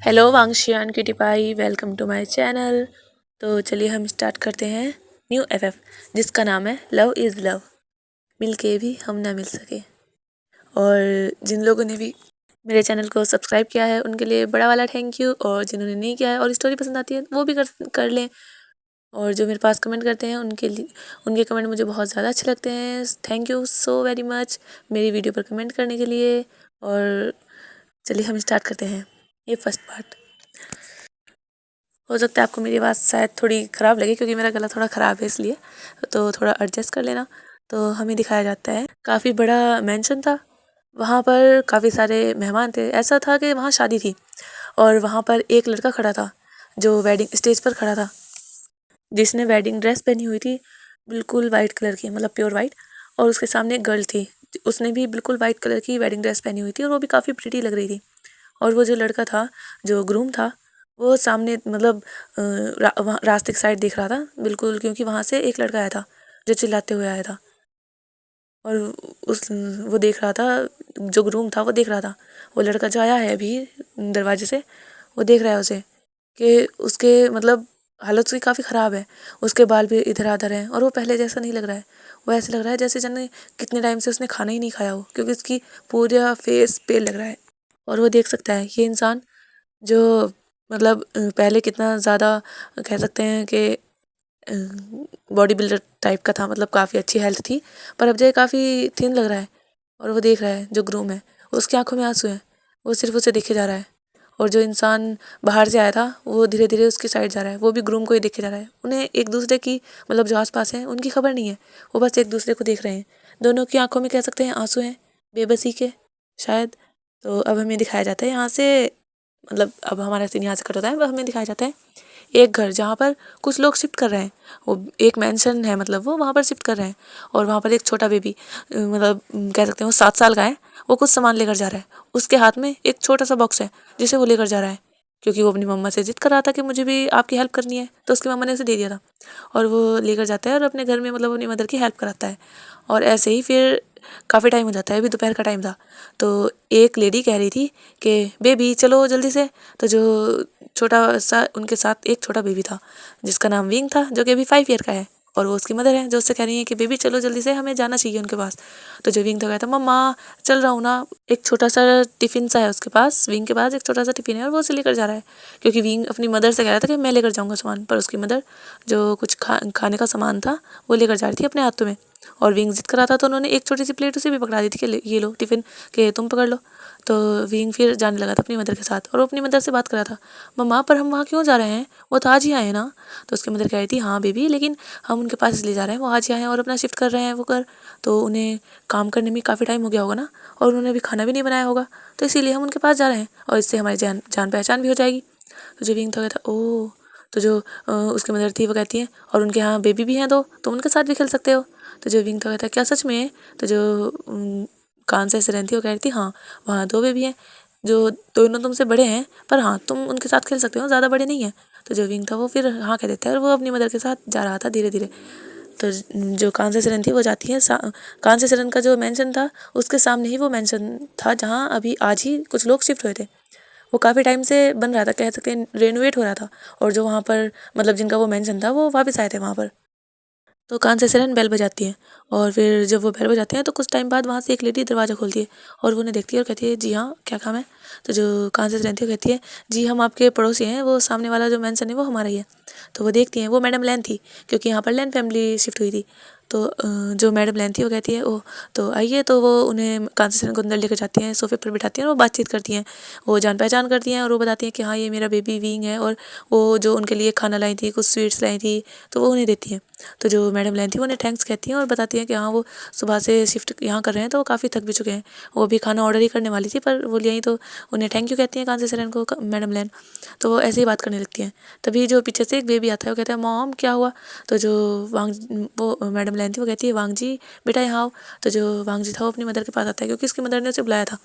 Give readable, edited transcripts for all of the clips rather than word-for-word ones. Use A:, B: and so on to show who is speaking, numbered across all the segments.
A: Hello वांगशियान की टिपाई, welcome to my channel. तो चलिए हम स्टार्ट करते हैं न्यू एफएफ जिसका नाम है लव इज़ लव, मिल के भी हम ना मिल सके। और जिन लोगों ने भी मेरे चैनल को सब्सक्राइब किया है उनके लिए बड़ा वाला थैंक यू, और जिन्होंने नहीं किया है और स्टोरी पसंद आती है वो भी कर लें। और जो मेरे पास कमेंट करते हैं उनके कमेंट मुझे बहुत ज़्यादा अच्छे लगते हैं। Thank you so very much मेरी वीडियो पर कमेंट करने के लिए। और चलिए हम स्टार्ट करते हैं ये फर्स्ट पार्ट। हो सकता है आपको मेरी आवाज़ शायद थोड़ी ख़राब लगे क्योंकि मेरा गला थोड़ा ख़राब है, इसलिए तो थोड़ा एडजस्ट कर लेना। तो हमें दिखाया जाता है काफ़ी बड़ा मेंशन था, वहाँ पर काफ़ी सारे मेहमान थे। ऐसा था कि वहाँ शादी थी और वहाँ पर एक लड़का खड़ा था जो वेडिंग स्टेज पर खड़ा था, जिसने वेडिंग ड्रेस पहनी हुई थी बिल्कुल वाइट कलर की, मतलब प्योर वाइट। और उसके सामने एक गर्ल थी, उसने भी बिल्कुल वाइट कलर की वेडिंग ड्रेस पहनी हुई थी और वो भी काफ़ी प्रिटी लग रही थी। और वो जो लड़का था, जो ग्रूम था, वो सामने मतलब वहाँ रास्ते की साइड देख रहा था बिल्कुल, क्योंकि वहाँ से एक लड़का आया था जो चिल्लाते हुए आया था। और वो देख रहा था, जो ग्रूम था वो देख रहा था, वो लड़का जो आया है अभी दरवाजे से, वो देख रहा है उसे कि उसके मतलब हालत उसकी काफ़ी ख़राब है, उसके बाल भी इधर उधर हैं और वो पहले जैसा नहीं लग रहा है। वो ऐसे लग रहा है जैसे जाने कितने टाइम से उसने खाना ही नहीं खाया हो, क्योंकि उसकी पूरा फेस पेल लग रहा है। और वो देख सकता है ये इंसान जो मतलब पहले कितना ज़्यादा कह सकते हैं कि बॉडी बिल्डर टाइप का था, मतलब काफ़ी अच्छी हेल्थ थी, पर अब जो काफ़ी थिन लग रहा है। और वो देख रहा है जो ग्रूम है, उसकी आंखों में आंसू हैं, वो सिर्फ उसे देखे जा रहा है। और जो इंसान बाहर से आया था वो धीरे धीरे उसकी साइड जा रहा है, वो भी ग्रूम को ही देखे जा रहा है। उन्हें एक दूसरे की मतलब जो आसपास हैं उनकी खबर नहीं है, वो बस एक दूसरे को देख रहे हैं। दोनों की आंखों में कह सकते हैं आंसू हैं, बेबसी के शायद। तो अब हमें दिखाया जाता है यहाँ से, मतलब अब हमारा सीन यहाँ से कट होता है, अब हमें दिखाया जाता है एक घर जहाँ पर कुछ लोग शिफ्ट कर रहे हैं। वो एक मेंशन है, मतलब वो वहाँ पर शिफ्ट कर रहे हैं। और वहाँ पर एक छोटा बेबी, मतलब कह सकते हैं वो 7 साल का है, वो कुछ सामान लेकर जा रहा है। उसके हाथ में एक छोटा सा बॉक्स है जिसे वो लेकर जा रहा है, क्योंकि वो अपनी मम्मा से जिद कर रहा था कि मुझे भी आपकी हेल्प करनी है, तो उसकी मम्मा ने उसे दे दिया था। और वो लेकर जाता है और अपने घर में मतलब अपनी मदर की हेल्प कराता है। और ऐसे ही फिर काफ़ी टाइम हो जाता है, अभी दोपहर का टाइम था। तो एक लेडी कह रही थी कि बेबी चलो जल्दी से। तो जो छोटा सा उनके साथ एक छोटा बेबी था जिसका नाम विंग था, जो कि अभी 5 ईयर का है। और वो उसकी मदर है जो उससे कह रही है कि बेबी चलो जल्दी से, हमें जाना चाहिए उनके पास। तो जो विंग था कहता मम्मा चल रहा हूँ ना। एक छोटा सा टिफ़िन सा है उसके पास, विंग के पास एक छोटा सा टिफ़िन है और वो उसे लेकर जा रहा है, क्योंकि विंग अपनी मदर से कह रहा था कि मैं लेकर जाऊँगा सामान, पर उसकी मदर जो कुछ खाने का सामान था वो लेकर जा रही थी अपने हाथों में। और विंग जिद कर रहा था तो उन्होंने एक छोटी सी प्लेट उसे भी पकड़ा दी थी कि ये लो टिफ़िन, कि तुम पकड़ लो। तो विंग फिर जाने लगा था अपनी मदर के साथ, और वो अपनी मदर से बात कर रहा था, मम्मा पर हम वहाँ क्यों जा रहे हैं, वो तो आज ही आए हैं ना। तो उसकी मदर कह रही थी हाँ बेबी, लेकिन हम उनके पास इसलिए जा रहे हैं, वो आज ही आए हैं और अपना शिफ्ट कर रहे हैं वो कर, तो उन्हें काम करने में काफ़ी टाइम हो गया होगा ना, और उन्होंने अभी खाना भी नहीं बनाया होगा, तो इसीलिए हम उनके पास जा रहे हैं और इससे हमारी जान पहचान भी हो जाएगी। तो जो विंग था कहता ओह। तो जो उसकी मदर थी वो कहती है और उनके यहाँ बेबी भी हैं दो, तो उनके साथ भी खेल सकते हो। तो जो विंग था कहता है क्या सच में? तो जो कान से रहती है वो कह रही थी हाँ वहाँ 2 बेबी हैं, जो दोनों तुमसे बड़े हैं, पर हाँ तुम उनके साथ खेल सकते हो, ज़्यादा बड़े नहीं हैं। तो जो विंग था वो फिर हाँ कह देता है और वो अपनी मदर के साथ जा रहा था धीरे धीरे। तो जो कान से सरन थी वो जाती है, कान से सरन का जो मेंशन था उसके सामने ही वो मेंशन था जहाँ अभी आज ही कुछ लोग शिफ्ट हुए थे। वो काफ़ी टाइम से बन रहा था, कह सकते हैं रेनोवेट हो रहा था। और जो वहाँ पर मतलब जिनका वो मेंशन था वो वापस आए थे वहाँ पर। तो कान से सिरन बेल बजाती है, और फिर जब वो बेल बजाते हैं तो कुछ टाइम बाद वहाँ से एक लेडी दरवाज़ा खोलती है और वो उन्हें देखती है और कहती है जी हाँ क्या काम है। तो जो कान से सिरन थी वो कहती है जी हम आपके पड़ोसी हैं, वो सामने वाला जो मेंशन है वो हमारा ही है। तो वो देखती हैं, वो मैडम लैन थी, क्योंकि यहाँ पर लैन फैमिली शिफ्ट हुई थी। तो जो मैडम लैन थी वो कहती है ओह तो आइए। तो वो उन्हें कान से सिरन को अंदर लेकर जाती हैं, सोफे पर बिठाती हैं और वो बातचीत करती हैं, वो जान पहचान करती हैं और वो बताती हैं कि हाँ ये मेरा बेबी विंग है। और वो जो उनके लिए खाना लाई थी, कुछ स्वीट्स लाई थी, तो वो उन्हें देती हैं। तो जो मैडम लैन थी वो उन्हें थैंक्स कहती हैं और बताती हैं कि हाँ वो सुबह से शिफ्ट यहाँ कर रहे हैं तो वो काफ़ी थक भी चुके हैं, वो भी खाना ऑर्डर ही करने वाली थी पर वो ले आई, तो उन्हें थैंक यू कहती हैं कांसे सरन को मैडम लैन। तो वो ऐसे ही बात करने लगती हैं। तभी जो पीछे से एक बेबी आता है वो कहता है मॉम क्या हुआ। तो जो वो मैडम लैन थी वो कहती है वांग जी बेटा यहाँ आओ। तो जो वांग जी था वो अपनी मदर के पास आता है, क्योंकि उसकी मदर ने उसे बुलाया था।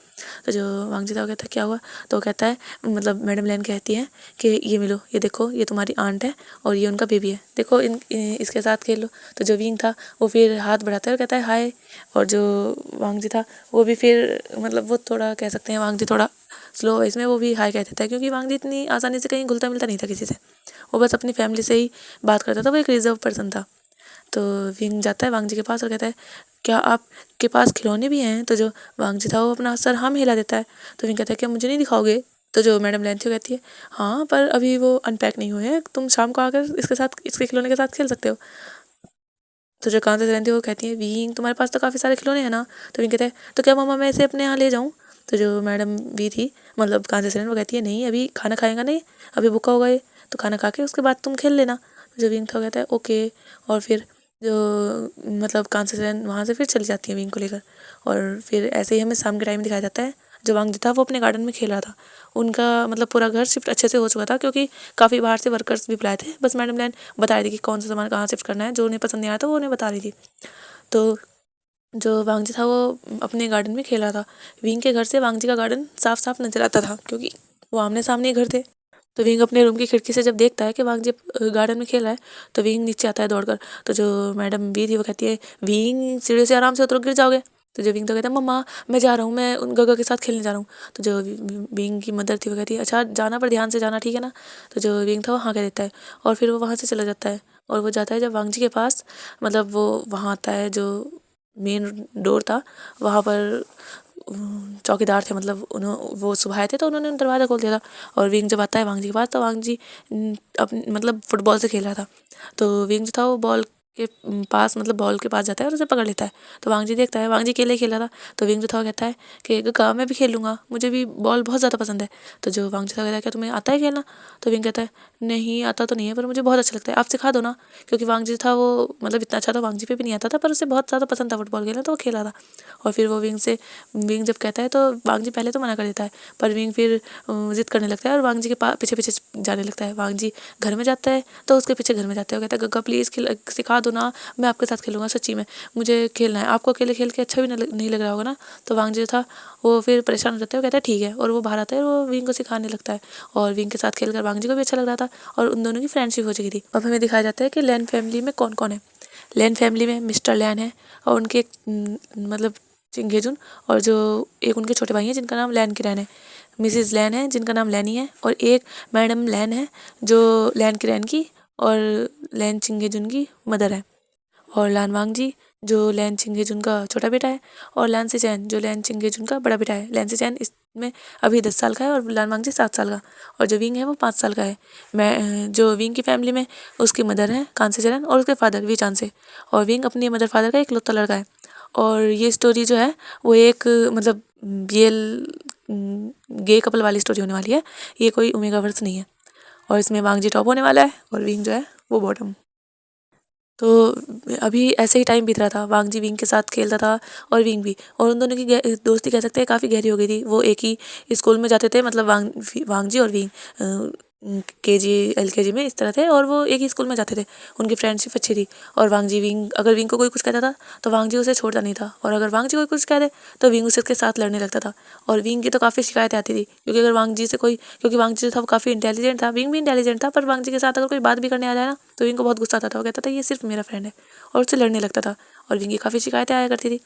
A: तो जो वांग जी था वो कहता है क्या हुआ। तो वो कहता है मतलब मैडम लैन कहती है कि ये मिलो, ये देखो ये तुम्हारी आंट है और ये उनका बेबी है, देखो इसके साथ खेल लो। तो जो विंग था वो फिर हाथ बढ़ाता है और कहता है हाय। और जो वांग जी था वो भी फिर मतलब वो थोड़ा कह सकते हैं वांग जी थोड़ा स्लो वॉइस में वो भी हाय कह देता है, क्योंकि वांगजी इतनी आसानी से कहीं घुलता मिलता नहीं था किसी से, वो बस अपनी फैमिली से ही बात करता था, वो एक रिजर्व पर्सन था। तो विंग जाता है वांगजी के पास और कहता है क्या आपके पास खिलौने भी हैं? तो जो वांगजी था वो अपना सर हाँ में हिला देता है। तो विंग कहता है क्या मुझे नहीं दिखाओगे? तो जो मैडम लेंथी कहती है हाँ पर अभी वो अनपैक नहीं हुए हैं, तुम शाम को आकर इसके खिलौने के साथ खेल सकते हो। तो जो कांता से लेंथी वो कहती है विंग तुम्हारे पास तो काफ़ी सारे खिलौने हैं ना? तो विंग कहता है तो क्या मम्मा मैं इसे अपने यहाँ ले जाऊँ? तो जो मैडम वी थी मतलब कांता से वो कहती है नहीं अभी खाना खाएगा नहीं, अभी भूखा होगा ये, तो खाना खा के उसके बाद तुम खेल लेना। तो जो विंग था वो कहता है ओके। और फिर जो मतलब कांता से वहाँ से फिर चली जाती है विंग को लेकर। और फिर ऐसे ही हमें शाम के टाइम दिखाया जाता है, जो वांगजी था वो अपने गार्डन में खेल रहा था। उनका मतलब पूरा घर शिफ्ट अच्छे से हो चुका था, क्योंकि काफ़ी बाहर से वर्कर्स भी बुलाए थे, बस मैडम लैन बता रही थी कि कौन सा सामान कहाँ शिफ्ट करना है, जो उन्हें पसंद नहीं आया था वो उन्हें बता रही थी। तो जो वांगजी था वो अपने गार्डन में खेल रहा था। विंग के घर से वांगजी का गार्डन साफ साफ नजर आता था, क्योंकि वो आमने सामने ही घर थे। तो विंग अपने रूम की खिड़की से जब देखता है कि वांगजी गार्डन में खेल रहा है, तो विंग नीचे आता है दौड़कर। तो जो मैडम वी थी वो कहती है विंग सीढ़ी से आराम से उतरो, गिर जाओगे। तो जो विंग तो कहता है मम्मा मैं जा रहा हूँ, मैं उन गगा के साथ खेलने जा रहा हूँ। तो जो विंग की मदर थी वो कहती है अच्छा जाना पर ध्यान से जाना, ठीक है ना? तो जो विंग था वो हाँ कह देता है और फिर वो वहाँ से चला जाता है। और वो जाता है जब वांगजी के पास, मतलब वो वहाँ आता है जो मेन डोर था वहाँ पर चौकीदार थे, मतलब वो सुबह आए थे तो उन्होंने दरवाज़ा खोल दिया था। और विंग जब आता है वांगजी के पास तो वांगजी मतलब फुटबॉल से खेल रहा था। तो विंग जो था वो बॉल के पास मतलब बॉल के पास जाता है और उसे पकड़ लेता है। तो वांगजी देखता है वांगजी अकेले ही खेल रहा था। तो विंग जो था वो कहता है कि गगा मैं भी खेलूँगा, मुझे भी बॉल बहुत ज़्यादा पसंद है। तो जो वांगजी था कहता है क्या तुम्हें आता है खेलना? तो विंग कहता है नहीं आता तो नहीं है पर मुझे बहुत अच्छा लगता है, आप सिखा दो ना। क्योंकि वांगजी था वो मतलब इतना अच्छा था, वांगजी पे भी नहीं आता था, पर उसे बहुत ज़्यादा पसंद था फुटबॉल खेलना, तो वो खेला था। और फिर वो विंग जब कहता है तो वांगजी पहले तो मना कर देता है, पर विंग फिर ज़िद करने लगता है और वांगजी के पीछे पीछे जाने लगता है। वांगजी घर में जाता है तो उसके पीछे घर में जाता है, वो कहता है गग्गा प्लीज़ सिखा दो ना, मैं आपके साथ खेलूँगा, सच्ची में मुझे खेलना है, आपको अकेले खेल के अच्छा भी नहीं लग रहा होगा ना? तो वांगजी जो था वो फिर परेशान हो जाता है, वो कहता है ठीक है, और वो बाहर आता है और वो विंग को सिखाने लगता है। और विंग के साथ खेलकर वांगजी को भी अच्छा लग रहा था और उन दोनों की फ्रेंडशिप हो चुकी थी। अब हमें दिखाया जाता है कि लैन फैमिली में कौन कौन है। लैन फैमिली में मिस्टर लैन है और उनके एक मतलब चिंगेजुन, और जो एक उनके छोटे भाई हैं जिनका नाम लैन किरैन है। मिसेस लैन है जिनका नाम लैनी है, और एक मैडम लैन है जो लैन किरैन की और लैन चिंगेजुन की मदर है। और लान वांगजी जो लैन चिंगेजुन का छोटा बेटा है, और लैन सिचैन जो लैन चिंगेजुन का बड़ा बेटा है। लैन सिचैन इसमें अभी 10 साल का है और लान वांगजी 7 साल का। और जो विंग है वो 5 साल का है। मैं जो विंग की फैमिली में उसकी मदर है कांसेचरन और उसके फादर वी चांसे, और विंग अपनी मदर फादर का इकलौता लड़का है। और ये स्टोरी जो है वो एक मतलब रियल गे कपल वाली स्टोरी होने वाली है, ये कोई ओमेगा वर्स नहीं है। और इसमें वांगजी टॉप होने वाला है और विंग जो है वो बॉटम। तो अभी ऐसे ही टाइम बीत रहा था, वांगजी विंग के साथ खेलता था और विंग भी, और उन दोनों की दोस्ती कह सकते हैं काफ़ी गहरी हो गई थी। वो एक ही स्कूल में जाते थे, मतलब वांगजी और विंग KG LKG में इस तरह थे, और वो एक ही स्कूल में जाते थे। उनकी फ्रेंडशिप अच्छी थी। और वांगजी विंग अगर विंग को कोई कुछ कहता था तो वांगजी उसे छोड़ता नहीं था, और अगर वांगजी कोई कुछ कह दे तो विंग उसके साथ लड़ने लगता था। और विंग की तो काफ़ी शिकायतें आती थी, क्योंकि अगर वांगजी से कोई, क्योंकि वांगजी जो था वो काफ़ी इंटेलिजेंट था, विंग भी इंटेलिजेंट था, पर वांगजी के साथ अगर कोई बात भी करने आ जाए ना तो विंग को बहुत गुस्सा आता था। वो कहता था ये सिर्फ मेरा फ्रेंड है, और उससे लड़ने लगता था। और विंग की काफ़ी शिकायतें आया करती थी।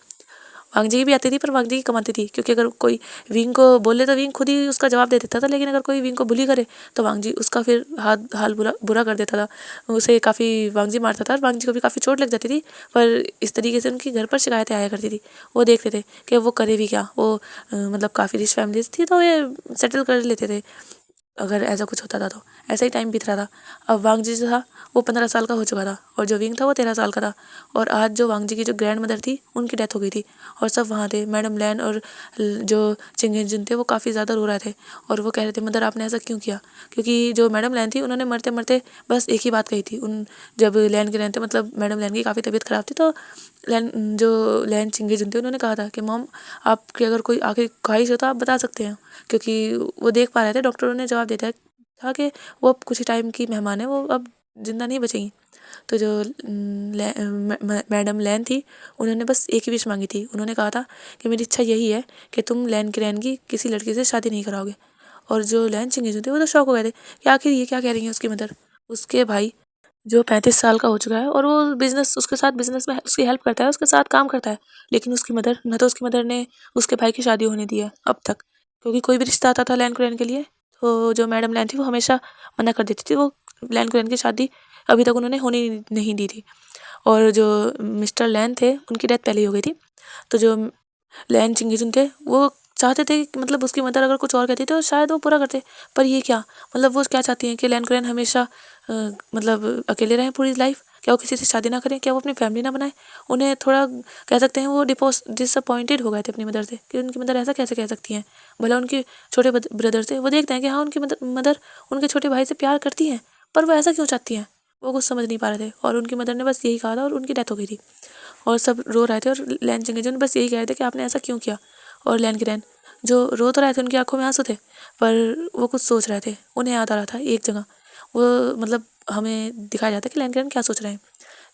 A: वांगजी की भी आती थी, पर वांगजी की कम आती थी, क्योंकि अगर कोई विंग को बोले तो विंग खुद ही उसका जवाब दे देता था, लेकिन अगर कोई विंग को बुली करे तो वांगजी उसका फिर हाल बुरा कर देता था। उसे काफ़ी वांगजी मारता था और वांगजी को भी काफ़ी चोट लग जाती थी। पर इस तरीके से उनकी घर पर शिकायतें आया करती थी। वो देखते थे कि वो करे भी क्या, वो मतलब काफ़ी रिच फैमिलीज थी तो ये सेटल कर लेते थे अगर ऐसा कुछ होता था तो। ऐसा ही टाइम बीत रहा था। अब वांगजी जो था वो 15 साल का हो चुका था, और जो विंग था वो 13 साल का था। और आज जो वांगजी की जो ग्रैंड मदर थी उनकी डेथ हो गई थी, और सब वहाँ थे। मैडम लैन और जो चिंगेजुन थे वो काफ़ी ज़्यादा रो रहे थे, और वो कह रहे थे मदर आपने ऐसा क्यों किया? क्योंकि जो मैडम लैन थी उन्होंने मरते मरते बस एक ही बात कही थी। जब लैन के लैन थे मतलब मैडम लैन की काफ़ी तबीयत ख़राब थी, तो लैन चिंगेजुन थे उन्होंने कहा था कि मॉम आपकी अगर कोई आखिरी ख्वाहिश हो तो आप बता सकते हैं। क्योंकि वो देख पा रहे थे, डॉक्टरों ने जवाब दिया था कि वो अब कुछ ही टाइम की मेहमान है, वो अब जिंदा नहीं बचेंगी। तो जो मैडम लैन थी उन्होंने बस एक ही विश मांगी थी। उन्होंने कहा था कि मेरी इच्छा यही है कि तुम लैन की रैन की किसी लड़की से शादी नहीं कराओगे। और जो लैन चिंगेजुन थे वो तो शौक हो गए थे कि आखिर ये क्या कह रही है उसकी मदर। उसके भाई जो 35 साल का हो चुका है और वो उसके साथ बिजनेस में उसकी हेल्प करता है, उसके साथ काम करता है, लेकिन उसकी मदर न तो उसकी मदर ने उसके भाई की शादी होने दी है अब तक, क्योंकि कोई भी रिश्ता आता था लैन कुरैन के लिए तो जो मैडम लैन थी वो हमेशा मना कर देती थी। वो लैन कुरैन की शादी अभी तक उन्होंने होने नहीं दी थी। और जो मिस्टर लैन थे उनकी डेथ पहले ही हो गई थी। तो जो लैन चिंगीजुन थे वो चाहते थे कि मतलब उसकी मदर अगर कुछ और कहती तो शायद वो पूरा करते। पर ये क्या मतलब वो क्या चाहती हैं कि लैन कुरैन हमेशा मतलब अकेले रहें पूरी लाइफ। क्या वो किसी से शादी ना करें? क्या वो अपनी फैमिली ना बनाएं? उन्हें थोड़ा कह सकते हैं वो डिसअपॉइंटेड हो गए थे अपनी मदर से कि उनकी मदर ऐसा कैसे कह सकती हैं। भला उनके छोटे ब्रदर से वो देखते हैं कि हाँ उनकी मदर उनके छोटे भाई से प्यार करती हैं, पर वो ऐसा क्यों चाहती हैं वो कुछ समझ नहीं पा रहे थे। और उनकी मदर ने बस यही कहा था और उनकी डेथ हो गई थी। और सब रो रहे थे और लैन चिंगेजन बस यही कह रहे थे कि आपने ऐसा क्यों किया। और लैन किरैन जो रो तो रहे थे उनकी आंखों में आंसू थे, पर वो कुछ सोच रहे थे। उन्हें याद आ रहा था एक जगह वो मतलब हमें दिखाया जाता है कि लैन किरैन क्या सोच रहे हैं।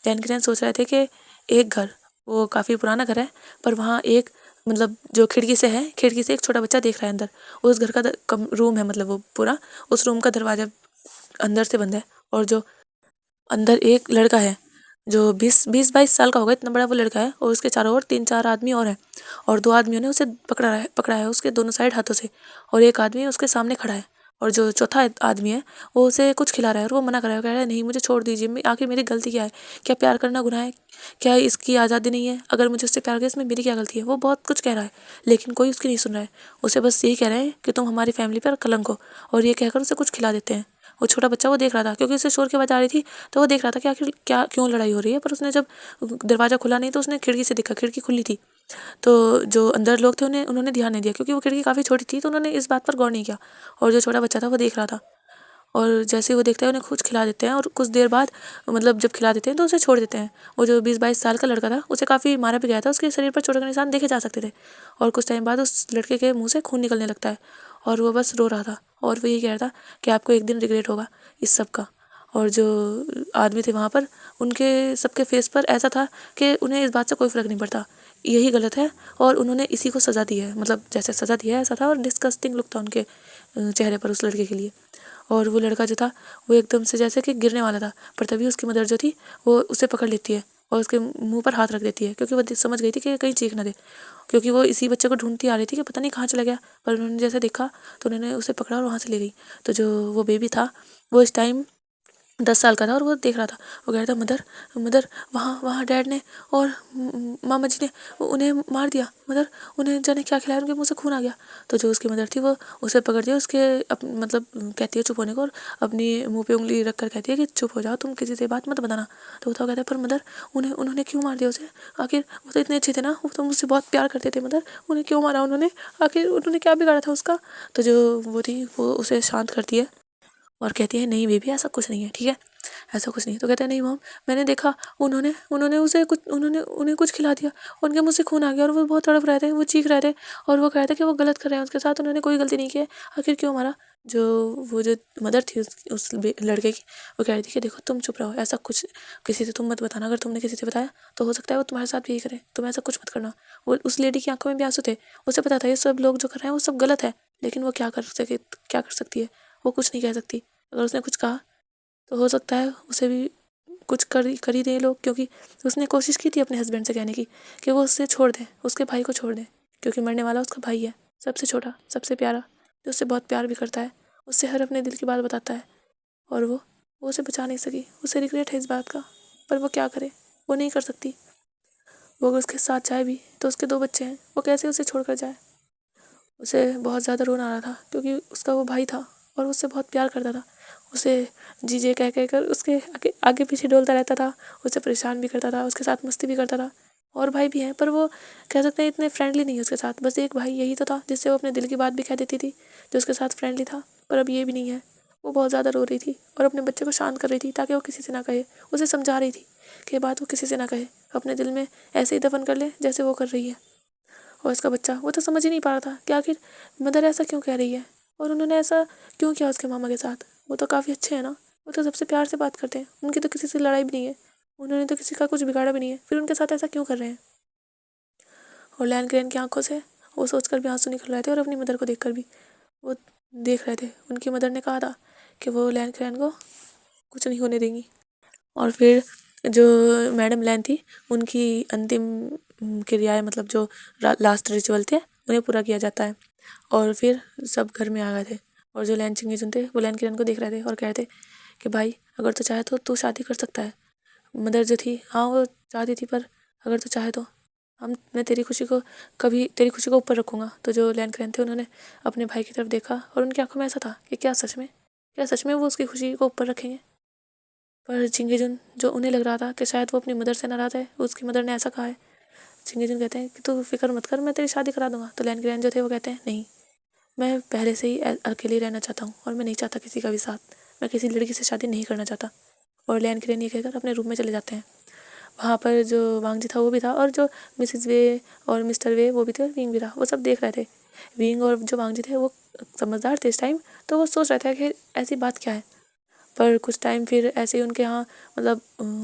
A: लैन किरैन सोच रहे थे कि एक घर वो काफ़ी पुराना घर है, पर वहाँ एक मतलब जो खिड़की से है, खिड़की से एक छोटा बच्चा देख रहा है अंदर। उस घर का रूम है मतलब वो पूरा, उस रूम का दरवाज़ा अंदर से बंद है। और जो अंदर एक लड़का है जो 20-22 साल का होगा, इतना बड़ा वो लड़का है। और उसके चारों ओर 3-4 आदमी और हैं और 2 आदमियों ने उसे पकड़ा है उसके दोनों साइड हाथों से। और एक आदमी उसके सामने खड़ा है और जो चौथा आदमी है वो उसे कुछ खिला रहा है और वो मना कर रहा है, कह रहा है नहीं मुझे छोड़ दीजिए, आखिर मेरी गलती क्या है? क्या प्यार करना गुनाह है? क्या इसकी आज़ादी नहीं है? अगर मुझे उससे प्यार किया इसमें मेरी क्या गलती है? वो बहुत कुछ कह रहा है लेकिन कोई उसकी नहीं सुन रहा है। उसे बस यही कह रहे हैं कि तुम हमारी फैमिली पर कलंक हो। और ये कहकर उसे कुछ खिला देते हैं। वो छोटा बच्चा वो देख रहा था क्योंकि उसे शोर की आवाज़ आ रही थी, तो वो देख रहा था कि आखिर क्या क्यों लड़ाई हो रही है। पर उसने जब दरवाज़ा खुला नहीं तो उसने खिड़की से देखा, खिड़की खुली थी। तो जो अंदर लोग थे उन्होंने ध्यान नहीं दिया क्योंकि वो खिड़की काफ़ी छोटी थी, तो उन्होंने इस बात पर गौर नहीं किया। और जो छोटा बच्चा था वो देख रहा था। और जैसे ही वो देखता है उन्हें कुछ खिला देते हैं और कुछ देर बाद मतलब जब खिला देते हैं तो उसे छोड़ देते हैं। वो जो 20-22 साल का लड़का था उसे काफ़ी मारा भी गया था, उसके शरीर पर चोटों के निशान देखे जा सकते थे। और कुछ टाइम बाद उस लड़के के मुंह से खून निकलने लगता है और वो बस रो रहा था और वो यही कह रहा था कि आपको एक दिन रिग्रेट होगा इस सब का। और जो आदमी थे वहाँ पर उनके सबके फेस पर ऐसा था कि उन्हें इस बात से कोई फ़र्क नहीं पड़ता, यही गलत है और उन्होंने इसी को सज़ा दी है। मतलब जैसे सज़ा दिया है ऐसा था और डिस्गस्टिंग लुक था उनके चेहरे पर उस लड़के के लिए। और वो लड़का जो था वो एकदम से जैसे कि गिरने वाला था, पर तभी उसकी मदर जो थी वो उसे पकड़ लेती है और उसके मुंह पर हाथ रख देती है क्योंकि वो समझ गई थी कि कहीं चीख ना दे। क्योंकि वो इसी बच्चे को ढूंढती आ रही थी कि पता नहीं कहाँ चला गया, पर उन्होंने जैसे देखा तो उन्होंने उसे पकड़ा और वहाँ से ले गई। तो जो वो बेबी था वो इस टाइम 10 साल का था और वो देख रहा था। वो कह रहा था मदर मदर वहाँ वहाँ डैड ने और मामा जी ने उन्हें मार दिया। मदर उन्हें जाने क्या खिलाया, उनके मुंह से खून आ गया। तो जो उसकी मदर थी वो उसे पकड़ दिया, उसके मतलब कहती है चुप होने को और अपनी मुंह पे उंगली रख कर कहती है कि चुप हो जाओ, तुम किसी से बात मत बताना। तो वो तो कहता है पर मदर उन्होंने क्यों मार दिया उसे? आखिर वो तो इतने अच्छे थे ना, वो तो मुझसे बहुत प्यार करते थे। मदर उन्हें क्यों मारा उन्होंने? आखिर उन्होंने क्या बिगाड़ा था उसका? तो जो वो थी वो उसे शांत करती है और कहती है नहीं बेबी ऐसा कुछ नहीं है, ठीक है ऐसा कुछ नहीं है। तो कहता है नहीं मॉम मैंने देखा उन्होंने उन्होंने उसे कुछ उन्हें कुछ खिला दिया, उनके मुँह से खून आ गया और वो बहुत तड़प रहे थे, वो चीख रहे थे और वो कह रहे थे कि वो गलत कर रहे हैं उसके साथ, उन्होंने कोई गलती नहीं की है, आखिर क्यों मारा? जो मदर थी उस लड़के की वो कह रही थी कि देखो तुम चुप रहो, ऐसा कुछ किसी से तुम मत बताना, अगर तुमने किसी से बताया तो हो सकता है वो तुम्हारे साथ भी यही करे, तुम ऐसा कुछ मत करना। वो उस लेडी की आंखों में भी आंसू थे, उसे पता था ये सब लोग जो कर रहे हैं वो सब गलत है, लेकिन वो क्या कर सकती है? वो कुछ नहीं कह सकती। अगर उसने कुछ कहा तो हो सकता है उसे भी कुछ कर ही दें लोग, क्योंकि उसने कोशिश की थी अपने हस्बैंड से कहने की कि वो उससे छोड़ दें, उसके भाई को छोड़ दें, क्योंकि मरने वाला उसका भाई है, सबसे छोटा सबसे प्यारा, जो उससे बहुत प्यार भी करता है, उससे हर अपने दिल की बात बताता है। और वो उसे बचा नहीं सकी, उसे रिग्रेट है इस बात का, पर वो क्या करे, वो नहीं कर सकती। वो अगर उसके साथ जाए भी तो उसके 2 बच्चे हैं, वो कैसे उसे छोड़ कर जाए? उसे बहुत ज़्यादा रोना आ रहा था क्योंकि उसका वो भाई था और उससे बहुत प्यार करता था। उसे जीजे कह कर उसके आगे आगे पीछे डोलता रहता था, उसे परेशान भी करता था, उसके साथ मस्ती भी करता था। और भाई भी हैं पर वो कह सकते हैं इतने फ्रेंडली नहीं है उसके साथ, बस एक भाई यही तो था जिससे वो अपने दिल की बात भी कह देती थी, जो उसके साथ फ्रेंडली था। पर अब ये भी नहीं है। वो बहुत ज़्यादा रो रही थी और अपने बच्चे को शांत कर रही थी ताकि वो किसी से ना कहे, उसे समझा रही थी कि बात वो किसी से ना कहे, अपने दिल में ऐसे ही दफन कर ले जैसे वो कर रही है। और उसका बच्चा वो तो समझ ही नहीं पा रहा था कि आखिर मदर ऐसा क्यों कह रही है और उन्होंने ऐसा क्यों किया उसके मामा के साथ। वो तो काफ़ी अच्छे हैं ना, वो तो सबसे प्यार से बात करते हैं, उनकी तो किसी से लड़ाई भी नहीं है, उन्होंने तो किसी का कुछ बिगाड़ा भी नहीं है, फिर उनके साथ ऐसा क्यों कर रहे हैं? और लैन क्रेन की आंखों से वो सोचकर भी आंसू निकल रहे थे और अपनी मदर को देखकर भी वो देख रहे थे। उनकी मदर ने कहा था कि वो लैन क्रेन को कुछ नहीं होने देंगी। और फिर जो मैडम लैन थी उनकी अंतिम क्रियाएं मतलब जो लास्ट रिचुअल थे उन्हें पूरा किया जाता है। और फिर सब घर में आ गए थे और जो लैन चिंगेजुन थे वो लैन किरण को देख रहे थे और कह रहे थे कि भाई अगर तो चाहे तो तू शादी कर सकता है। मदर जो थी हाँ वो चाहती थी, पर अगर तो चाहे तो मैं तेरी खुशी को ऊपर रखूँगा। तो जो लैन किरण थे उन्होंने अपने भाई की तरफ देखा और उनकी आंखों में ऐसा था कि क्या सच में वो उसकी खुशी को ऊपर रखेंगे। पर चिंगेजुन जो उन्हें लग रहा था कि शायद वो अपनी मदर से नाराज़ है, उसकी मदर ने ऐसा कहा है। चिंगेजुन कहते हैं कि तू फिक्र मत कर, मैं तेरी शादी करा दूंगा। तो लैन किरण जो थे वो कहते हैं नहीं, मैं पहले से ही अकेले रहना चाहता हूँ और मैं नहीं चाहता किसी का भी साथ, मैं किसी लड़की से शादी नहीं करना चाहता। और लैन किरण ये कहकर अपने रूम में चले जाते हैं। वहाँ पर जो वांगजी था वो भी था और जो मिसिज वे और मिस्टर वे वो भी थे और विंग भी था। वो सब देख रहे थे। विंग और जो वांगजी थे वो समझदार थे इस टाइम, तो वो सोच रहे थे कि ऐसी बात क्या है। पर कुछ टाइम फिर ऐसे ही उनके यहाँ मतलब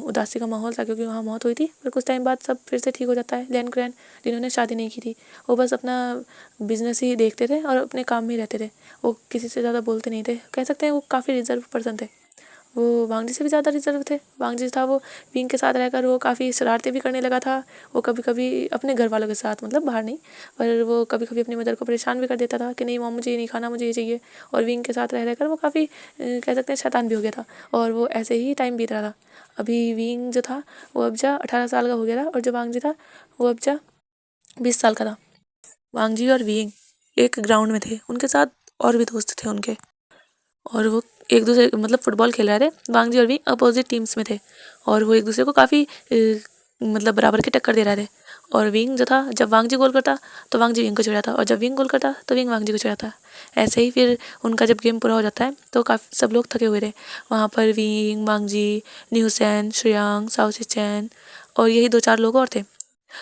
A: उदासी का माहौल था क्योंकि वहाँ मौत हुई थी। पर कुछ टाइम बाद सब फिर से ठीक हो जाता है। लैन ग्रैंड जिन्होंने शादी नहीं की थी वो बस अपना बिजनेस ही देखते थे और अपने काम में ही रहते थे। वो किसी से ज़्यादा बोलते नहीं थे, कह सकते हैं वो काफ़ी रिजर्व पर्सन थे। वो वांगजी से भी ज़्यादा रिजर्व थे। वांगजी था वो विंग के साथ रहकर वो काफ़ी शरारतें भी करने लगा था। वो कभी कभी अपने घर वालों के साथ, मतलब बाहर नहीं, पर वो कभी कभी अपनी मदर को परेशान भी कर देता था कि नहीं मॉम मुझे ये नहीं खाना, मुझे ये चाहिए। और विंग के साथ रह रहकर वो काफ़ी कह सकते हैं शैतान भी हो गया था। और वो ऐसे ही टाइम बीत रहा था। अभी विंग जो था वो अब जा 18 साल का हो गया था और जो वांगजी था वो अब जा 20 साल का था। वांगजी और विंग एक ग्राउंड में थे, उनके साथ और भी दोस्त थे उनके, और वो एक दूसरे मतलब फुटबॉल खेल रहे थे। वांगजी और विंग अपोजिट टीम्स में थे और वो एक दूसरे को काफ़ी मतलब बराबर की टक्कर दे रहे थे। और विंग जो था जब वांगजी गोल करता तो वांगजी विंग को चिढ़ाता और जब विंग गोल करता तो विंग वांगजी को चिढ़ाता। ऐसे ही फिर उनका जब गेम पूरा हो जाता है तो काफ़ी सब लोग थके हुए थे। वहाँ पर विंग, वांगजी, न्यूसेन, श्रेयांग, साउसी चैन और यही 2-4 लोग और थे।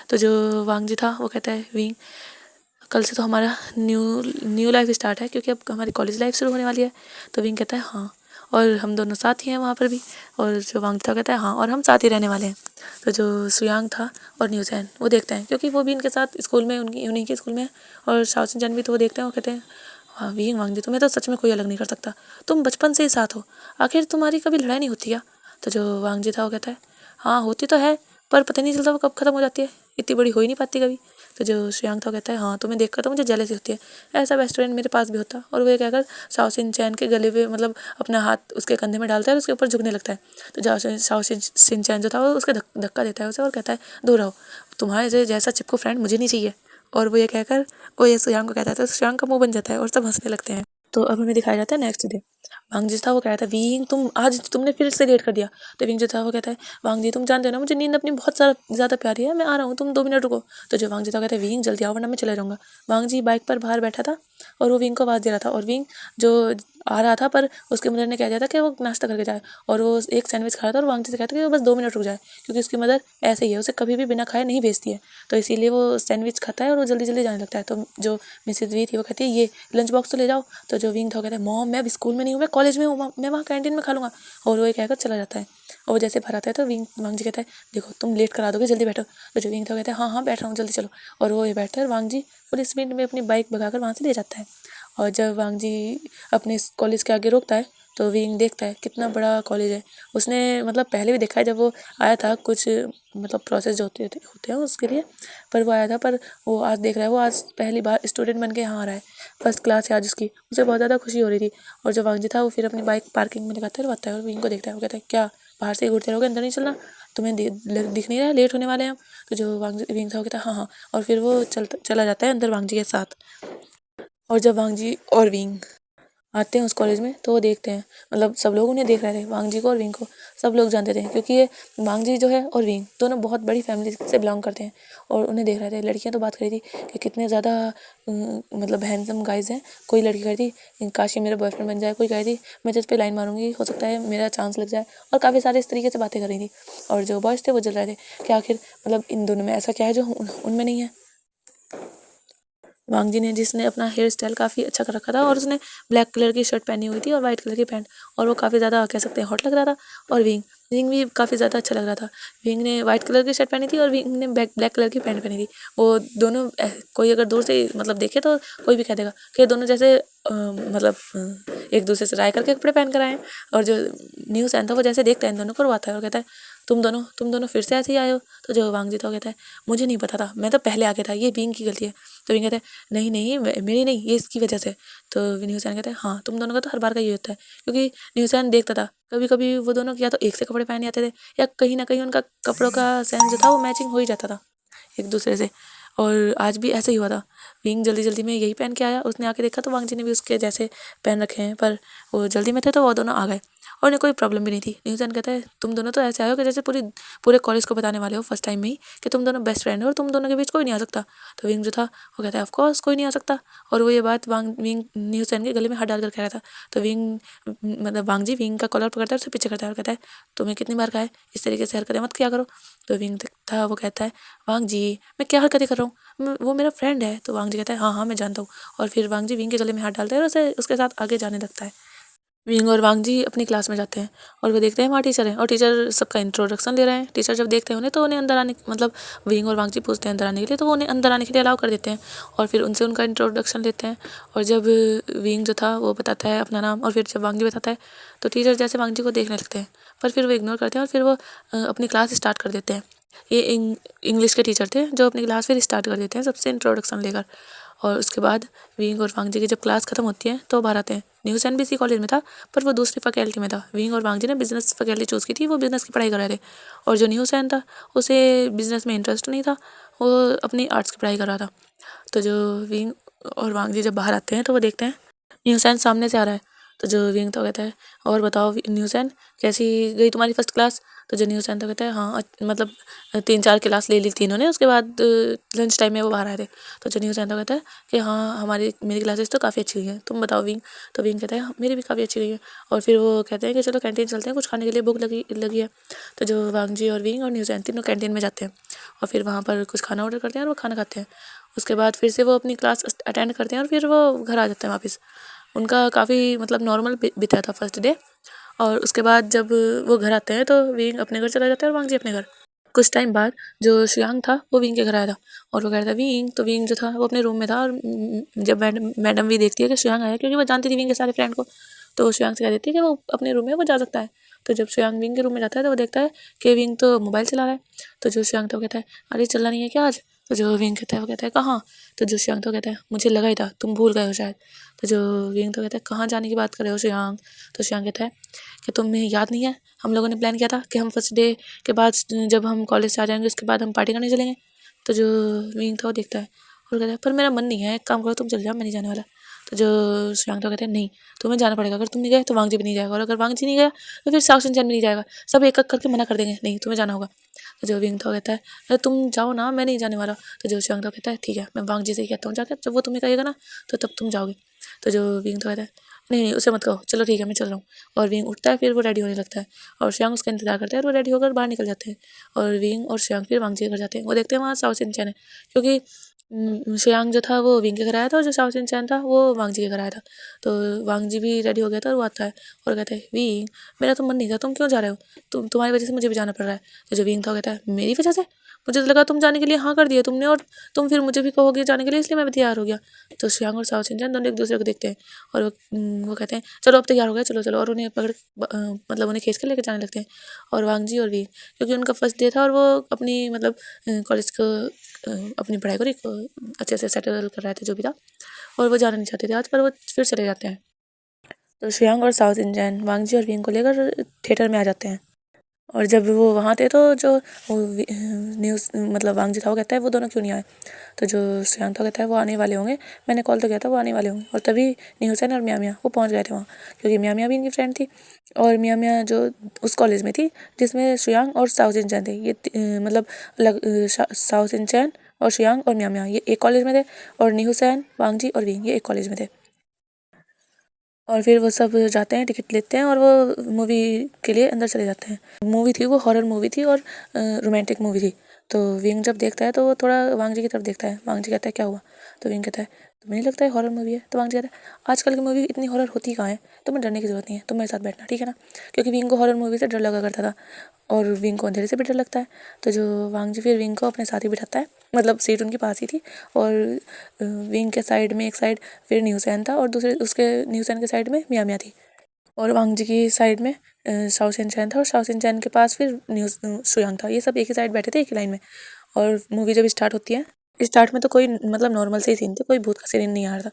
A: तो जो वांगजी था वो कहता है विंग कल से तो हमारा न्यू लाइफ स्टार्ट है क्योंकि अब हमारी कॉलेज लाइफ शुरू होने वाली है। तो विंग कहता है हाँ, और हम दोनों साथ ही हैं वहाँ पर भी। और जो वांगता कहता है हाँ, और हम साथ ही रहने वाले हैं। तो जो सुयांग था और न्यूजैन वो देखते हैं क्योंकि वो भी इनके साथ स्कूल में उन्हीं के स्कूल में है। और शाओसिन जन भी तो वो देखते हैं, वो कहते हैं हाँ विंग वांगजी तुम्हें तो सच में कोई अलग नहीं कर सकता, तुम बचपन से ही साथ हो, आखिर तुम्हारी कभी लड़ाई नहीं होती क्या। तो जो वांगजी था वो कहता है हाँ होती तो है, पर पता नहीं चलता वो कब ख़त्म हो जाती है, इतनी बड़ी हो ही नहीं पाती कभी। तो जो श्रेयांग था कहता है हाँ तुम्हें देखकर तो मुझे जेलसी होती है, ऐसा बेस्ट फ्रेंड मेरे पास भी होता। और वो ये कहकर शाओसिन चैन के गले पे मतलब अपना हाथ उसके कंधे में डालता है और उसके ऊपर झुकने लगता है। तो शाओसिन चैन जो था वो उसके धक्का देता है उसे और कहता है दूर रहो, तुम्हारे जैसा चिपको फ्रेंड मुझे नहीं चाहिए। और वो ये कहकर वो ये श्रेयांग को कहता है तो श्रेयांग का मुंह बन जाता है और सब हंसने लगते हैं। तो अब हमें दिखाया जाता है नेक्स्ट डे। वांग जी था वो कह रहा था विंग तुम आज तुमने फिर से लेट कर दिया। तो विंग जो था वो कहता है वांग जी तुम जानते हो ना मुझे नींद अपनी बहुत ज़्यादा प्यारी है, मैं आ रहा हूँ, तुम 2 मिनट रुको। तो जो वांग जी था कहता है विंग जल्दी आओ वरना मैं चला जाऊँगा। वांग जी बाइक पर बाहर बैठा था और वो विंग को आवाज़ दे रहा था और विंग जो आ रहा था पर उसकी मदर ने कह दिया था कि वो नाश्ता करके जाए और वो एक सैंडविच खा रहा था और वांग जी से कहता है कि वो बस 2 मिनट रुक जाए क्योंकि उसकी मदर ऐसे ही है, उसे कभी भी बिना खाए नहीं भेजती है। तो इसीलिए वो सैंडविच खाता है और वो जल्दी जल्दी जाने लगता है। तो जो मिसेज वी थी वो कहती है ये लंच बॉक्स तो ले जाओ। तो जो विंग था कहता है मॉम मैं अभी स्कूल में नहीं हूँ, मैं कॉलेज में हूँ, मैं वहाँ कैंटीन में खा लूँगा। और वो ये कहकर चला जाता है। और वो जैसे बाहर आता है तो वांग जी कहता है देखो तुम लेट करा दोगे, जल्दी बैठो। तो जो विंग था कहता है हाँ हाँ बैठ रहा हूँ जल्दी चलो। और वो ये बैठता है और वांग जी पूरी स्पीड में अपनी बाइक भगाकर वहाँ से ले जाता है। और जब वांग जी अपने कॉलेज के आगे रोकता है तो विंग देखता है कितना बड़ा कॉलेज है। उसने मतलब पहले भी देखा है जब वो आया था, कुछ मतलब प्रोसेस जो होते हैं उसके लिए, पर वो आया था। पर वो आज देख रहा है, वो आज पहली बार स्टूडेंट बन के यहाँ आ रहा है, फर्स्ट क्लास है आज उसकी, उसे बहुत ज़्यादा खुशी हो रही थी। और जो वांग जी था वो फिर अपनी बाइक पार्किंग में लगाता है और आता है और विंग को देखता है। वो कहता है क्या बाहर से ही घूरते रहोगे, अंदर नहीं चलना, तुम्हें दिख नहीं रहा है लेट होने वाले हैं हम। तो जो विंग था वो कहता है हाँ हाँ, और फिर वो चला जाता है अंदर वांग जी के साथ। और जब वांग जी और विंग आते हैं उस कॉलेज में तो वो देखते हैं, मतलब सब लोग उन्हें देख रहे थे, वांग जी को और विंग को सब लोग जानते थे क्योंकि ये वांग जी जो है और विंग दोनों बहुत बड़ी फैमिली से बिलोंग करते हैं। और उन्हें देख रहे थे। लड़कियां तो बात करी थी कि कितने ज़्यादा मतलब हैंडसम गाइज हैं। कोई लड़की कह रही थी काश ये मेरा बॉयफ्रेंड बन जाए, कोई कह रही थी मैं जिस पे लाइन मारूंगी हो सकता है मेरा चांस लग जाए, और काफ़ी सारे इस तरीके से बातें कर रही थी। और जो बॉयज़ थे वो जल रहे थे कि आखिर मतलब इन दोनों में ऐसा क्या है जो उनमें नहीं है। वांग जी ने जिसने अपना हेयर स्टाइल काफ़ी अच्छा कर रखा था और उसने ब्लैक कलर की शर्ट पहनी हुई थी और वाइट कलर की पैंट, और वो काफ़ी ज़्यादा कह सकते हैं हॉट लग रहा था। और विंग भी काफ़ी ज़्यादा अच्छा लग रहा था। विंग ने वाइट कलर की शर्ट पहनी थी और विंग ने ब्लैक कलर की पैंट पहनी थी। वो दोनों कोई अगर दूर से मतलब देखे तो कोई भी कह देगा कि दोनों जैसे मतलब एक दूसरे से राय करके कपड़े पहन कर आए हैं। और जो न्यूज़ था वो जैसे देखता है इन दोनों को वो आता है और कहता है तुम दोनों फिर से ऐसे ही आए हो। तो जो वांग जी था वो कहता है मुझे नहीं पता था, मैं तो पहले आ गया था, ये विंग की गलती है। तो विंग कहता है नहीं नहीं मेरी नहीं, ये इसकी वजह से। तो न्यूसैन कहता है हाँ तुम दोनों का तो हर बार का ये होता है, क्योंकि न्यूसैन देखता था कभी कभी वो दोनों या तो एक से कपड़े पहने आते थे या कहीं ना कहीं उनका कपड़ों का सेंस जो था वो मैचिंग हो ही जाता था एक दूसरे से। और आज भी ऐसे ही हुआ था। विंग जल्दी जल्दी में यही पहन के आया, उसने आके देखा तो वांग जी ने भी उसके जैसे पहन रखे हैं, पर वो जल्दी में थे तो वो दोनों आ गए और उन्हें कोई प्रॉब्लम भी नहीं थी। न्यूटन कहता है तुम दोनों तो ऐसे आए हो कि जैसे पूरे कॉलेज को बताने वाले हो फर्स्ट टाइम में ही कि तुम दोनों बेस्ट फ्रेंड हो और तुम दोनों के बीच कोई नहीं आ सकता। तो विंग जो था वो कहता है ऑफ कोर्स कोई नहीं आ सकता, और वो ये बात विंग न्यूटन के गले में हाथ डाल कर कह रहा था। तो विंग मतलब वांग जी विंग का कॉलर पकड़ता है, उससे पीछे करता है और कहता है तुम्हें कितनी बार कहा है इस तरीके से हरकतें मत किया करो। तो विंग था वो कहता है वांग जी मैं क्या हरकतें कर रहा हूँ, वो मेरा फ्रेंड है। तो वांग जी कहता है हाँ हाँ मैं जानता हूँ, और फिर वांग जी विंग के गले में हाथ डालता है और उसे उसके साथ आगे जाने लगता है। विंग और वांग जी अपनी क्लास में जाते हैं और वो देखते हैं वहाँ टीचर है और टीचर सबका इंट्रोडक्शन ले रहे हैं। टीचर जब देखते हैं उन्हें तो उन्हें अंदर आने मतलब विंग और वांग जी पूछते हैं अंदर आने के लिए, तो वो उन्हें अंदर आने के लिए अलाउ कर देते हैं और फिर उनसे उनका इंट्रोडक्शन लेते हैं। और जब विंग जो था वो बताता है अपना नाम और फिर जब वांग जी बताता है तो टीचर जैसे वांग जी को देखने लगते हैं, पर फिर वो इग्नोर करते हैं और फिर वो अपनी क्लास स्टार्ट कर देते हैं। ये इंग्लिश के टीचर थे जो अपनी क्लास फिर स्टार्ट कर देते हैं सबसे इंट्रोडक्शन लेकर। और उसके बाद विंग और वांग जी की जब क्लास खत्म होती है तो बाहर आते हैं। न्यूसैन भी इसी कॉलेज में था पर वो दूसरी फैकल्टी में था। विंग और वांग जी ने बिजनेस फैकल्टी चूज़ की थी, वो बिजनेस की पढ़ाई कर रहे थे, और जो न्यूसैन था उसे बिजनेस में इंटरेस्ट नहीं था, वो अपनी आर्ट्स की पढ़ाई कर रहा था। तो जो विंग और वांग जी जब बाहर आते हैं तो वो देखते हैं न्यूसैन सामने से आ रहा है। तो जो विंग तो कहता है और बताओ न्यूसैन कैसी गई तुम्हारी फर्स्ट क्लास। तो जो न्यूसैन तो कहता है हाँ मतलब 3-4 क्लास ले ली थी इन्होंने, उसके बाद लंच टाइम में वो बाहर आए थे। तो जो न्यूसैन तो कहता है कि हाँ मेरी क्लासेस तो काफ़ी अच्छी गई हैं, तुम बताओ विंग। तो विंग कहता है हाँ, मेरी भी काफ़ी अच्छी गई है। और फिर वो कहते हैं कि चलो कैंटीन चलते हैं, कुछ खाने के लिए भूख लगी है। तो जो वांग जी और विंग और न्यूसैन तीनों कैंटीन में जाते हैं और फिर वहाँ पर कुछ खाना ऑर्डर करते हैं और वो खाना खाते हैं। उसके बाद फिर से वो अपनी क्लास अटेंड करते हैं और फिर वो घर आ जाते हैं वापस। उनका काफ़ी मतलब नॉर्मल बीता था फर्स्ट डे। और उसके बाद जब वो घर आते हैं तो विंग अपने घर चला जाता है और वांग जी अपने घर। कुछ टाइम बाद जो शियांग था वो विंग के घर आया था और वो कह रहा था विंग। तो विंग जो था वो अपने रूम में था और जब मैडम भी देखती है कि शियांग आया, क्योंकि वो जानती थी विंग के सारे फ्रेंड को, तो शियांग से कह देती है कि वो अपने रूम में वो जा सकता है। तो जब शियांग विंग के रूम में जाता है तो वो देखता है कि विंग तो मोबाइल चला रहा है। तो जो शियांग था वो कहता है अरे चलना नहीं है क्या आज। तो जो विंग कहता है वो कहता है कहाँ। तो जो शियांग तो कहता है मुझे लगा ही था तुम भूल गए हो शायद। तो जो विंग तो कहता है कहाँ जाने की बात कर रहे हो शियांग। तो शियांग कहता है कि तुम्हें याद नहीं है हम लोगों ने प्लान किया था कि हम फर्स्ट डे के बाद जब हम कॉलेज से आ जाएंगे उसके बाद हम पार्टी करने चलेंगे। तो जो विंग था वो देखता है और कहता है पर मेरा मन नहीं है, एक काम करो तुम चले जाओ, मैं नहीं जाने वाला। तो जो शियांग तो कहते हैं नहीं तुम्हें जाना पड़ेगा, अगर तुम नहीं गए तो वांग जी भी नहीं जाएगा, और अगर वांग जी नहीं गया तो फिर साउथ इंडियन भी नहीं जाएगा, सब एक एक करके मना कर देंगे, नहीं तुम्हें जाना होगा। तो जो विंग था कहता है अरे तुम जाओ ना, मैं नहीं जाने वाला। तो जो शियांग तो कहता है ठीक है मैं वांग जी से ही कहता हूँ जाकर, जब वो तुम्हें कहेगा ना तो तब तुम जाओगे। तो जो विंग तो कहता है नहीं नहीं उसे मत कहो, चलो ठीक है मैं चल रहा हूँ। और विंग उठता है, फिर वो रेडी होने लगता है और शियांग उसका इंतजार करता है और वो रेडी होकर बाहर निकल जाते हैं। और विंग और शियांग फिर वांग जी के घर जाते हैं। वो देखते हैं वहाँ साउथ इंडियन है, क्योंकि शियांग जो था वो विंग के घर आया था और जो साउथ इंडियन था वो वांग जी के घर आया था। तो वांग जी भी रेडी हो गया था और वो आता है और कहता है विंग मेरा तो मन नहीं था, तुम क्यों जा रहे हो, तुम्हारी वजह से मुझे भी जाना पड़ रहा है। तो जो विंग था कहता है मेरी वजह से, मुझे तो लगा तुम जाने के लिए हाँ कर दिया तुमने और तुम फिर मुझे भी कहोगे जाने के लिए, इसलिए मैं भी तैयार हो गया। तो शियांग और साउथ इंडियन दोनों एक दूसरे को देखते हैं और वो कहते हैं चलो अब तैयार हो गया, चलो चलो, और उन्हें पकड़ मतलब उन्हें खींच कर लेकर जाने लगते हैं। और वांग जी और विंग क्योंकि उनका फर्स्ट डे था और वो अपनी मतलब कॉलेज को अपनी पढ़ाई को अच्छे से सेटल कर रहे थे जो भी था, और वो जाना नहीं चाहते थे आज, पर वो फिर चले जाते हैं। तो शियांग और साउथ इंडियन वांग जी और विंग को लेकर थिएटर में आ जाते हैं। और जब वो वहाँ थे तो जो वो न्यूज़ मतलब वांग जी था वो कहता है वो दोनों क्यों नहीं आए। तो जो श्रेयांक था कहता है वो आने वाले होंगे, मैंने कॉल तो किया था वो आने वाले होंगे। और तभी न्यूसन और मियाँ मियाँ वो पहुँच गए थे वहाँ, क्योंकि मियाँ मियाँ भी इनकी फ्रेंड थी और मियाँ मियाँ जो उस कॉलेज में थी जिसमें श्रेयांक और साउथ इंचैन थे। ये मतलब साउथ इंचैन और श्रेयांक और मियाँ मियाँ ये एक कॉलेज में थे, और न्यूसन वांग जी और विंग ये एक कॉलेज में थे। और फिर वो सब जाते हैं, टिकट लेते हैं और वो मूवी के लिए अंदर चले जाते हैं। मूवी थी वो हॉरर मूवी थी और रोमांटिक मूवी थी। तो विंग जब देखता है तो वो थोड़ा वांग जी की तरफ देखता है। वांग जी कहता है क्या हुआ। तो विंग कहता है तुम्हें नहीं लगता है हॉरर मूवी है। तो वांग जी कहता है आजकल की मूवी इतनी हॉरर होती कहाँ है, तुम्हें डरने की जरूरत नहीं है, तुम मेरे साथ बैठना ठीक है ना। क्योंकि विंग को हॉरर मूवी से डर लगा करता था और विंग को अंधेरे से भी डर लगता है। तो जो वांग जी फिर विंग को अपने साथ ही बिठाता है, मतलब सीट उनके पास ही थी, और विंग के साइड में एक साइड फिर न्यूसैन था और दूसरे उसके न्यूसैन के साइड में मियाँ मियाँ थी, और वांग जी की साइड में शाओ शिनचैन था और शाओ शिनचैन के पास फिर न्यूज़ शुयांग था। ये सब एक ही साइड बैठे थे एक ही लाइन में। और मूवी जब स्टार्ट होती है, स्टार्ट में तो कोई मतलब नॉर्मल से ही सीन थे, कोई भूत का सीन नहीं आ रहा था।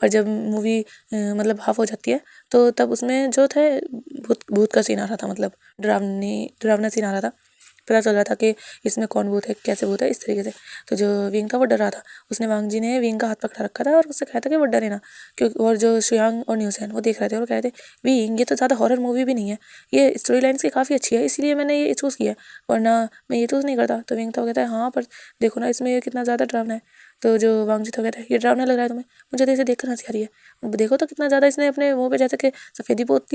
A: पर जब मूवी मतलब हाफ हो जाती है तो तब उसमें जो थे भूत भूत का सीन आ रहा था, मतलब डरावना सीन आ रहा था। पता चल रहा था कि इसमें कौन भूत है, कैसे भूत है, इस तरीके से। तो जो विंग था वो डर रहा था। उसने वांग जी ने विंग का हाथ पकड़ा रखा था और उससे कहा था कि वो डरे ना, क्योंकि और जो शुयांग और न्यूसेन वो देख रहे थे और कह रहे थे विंग ये तो ज़्यादा हॉरर मूवी भी नहीं है, ये स्टोरी लाइन इसकी काफ़ी अच्छी है, इसलिए मैंने ये चूज़ किया, वरना मैं ये चूज़ नहीं करता। तो विंग था वो कहता है हाँ पर देखो ना इसमें ये कितना ज़्यादा डरावना है। तो जो वांग जी था कहता है ये डरावना लग रहा है तुम्हें, मुझे तो इसे देखकर हंसी आ रही है, देखो तो कितना ज़्यादा इसने अपने मुँह पे जैसे कि सफ़ेदी पोत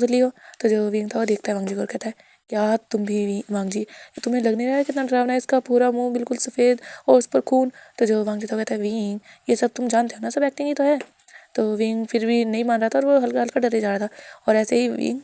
A: ली हो। तो जो विंग था वो देखता है वांग जी को और कहता है क्या तुम भी वांग जी, तुम्हें लग नहीं रहा है कितना डरावना है, इसका पूरा मुंह बिल्कुल सफ़ेद और उस पर खून। तो जो वांग जी था कहता है विंग ये सब तुम जानते हो ना, सब एक्टिंग ही तो है। तो विंग फिर भी नहीं मान रहा था और वो हल्का हल्का डरे जा रहा था। और ऐसे ही विंग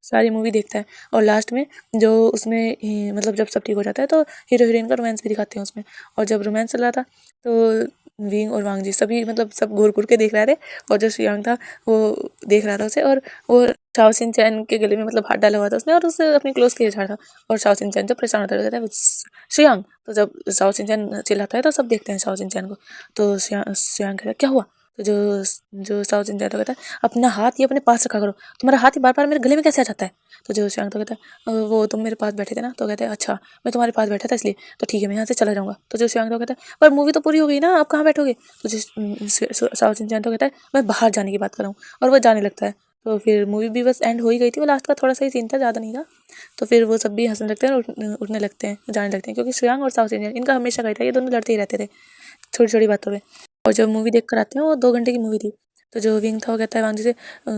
A: सारी मूवी देखता है और लास्ट में जो उसमें मतलब जब सब ठीक हो जाता है तो हीरो हीरोइन का रोमांस भी दिखाते हैं उसमें। और जब रोमांस चल रहा था तो विंग और वांग जी सभी मतलब सब घूर घूर के देख रहे थे और जो श्रेयांग था वो देख रहा था उसे। और वो शाओ सिन चैन के गले में मतलब हाथ डाला हुआ था उसने और उससे अपनी क्लोज किया जा रहा था। और शाओ सिन चैन जब परेशान होता रहता है श्रेयांग, तो जब शाओ सिन चैन चिल्लाता है तो सब देखते हैं शाओ सिन चैन को। तो श्रेयांग कहता है क्या हुआ। तो जो जो शाओ सिन चैन कहता है अपना हाथ ये अपने पास रखा करो, तुम्हारा हाथ ही बार बार मेरे गले में कैसे आ जाता है। तो जो श्रेयांग तो कहता है वो तुम मेरे पास बैठे थे ना, तो कहते हैं अच्छा मैं तुम्हारे पास बैठा था इसलिए, तो ठीक है मैं यहाँ से चला जाऊँगा। तो जो श्रेयांग तो कहता है पर मूवी तो पूरी हो गई ना, आप कहाँ बैठोगे। तो जो शाओ सिन चैन तो कहता है मैं बाहर जाने की बात कर रहा हूँ, और वो जाने लगता है। तो फिर मूवी भी बस एंड हो ही गई थी, वो लास्ट का थोड़ा सा ही सीन था, ज़्यादा नहीं था। तो फिर वो सब भी हंसने लगते हैं और उठने लगते हैं, जाने लगते हैं, क्योंकि श्रेयांग और शाओ सिन चैन इनका हमेशा कही था, ये दोनों लड़ते ही रहते थे छोटी छोटी बातों पे। और जब मूवी देख कर आते हैं वो 2 घंटे की मूवी थी। तो जो विंग था वो कहता है वांग जी से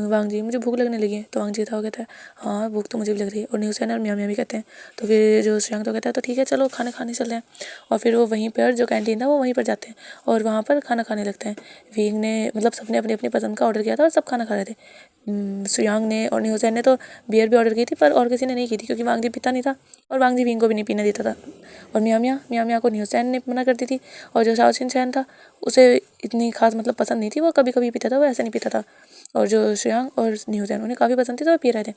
A: वांग जी मुझे भूख लगने लगी है। तो वांग जी था वो कहता है हाँ भूख तो मुझे भी लग रही है। और न्यूज़ और मियाँ मियाँ भी कहते हैं। तो फिर जो श्रेयांग तो कहता है तो ठीक है चलो खाना खाने चल रहे हैं। और फिर वो वहीं पर जो कैंटीन था वो वहीं पर जाते हैं और वहाँ पर खाना खाने लगते हैं। विंग ने मतलब सबने अपनी अपनी पसंद का ऑर्डर किया था और सब खाना खा रहे थे। श्रेयांग ने और न्यूज़ ने तो बियर भी ऑर्डर की थी, पर और किसी ने नहीं की थी क्योंकि वांग जी पीता नहीं था और वांग जी विंग को भी नहीं पीने देता था। और मियाँ मियाँ को न्यूज़ ने मना कर दी थी। और जो शाओ सिन चैन था उसे इतनी खास मतलब पसंद नहीं थी, वो कभी कभी पीता था, वो ऐसे नहीं पीता था। और जो श्रेयांग और न्यूज़ैन उन्हें काफ़ी पसंद थी तो वो पी रहे थे।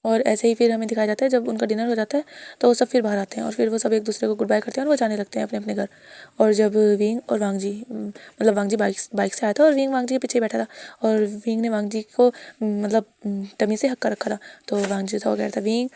A: और ऐसे ही फिर हमें दिखाया जाता है जब उनका डिनर हो जाता है तो वो सब फिर बाहर आते हैं और फिर वो सब एक दूसरे को गुड बाय करते हैं और वो जाने लगते हैं अपने अपने घर। और जब विंग और वांग जी मतलब वांग जी बाइक से आया था और विंग वांग जी के पीछे बैठा था और विंग ने वांग जी को मतलब टमी से हक्का रखा था। तो वांग जी था वो कह रहा था विंग,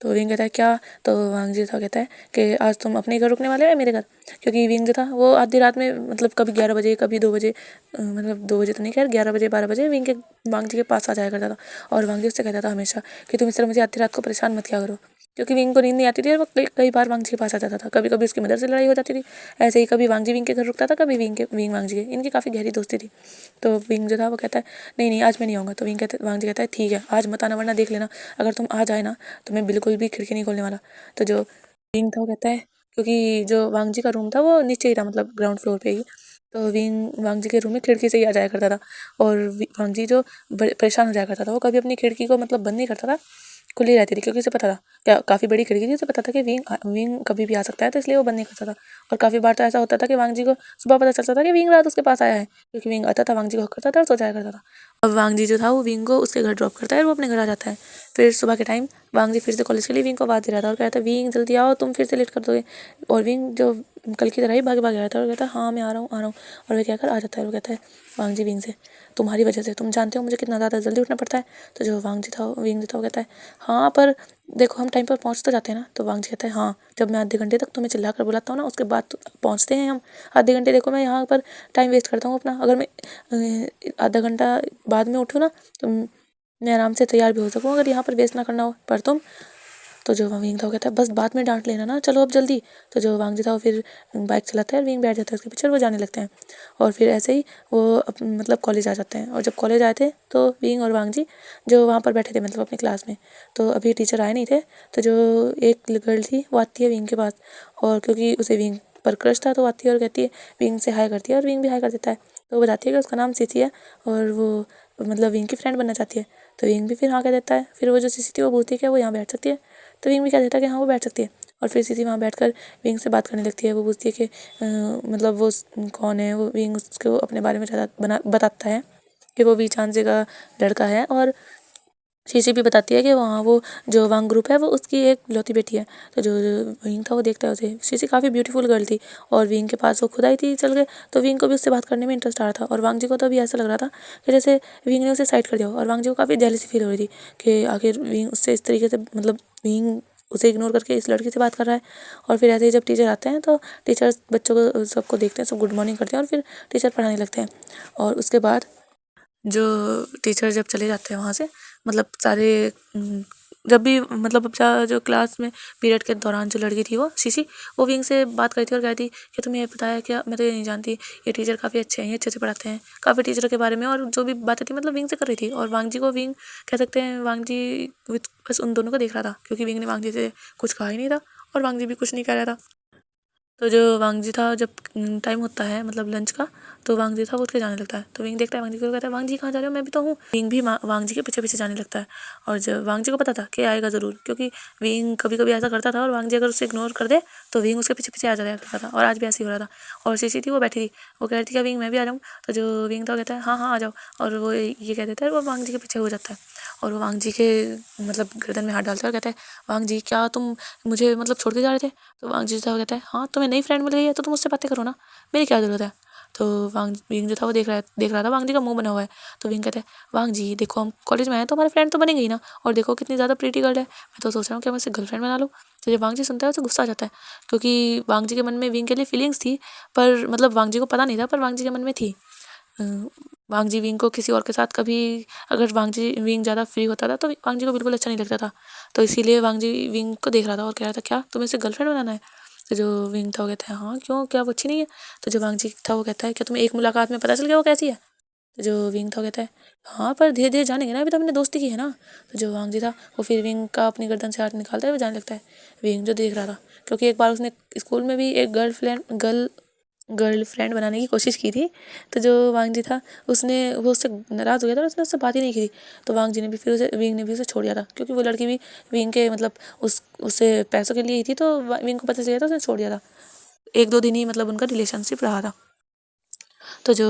A: तो विंग कहता है क्या। तो वांग जी था कहता है कि आज तुम अपने घर रुकने वाले हो या मेरे घर। क्योंकि विंग जो था वो आधी रात में मतलब कभी 11 बजे कभी 2 बजे मतलब 2 बजे तो नहीं, खैर 11 बजे 12 बजे विंग के वांग जी के पास आ जाया करता था। और वांग जी उससे कहता था हमेशा कि तुम इस तरह मुझे आधी रात को परेशान मत किया करो, क्योंकि विंग को नींद नहीं आती थी और वो कई बार वांग जी के पास आ जाता था। कभी कभी उसकी मदर से लड़ाई हो जाती थी। ऐसे ही कभी वांग जी विंग के घर रुकता था, कभी विंग वांग जी के, इनकी काफ़ी गहरी दोस्ती थी। तो विंग जो था वो कहता है नहीं नहीं आज मैं नहीं आऊँगा। तो वांग जी कहता है ठीक है आज मत आना, वरना देख लेना अगर तुम आ जाए ना तो मैं बिल्कुल भी खिड़की नहीं खोलने वाला। तो जो विंग था वो कहता है क्योंकि जो वांग जी का रूम था वो नीचे ही था मतलब ग्राउंड फ्लोर पे ही। तो विंग वांग जी के रूम में खिड़की से ही आ जाया करता था। और वांग जी जो परेशान हो जाया करता था वो कभी अपनी खिड़की को मतलब बंद नहीं करता था, खुली रहती थी, क्योंकि उसे पता था क्या काफ़ी बड़ी खिड़की थी, उसे पता था कि विंग कभी भी आ सकता है, तो इसलिए वो बंद नहीं करता था। और काफ़ी बार तो ऐसा होता था कि वांग जी को सुबह पता चलता था कि विंग रात उसके पास आया है, क्योंकि विंग आता था वांग जी को हक करता था और सो जाया करता था। अब वांग जी जो था वो विंग को उसके घर ड्रॉप करता है और वो अपने घर आ जाता है। फिर सुबह के टाइम वांग जी फिर से कॉलेज के लिए विंग को आवाज़ दे रहा था और कहता विंग जल्दी आओ तुम फिर से लेट कर दोगे। और विंग जो कल की तरह ही भाग भाग आया था और कहता हाँ मैं आ रहा हूँ आ रहा हूँ। और वह कहकर आ जाता है। वो कहता है वांग जी विंग से तुम्हारी वजह से, तुम जानते हो मुझे कितना ज़्यादा जल्दी उठना पड़ता है। तो जो वांग जी था विंग जी था वो कहता है हाँ पर देखो हम टाइम पर पहुँच तो जाते हैं ना। तो वांग जी कहता है हाँ जब मैं आधे घंटे तक तुम्हें चिल्ला कर बुलाता हूँ ना उसके बाद तो पहुँचते हैं हम। आधे घंटे देखो मैं यहाँ पर टाइम वेस्ट करता हूँ अपना, अगर मैं आधा घंटा बाद में उठूँ ना तो मैं आराम से तैयार भी हो सकूँ अगर यहाँ पर वेस्ट ना करना हो। पर तुम, तो जो विंग था वो कहता है बस बाद में डांट लेना ना, चलो अब जल्दी। तो जो वांग जी था वो फिर बाइक चलाता है और विंग बैठ जाता है उसके पीछे और वो जाने लगते हैं। और फिर ऐसे ही वो मतलब कॉलेज आ जाते हैं। और जब कॉलेज आए थे तो विंग और वांग जी जो वहाँ पर बैठे थे मतलब अपनी क्लास में, तो अभी टीचर आए नहीं थे। तो जो एक गर्ल थी वो आती है विंग के पास और क्योंकि उसे विंग पर क्रश था तो आती है और कहती है विंग से हाई करती है और विंग भी हाई कर देता है। तो वो बताती है कि उसका नाम सिथी है और वो मतलब विंग की फ्रेंड बनना चाहती है। तो विंग भी फिर हाँ कह देता है। फिर वो जो सिथी थी वो पूछती है कि वो यहाँ बैठ सकती है। तो विंग भी कह देता है कि हाँ वो बैठ सकती है। और फिर सिथी वहाँ बैठकर विंग से बात करने लगती है। वो पूछती है कि मतलब वो कौन है। वो विंग उसको अपने बारे में ज़्यादा बताता है कि वो वी चांसे का लड़का है और शीशी भी बताती है कि वहाँ वो जो वांग ग्रुप है वो उसकी एक लौती बेटी है। तो जो विंग था वो देखता है उसे। शीशी काफ़ी ब्यूटीफुल गर्ल थी और विंग के पास वो खुद आई थी चल के, तो विंग को भी उससे बात करने में इंटरेस्ट आ रहा था और वांग जी को तो अभी ऐसा लग रहा था कि जैसे विंग ने उसे साइड कर दिया और वांग जी को काफ़ी जेलसी फील हो रही थी कि आखिर विंग उससे इस तरीके से मतलब विंग उसे इग्नोर करके इस लड़की से बात कर रहा है। और फिर ऐसे ही जब टीचर आते हैं तो टीचर्स बच्चों को सबको देखते हैं, सब गुड मॉर्निंग करते हैं और फिर टीचर पढ़ाने लगते हैं। और उसके बाद जो टीचर जब चले जाते हैं वहाँ से, मतलब सारे जब भी मतलब जो क्लास में पीरियड के दौरान जो लड़की थी वो शीशी, वो विंग से बात करती थी और कहती कि तुम्हें ये पता है क्या, मैं तो ये नहीं जानती, ये टीचर काफ़ी अच्छे हैं, ये अच्छे से पढ़ाते हैं, काफ़ी टीचरों के बारे में और जो भी बातें थी मतलब विंग से कर रही थी। और वांग जी को विंग कह सकते हैं, वांग जी बस उन दोनों को देख रहा था क्योंकि विंग ने वांग जी से कुछ कहा ही नहीं था और वांग जी भी कुछ नहीं कह रहा था। तो जो वांग जी था जब टाइम होता है मतलब लंच का, तो वांग जी था वो उठ के जाने लगता है। तो विंग देखता है वांग जी को, कहता है वांग जी कहाँ जा रहे हो, मैं भी तो हूँ। विंग भी वांग जी के पीछे पीछे जाने लगता है और जब वांग जी को पता था कि आएगा ज़रूर, क्योंकि विंग कभी कभी ऐसा करता था और वांग जी अगर उसे इग्नोर कर दे तो विंग उसके पीछे पीछे आ जाया करता था और आज भी ऐसे ही हो रहा था। और शीशी थी वो बैठी थी, वो कह रही थी क्या विंग मैं भी आ जाऊँ। तो जो विंग था वो कहता है हाँ हाँ आ जाओ, और वो ये कह देता है, वो वांग जी के पीछे हो जाता है और वो वांग जी के मतलब गर्दन में हाथ डालता है और कहता है वांग जी क्या तुम मुझे मतलब छोड़ के जा रहे थे। तो वांग जी था वो कहता है हाँ तुम्हें नई फ्रेंड मिल गई है तो तुम उससे बातें करो ना, मेरी क्या ज़रूरत है। तो विंग जो था वो देख रहा था वांग जी का मुंह बना हुआ है। तो विंग कहता है वांग जी देखो हम कॉलेज में आए तो हमारे फ्रेंड तो बनेंगे ही ना, और देखो कितनी ज़्यादा प्रीटी गर्ल है, मैं तो सोच रहा हूँ कि मैं उसे गर्लफ्रेंड बना लूँ। तो जब वांग जी सुनता है उसे गुस्सा आ जाता है क्योंकि वांग जी के मन में विंग के लिए फीलिंग्स थी, पर मतलब वांग जी को पता नहीं था, पर वांग जी के मन में थी। वांग जी विंग को किसी और के साथ कभी अगर वांग जी विंग ज़्यादा फ्री होता था तो वांग जी को बिल्कुल अच्छा नहीं लगता था। तो इसीलिए वांग जी विंग को देख रहा था और कह रहा था क्या तुम्हें इसे गर्लफ्रेंड बनाना है। तो जो विंग था वो कहता है हाँ क्यों, क्या वो अच्छी नहीं है। तो जो वांग जी था वो कहता है क्या तुम्हें एक मुलाकात में पता चल गया वो कैसी है। तो जो विंग था वो कहता है हाँ पर धीरे धीरे जानेंगे ना, अभी तो हमने दोस्ती की है ना। तो जो वांग जी था वो फिर विंग का अपनी गर्दन से हाथ निकालता है वो जाने लगता है। विंग जो देख रहा था क्योंकि एक बार उसने स्कूल में भी एक गर्लफ्रेंड बनाने की कोशिश की थी। तो जो वांग जी था वो उससे नाराज़ हो गया था और उसने उससे बात ही नहीं की थी। तो वांग जी ने भी फिर उसे विंग ने भी उसे छोड़ दिया था क्योंकि वो लड़की भी विंग के मतलब उससे पैसों के लिए ही थी, तो विंग को पता चल गया था, उसने छोड़ दिया था। 1-2 दिन ही मतलब उनका रिलेशनशिप रहा था। तो जो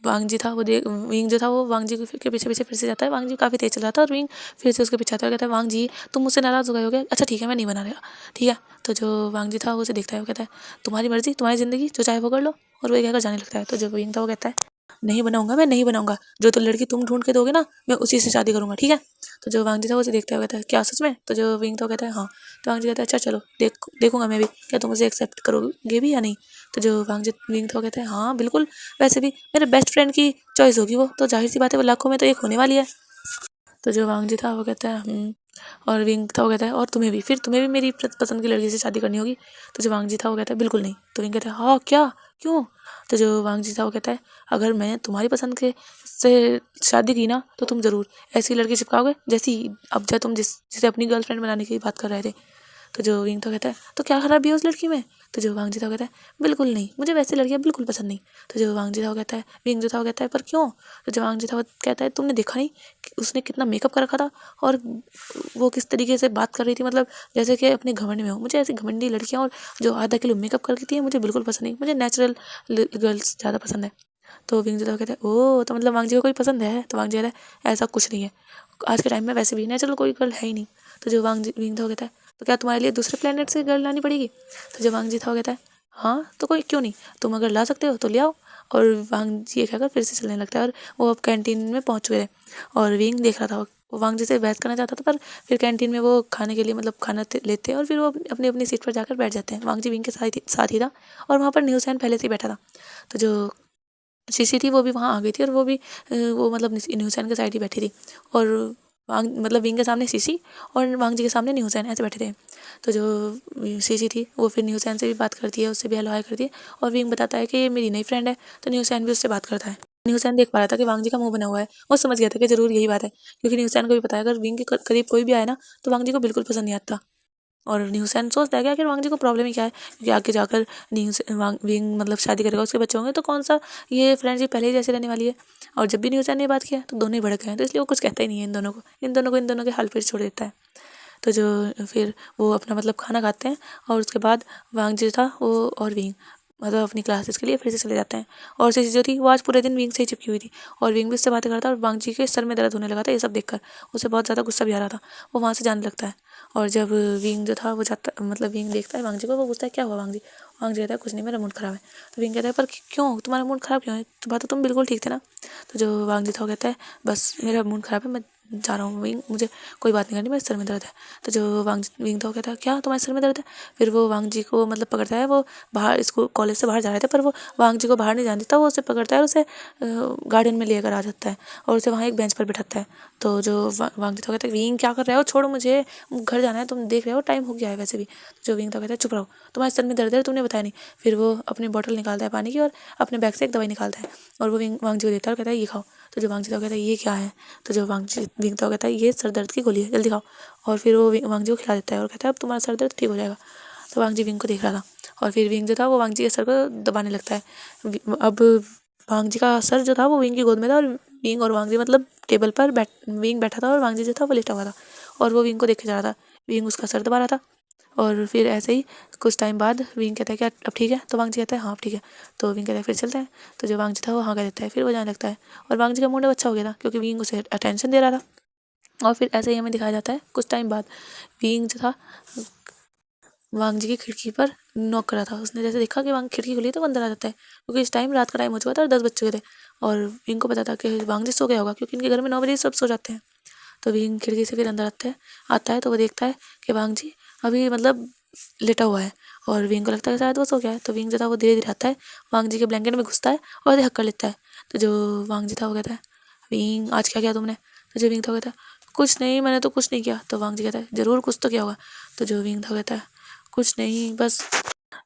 A: वांग जी था वो विंग जो था वो वांग जी के पीछे पीछे फिर से जाता है। वांग जी काफ़ी तेज चल रहा था और विंग फिर से उसके पीछे आता है और कहता है वांग जी तुम मुझसे नाराज़ हो गए हो क्या, अच्छा ठीक है मैं नहीं बना रहा, ठीक है। तो जो वांग जी था वो उसे देखता है, वो कहता है तुम्हारी मर्जी तुम्हारी ज़िंदगी जो चाहे वो कर लो, और वो कहकर जाने लगता है। तो जो विंग था वो कहता है नहीं बनाऊंगा, मैं नहीं बनाऊंगा, जो तो लड़की तुम ढूंढ के दोगे ना मैं उसी से शादी करूंगा, ठीक है। तो जो वांग जी था वो उसे देखता है, वो कहता है क्या सच में। तो जो विंग था वो कहता है हाँ। तो वांग जी कहता है अच्छा चलो देखूंगा मैं भी क्या तुम उसे एक्सेप्ट करोगे भी या नहीं। तो जो विंग था वो कहता है हाँ बिल्कुल, वैसे भी मेरे बेस्ट फ्रेंड की चॉइस होगी वो, तो जाहिर सी बात है वो लाखों में तो एक होने वाली है। तो जो वांग जी था वो कहता है और विंग था वो कहता है और तुम्हें भी मेरी पसंद की लड़की से शादी करनी होगी। तो जो वांग जी था वो कहता है बिल्कुल नहीं। तो विंग कहता है हाँ क्या, क्यों। तो जो वांग जी था वो कहता है अगर मैं तुम्हारी पसंद के से शादी की ना तो तुम ज़रूर ऐसी लड़की चिपकाओगे जैसी अब जब तुम जिसे अपनी गर्लफ्रेंड बनाने की बात कर रहे थे। तो जो विंग तो कहता है तो क्या खराबी है उस लड़की में। तो जो वांग जी था वो कहता है बिल्कुल नहीं, मुझे वैसी लड़कियाँ बिल्कुल पसंद नहीं। तो जो वांग जी था वो कहता है विंग जो था वो कहता है पर क्यों। तो जो वांग जी था वो कहता है तुमने देखा नहीं कि उसने कितना मेकअप कर रखा था और वो किस तरीके से बात कर रही थी, मतलब जैसे कि अपने घमंड में हो। मुझे ऐसी घमंडी लड़कियाँ और जो आधा किलो मेकअप करती हैं मुझे बिल्कुल पसंद नहीं, मुझे नेचुरल गर्ल्स ज़्यादा पसंद है। तो विंग जो था वो कहता है ओह तो मतलब वांग जी को कोई पसंद है। तो वांग जी कहता है ऐसा कुछ नहीं है, आज के टाइम में वैसे भी नेचुरल कोई गर्ल है ही नहीं। तो जो विंग था वो कहता है तो क्या तुम्हारे लिए दूसरे प्लेनेट से गर्ल लानी पड़ेगी। तो जो वांग जी था वो कहता है हाँ तो कोई क्यों नहीं, तुम अगर ला सकते हो तो ले आओ। और वांग जी ये कहकर फिर से चलने लगता है और वो अब कैंटीन में पहुंच चुके थे और विंग देख रहा था। वो वांग जी से बहस करना चाहता था पर फिर कैंटीन में वो खाने के लिए मतलब खाना लेते हैं और फिर वो अपनी अपनी सीट पर जाकर बैठ जाते हैं। वांग जी विंग के साथ ही था और वहाँ पर न्यूज़ पहले से ही बैठा था। तो जो शीशी थी वो भी वहाँ आ गई थी और वो भी वो मतलब न्यूज़ के साइड ही बैठी थी और मतलब विंग के सामने शीशी और वांग जी के सामने न्यूज़ ऐसे बैठे थे। तो जो शीशी थी वो फिर न्यूज़ से भी बात करती है, उससे भी हेलो हाय करती है और विंग बताता है कि ये मेरी नई फ्रेंड है। तो न्यूज़ भी उससे बात करता है। न्यूज़ देख पा रहा था कि वांग जी का मुंह बना हुआ है, वो समझ गया था कि जरूर यही बात है क्योंकि न्यूज़ को भी पता है अगर विंग के करीब कोई भी आए ना तो वांग जी को बिल्कुल पसंद नहीं आता। और न्यूसैन सोचता है कि आखिर वांग जी को प्रॉब्लम ही क्या है, क्योंकि आगे जाकर विंग मतलब शादी करेगा उसके बच्चे होंगे तो कौन सा ये फ्रेंडशिप पहले ही जैसे रहने वाली है। और जब भी न्यूसैन ने बात किया तो दोनों ही भड़क गए, तो इसलिए वो कुछ कहता ही नहीं है इन दोनों के हाल पे छोड़ देता है। तो जो फिर वो अपना मतलब खाना खाते हैं और उसके बाद वांग जी था वो और विंग मतलब अपनी क्लासेस के लिए फिर से चले जाते हैं। और चीज़ जो थी वो आज पूरे दिन विंग से ही चिपकी हुई थी और विंग भी उससे बातें करता है और वांगजी के सर में दर्द होने लगा था ये सब देखकर। उसे बहुत ज़्यादा गुस्सा भी आ रहा था। वो वहाँ से जाने लगता है और जब विंग जो था वो जाता मतलब विंग देखता है वांगजी को, वो पूछता है क्या हुआ वांगजी। वांगजी कहता है कुछ नहीं, मेरा मूड ख़राब है। तो विंग कहता है पर क्यों, तुम्हारा मूड ख़राब क्यों है, तो तुम बिल्कुल ठीक थे ना। तो जो वांगजी था वो कहता है बस मेरा मूड ख़राब है, मैं जा रहा हूँ विंग, मुझे कोई बात नहीं करनी, मेरे सर में दर्द है। तो जो विंग था वो कहता है क्या तुम्हारे सर में दर्द है। फिर वो वांगजी को मतलब पकड़ता है, वो बाहर स्कूल कॉलेज से बाहर जा रहे थे पर वो वांगजी को बाहर नहीं जाने देता, वो उसे पकड़ता है और उसे गार्डन में लेकर आ जाता है और उसे वहाँ एक बेंच पर बिठाता है। तो जो वांगजी था कहता है विंग क्या कर रहे हो, छोड़ो मुझे, घर जाना है, तुम देख रहे हो टाइम हो गया है वैसे भी। जो विंग था कहता है चुप रहो, तुम्हारे सर में दर्द है तुमने बताया नहीं। फिर वो अपनी बोतल निकालता है पानी की और अपने बैग से एक दवाई निकालता है और वो वांगजी को देता है और कहता है ये खाओ। तो जो वांगजी था कहता है ये क्या है। तो जो विंग था कहता है ये सर दर्द की गोली है, जल्दी खाओ। और फिर वो वांगजी को खिला देता है और कहता है अब तुम्हारा सर दर्द ठीक हो जाएगा। तो वांगजी विंग को देख रहा था और फिर विंग जो था वो वांगजी के सर को दबाने लगता है। अब वांगजी का सर जो था वो विंग की गोद में था और विंग और वांगजी मतलब टेबल पर विंग बैठा था और वांगजी जो था वो लेटा हुआ था और वो विंग को देखे जा रहा था। विंग उसका सर दबा रहा था और फिर ऐसे ही कुछ टाइम बाद विंग कहता है कि अब ठीक है। तो वांगजी कहता है हाँ अब ठीक है। तो विंग कहता है फिर चलते हैं। तो जो वांगजी था वो हाँ कह देता है, फिर वो जाने लगता है और वांगजी का मूड अच्छा हो गया था क्योंकि विंग उसे अटेंशन दे रहा था। और फिर ऐसे ही हमें दिखाया जाता है कुछ टाइम बाद विंग जो था वांगजी की खिड़की पर नॉक करा था। उसने जैसे देखा कि वांग खिड़की खुली है तो वो अंदर आ जाता है क्योंकि इस टाइम रात का टाइम हो चुका था और 10 बज चुके थे और विंग को पता था कि वांगजी सो गया होगा क्योंकि इनके घर में 9 बजे सब सो जाते हैं। तो विंग खिड़की से फिर अंदर आता है तो वो देखता है कि वांगजी अभी मतलब लेटा हुआ है और विंग को लगता है शायद वो सो गया है। तो विंग जो था वो धीरे धीरे आता है, वांगजी के ब्लैंकेट में घुसता है और उसे हक कर लेता है। तो जो वांगजी था वो कहता है विंग आज क्या किया तुमने। तो जो विंग था कहता है कुछ नहीं, मैंने तो कुछ नहीं किया। तो वांगजी कहता है ज़रूर कुछ तो किया होगा। तो जो विंग था कहता है कुछ नहीं, बस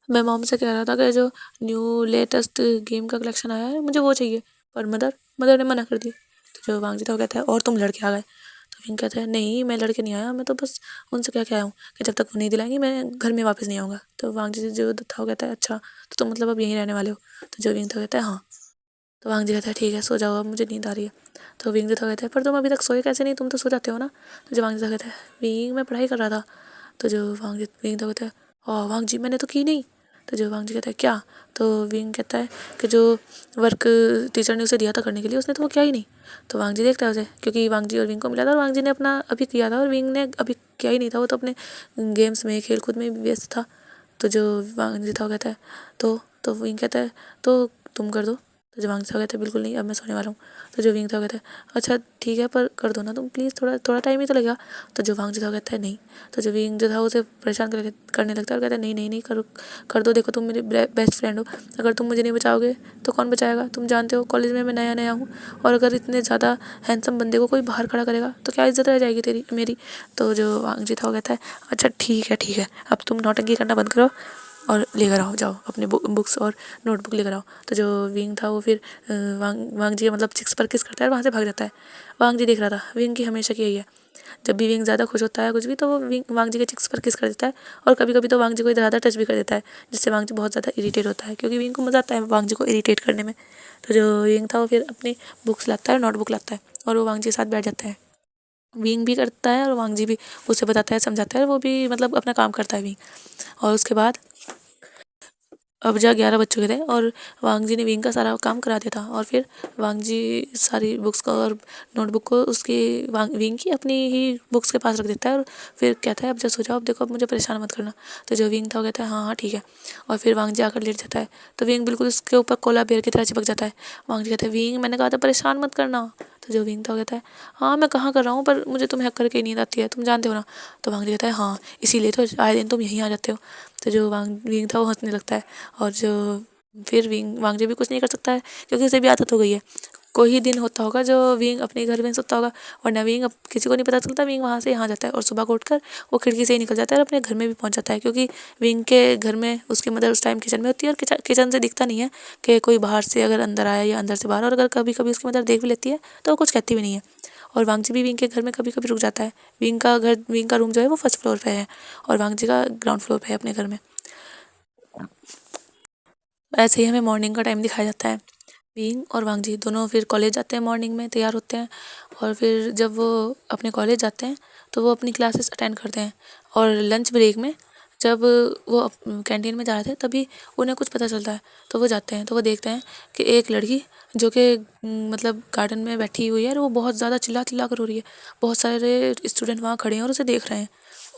A: मैं मॉम से कह रहा था कि जो न्यू लेटेस्ट गेम का कलेक्शन आया है मुझे वो चाहिए, पर मदर ने मना कर दी। तो जो वांगजी था वो कहता है और तुम लड़के आ गए। तो विंग कहता है नहीं मैं लड़के नहीं आया, मैं तो बस उनसे क्या आया हूँ कि जब तक वो नहीं दिलाएंगी मैं घर में वापस नहीं आऊँगा। तो वांगजी जो था वो कहता है अच्छा तो तुम मतलब अब यहीं रहने वाले हो। तो जो विंग था कहता है हाँ। तो वांगजी कहता है ठीक है सो जाओ अब मुझे नींद आ रही है। तो विंग जो था कहता है पर तुम अभी तक सोए कैसे नहीं, तुम तो सो जाते हो ना। तो जो वांगजी था कहता है विंग मैं पढ़ाई कर रहा था। तो जो विंग था कहता है हाँ वांगजी मैंने तो की नहीं। तो जो वांगजी कहता है क्या। तो विंग कहता है कि जो वर्क टीचर ने उसे दिया था करने के लिए उसने तो वो किया ही नहीं। तो वांगजी देखता है उसे क्योंकि वांगजी और विंग को मिला था और वांगजी ने अपना अभी किया था और विंग ने अभी किया ही नहीं था, वो तो अपने गेम्स में खेल कूद में व्यस्त था। तो जो वांगजी था वो कहता है तो विंग कहता है तो तुम कर दो। तो जो वांगजी था कहता है बिल्कुल नहीं अब मैं सोने वाला हूँ। तो जो विंग था कहता है अच्छा ठीक है पर कर दो ना तुम प्लीज़, थोड़ा थोड़ा टाइम ही तो लगेगा। तो जो वांगजी था कहता है नहीं। तो जो विंग जो था उसे परेशान करने लगता है और कहता है नहीं नहीं नहीं कर दो, देखो तुम मेरी बेस्ट फ्रेंड हो, अगर तुम मुझे नहीं बचाओगे तो कौन बचाएगा, तुम जानते हो कॉलेज में मैं नया नया हूँ और अगर इतने ज़्यादा हैंडसम बंदे को कोई बाहर खड़ा करेगा तो क्या इज्जत रह जाएगी तेरी मेरी। तो जो वांगजी था वो कहता है अच्छा ठीक है अब तुम नौटंकी करना बंद करो और लेकर आओ, जाओ अपने बुक्स और नोटबुक लेकर आओ। तो जो विंग था वो फिर वांगजी मतलब चिक्स पर किस करता है और वहाँ से भाग जाता है। वांगजी देख रहा था विंग की हमेशा की यही है, जब भी विंग ज़्यादा खुश होता है कुछ भी तो वो वांगजी के चिक्स पर किस कर देता है और कभी कभी तो वांगजी को इधर ज़्यादा टच भी कर देता है जिससे वांगजी बहुत ज़्यादा इरीटेट होता है क्योंकि विंग को मज़ा आता है वांगजी को इरीटेट करने में। तो जो विंग था वो फिर अपनी बुक्स लाता है, नोटबुक लाता है और वो वांगजी के साथ बैठ जाता है। विंग भी करता है और वांगजी भी उसे बताता है समझाता है, वो भी मतलब अपना काम करता है विंग। और उसके बाद अब जा 11 बज चुके थे और वांगजी ने विंग का सारा काम करा दिया था और फिर वांगजी सारी बुक्स को और नोटबुक को उसकी विंग की अपनी ही बुक्स के पास रख देता है और फिर कहता है अब जैसे हो जाओ, अब देखो अब मुझे परेशान मत करना। तो जो विंग था वो कहता है हाँ हाँ ठीक है और फिर वांगजी आकर लेट जाता है। तो विंग बिल्कुल उसके ऊपर कोला बेर की तरह चिपक जाता है। वांगजी कहता है विंग मैंने कहा था परेशान मत करना। तो जो विंग था वो कहता है हाँ मैं कहाँ कर रहा हूँ पर मुझे तुम्हें हक करके नींद आती है, तुम जानते हो ना। तो वांगजी कहता है हाँ इसीलिए तो आए दिन तुम यहीं आ जाते हो। तो जो विंग था वो हंसने लगता है और जो फिर वांगजी भी कुछ नहीं कर सकता है क्योंकि उसे भी आदत हो गई है। कोई ही दिन होता होगा जो विंग अपने घर में सोता होगा, वरना विंग अब किसी को नहीं पता चलता, विंग वहाँ से यहाँ जाता है और सुबह को उठकर वो खिड़की से ही निकल जाता है और अपने घर में भी पहुँच जाता है क्योंकि विंग के घर में उसकी मदर उस टाइम किचन में होती है और किचन से दिखता नहीं है कि कोई बाहर से अगर अंदर आया या अंदर से बाहर, और अगर कभी कभी उसकी मदर देख भी लेती है तो वो कुछ कहती भी नहीं है। और वांगजी भी विंग के घर में कभी कभी रुक जाता है। विंग का रूम जो है वो फर्स्ट फ्लोर पे है और वांगजी का ग्राउंड फ्लोर पे है अपने घर में। ऐसे ही हमें मॉर्निंग का टाइम दिखाया जाता है। विंग और वांगजी दोनों फिर कॉलेज जाते हैं, मॉर्निंग में तैयार होते हैं और फिर जब वो अपने कॉलेज जाते हैं तो वो अपनी क्लासेस अटेंड करते हैं और लंच ब्रेक में जब वो कैंटीन में जा रहे थे तभी उन्हें कुछ पता चलता है। तो वो जाते हैं तो वो देखते हैं कि एक लड़की जो कि मतलब गार्डन में बैठी हुई है और वो बहुत ज़्यादा चिल्ला चिल्ला कर रो रही है। बहुत सारे स्टूडेंट वहाँ खड़े हैं और उसे देख रहे हैं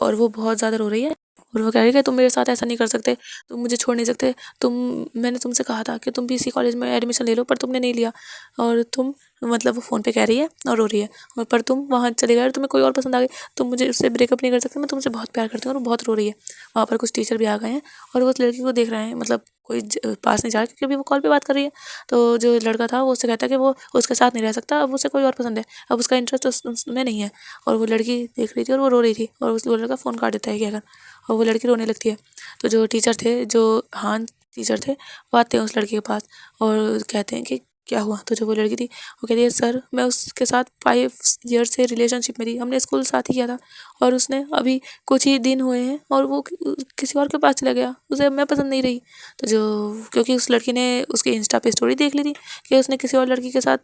A: और वो बहुत ज़्यादा रो रही है। और वो कह रही है कि तुम मेरे साथ ऐसा नहीं कर सकते, तुम मुझे छोड़ नहीं सकते, तुम मैंने तुमसे कहा था कि तुम भी इसी कॉलेज में एडमिशन ले लो पर तुमने नहीं लिया। और तुम मतलब वो फ़ोन पे कह रही है और रो रही है और पर तुम वहाँ चले गए और तुम्हें कोई और पसंद आ गई, तुम मुझे उससे ब्रेकअप नहीं कर सकते, मैं तुमसे बहुत प्यार करती हूँ। और वो बहुत रो रही है। वहाँ पर कुछ टीचर भी आ गए हैं और वो उस लड़की को देख रहे हैं, मतलब कोई पास नहीं जा रहा क्योंकि अभी वो कॉल पे बात कर रही है। तो जो लड़का था वो उससे कहता है कि वो उसके साथ नहीं रह सकता, अब उसे कोई और पसंद है, अब उसका इंटरेस्ट उसमें नहीं है। और वो लड़की देख रही थी और वो रो रही थी और उस वो लड़का फ़ोन काट देता है क्या कर, और वो लड़की रोने लगती है। तो जो टीचर थे, जो हान टीचर थे, वो आते हैं उस लड़की के पास और कहते हैं कि क्या हुआ। तो जो वो लड़की थी वो कहती है सर मैं उसके साथ 5 ईयर से रिलेशनशिप में थी, हमने स्कूल साथ ही किया था और उसने अभी कुछ ही दिन हुए हैं और वो किसी और के पास चला गया, उसे मैं पसंद नहीं रही। तो जो क्योंकि उस लड़की ने उसके इंस्टा पे स्टोरी देख ली थी कि उसने किसी और लड़की के साथ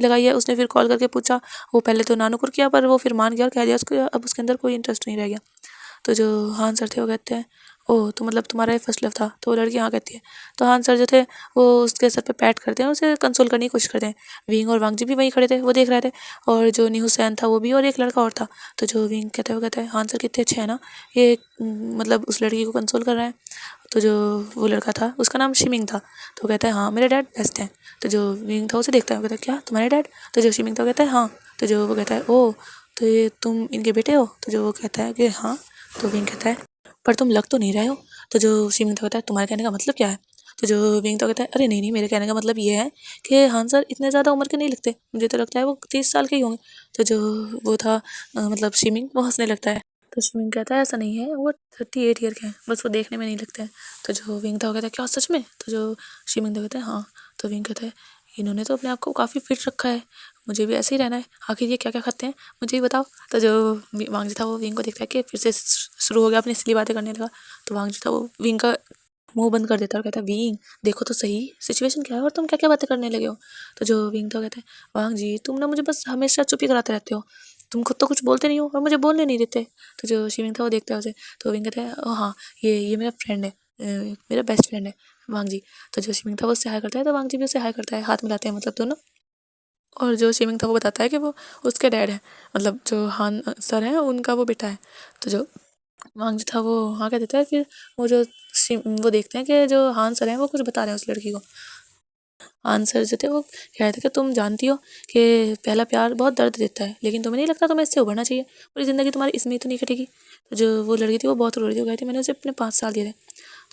A: लगाई है, उसने फिर कॉल करके पूछा। वो पहले तो नानुकुर किया पर वो फिर मान गया और कह दिया उसको अब उसके अंदर कोई इंटरेस्ट नहीं रह गया। तो जो हान सर थे वो कहते हैं ओह तो मतलब तुम्हारा ये फर्स्ट लव था। तो वो लड़की हाँ कहती है। तो हान सर जो थे वो उसके सर पे पैट करते हैं, उसे कंसोल करने की कोशिश करते हैं। विंग और वांगजी भी वहीं खड़े थे, वो देख रहे थे और जो न्यू हुसैन था वो भी और एक लड़का और था। तो जो विंग कहता है वो कहता है हान सर कितने अच्छे हैं ना, ये मतलब उस लड़की को कंसोल कर रहे हैं। तो जो वो लड़का था उसका नाम शिमिंग था। तो कहता है हाँ मेरे डैड बेस्ट हैं। तो जो विंग था उसे देखता है, वो कहता है क्या तुम्हारे डैड। तो जो शिमिंग था वो कहता है हाँ। तो जो वो कहता है ओह तो ये तुम इनके बेटे हो। तो जो वो कहता है कि हाँ। तो विंग कहता है पर तुम लग तो नहीं रहे हो। तो जो शिमिंग तो कहता है तुम्हारे कहने का मतलब क्या है। तो जो विंग तो कहता है अरे नहीं नहीं मेरे कहने का मतलब ये है कि हान सर इतने ज़्यादा उम्र के नहीं लगते, मुझे तो लगता है वो 30 साल के ही होंगे। तो जो वो था मतलब शिमिंग वो हंसने लगता है। तो शिमिंग कहता है ऐसा नहीं है, वो 38 ईयर के हैं, बस वो देखने में नहीं लगते हैं। तो जो विंग था वो कहता है क्या सच में। तो जो शिमिंग तो कहता है हाँ। तो विंग कहता है इन्होंने तो अपने आप को काफ़ी फिट रखा है, मुझे भी ऐसे ही रहना है, आखिर ये क्या क्या खाते हैं मुझे भी बताओ। तो जो वांगजी था वो विंग को देखता है कि फिर से शुरू हो गया, अपनी असली बातें करने लगा। तो वांगजी था वो विंग का मुंह बंद कर देता है और कहता है विंग देखो तो सही सिचुएशन क्या है और तुम क्या क्या बातें करने लगे हो। तो जो विंग था कहता है वांगजी तुम ना मुझे बस हमेशा चुप ही कराते रहते हो, तुम खुद तो कुछ बोलते नहीं हो और मुझे बोलने नहीं देते। तो जो शिविंग था वो देखता है उसे। तो विंग कहता है ओ हाँ ये मेरा फ्रेंड है, मेरा बेस्ट फ्रेंड है वांगजी। तो जो शिविंग था वो उससे हाय करता है, तो वांगजी भी उससे हाय करता है, हाथ मिलाते हैं मतलब दोनों। और जो शिविंग था वो बताता है कि वो उसके डैड है, मतलब जो हान सर हैं उनका वो बेटा है। तो जो वांगजी था वो हाँ कह देता है। फिर वो जो वो देखते हैं कि जो हान सर हैं वो कुछ बता रहे हैं उस लड़की को। आंसर जो थे वो कह रहे थे कि तुम जानती हो कि पहला प्यार बहुत दर्द देता है, लेकिन तुम्हें नहीं लगता तुम्हें इससे उभरना चाहिए, पूरी ज़िंदगी तुम्हारी इसमें ही तो नहीं कटेगी। तो जो वो लड़की थी वो बहुत रो रही थी, वो कहती मैंने उसे अपने 5 साल दिए थे।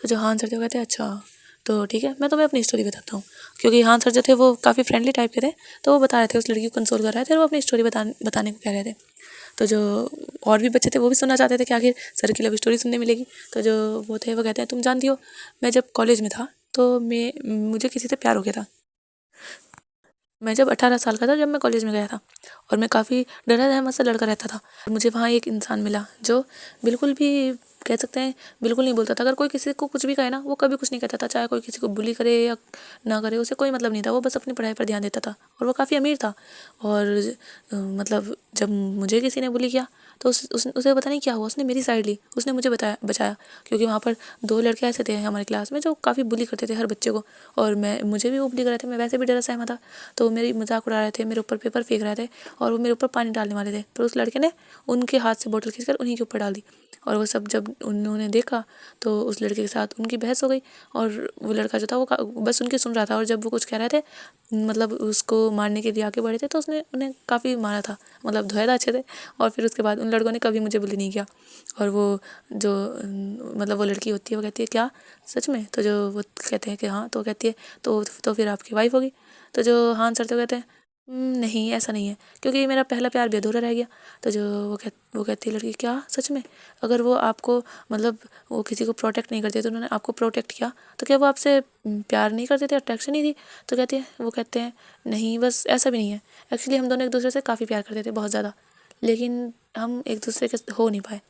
A: तो जो हाँ सर थे वो कहते अच्छा तो ठीक है मैं तुम्हें अपनी स्टोरी बताता हूँ। क्योंकि हाँ सर जो थे वो काफ़ी फ्रेंडली टाइप के थे, तो वो बता रहे थे उस लड़की को कंसोल कर रहे थे और वो अपनी स्टोरी बताने को कह रहे थे। तो जो और भी बच्चे थे वो भी सुनना चाहते थे कि आखिर सर की लव स्टोरी सुनने मिलेगी। तो जो वो थे वो कहते हैं तुम जानती हो मैं जब कॉलेज में था तो मुझे किसी से प्यार हो गया था। मैं जब 18 साल का था जब मैं कॉलेज में गया था और मैं काफ़ी डरा सहमा सा लड़का रहता था। मुझे वहाँ एक इंसान मिला जो बिल्कुल भी कह सकते हैं बिल्कुल नहीं बोलता था। अगर कोई किसी को कुछ भी कहे ना वो कभी कुछ नहीं कहता था, चाहे कोई किसी को बुली करे या ना करे उसे कोई मतलब नहीं था, वो बस अपनी पढ़ाई पर ध्यान देता था और वो काफ़ी अमीर था। और मतलब जब मुझे किसी ने बुली किया तो उसे पता नहीं क्या हुआ, उसने मेरी साइड ली, उसने मुझे बचाया। क्योंकि वहाँ पर 2 लड़के ऐसे थे हमारी क्लास में जो काफ़ी बुली करते थे हर बच्चे को, और मुझे भी वो बुली कर रहे थे, मैं वैसे भी डरा सहमा था। तो मेरी मजाक उड़ा रहे थे, मेरे ऊपर पेपर फेंक रहे थे और वो मेरे ऊपर पानी डालने वाले थे, पर उस लड़के ने उनके हाथ से बोतल खींचकर उन्हीं के ऊपर डाल दी। और वो सब जब उन्होंने देखा तो उस लड़के के साथ उनकी बहस हो गई और वो लड़का जो था वो बस उनकी सुन रहा था। और जब वो कुछ कह रहे थे मतलब उसको मारने के लिए आगे बढ़े थे तो उसने उन्हें काफ़ी मारा था, मतलब धोया था अच्छे से। और फिर उसके बाद उन लड़कों ने कभी मुझे बुली नहीं किया। और वो जो मतलब वो लड़की होती है वो कहती है क्या सच में। तो जो वो कहते हैं कि हाँ, तो कहती है तो फिर आपकी वाइफ होगी। तो जो हाँ सर तो कहते हैं नहीं ऐसा नहीं है क्योंकि मेरा पहला प्यार भी अधूरा रह गया। तो जो वो कहती है लड़की क्या सच में, अगर वो आपको मतलब वो किसी को प्रोटेक्ट नहीं करते तो उन्होंने आपको प्रोटेक्ट किया तो क्या वो आपसे प्यार नहीं करते थे, अट्रैक्शन नहीं थी। तो वो कहते हैं नहीं बस ऐसा भी नहीं है, एक्चुअली हम दोनों एक दूसरे से काफ़ी प्यार करते थे बहुत ज़्यादा, लेकिन हम एक दूसरे के हो नहीं पाए।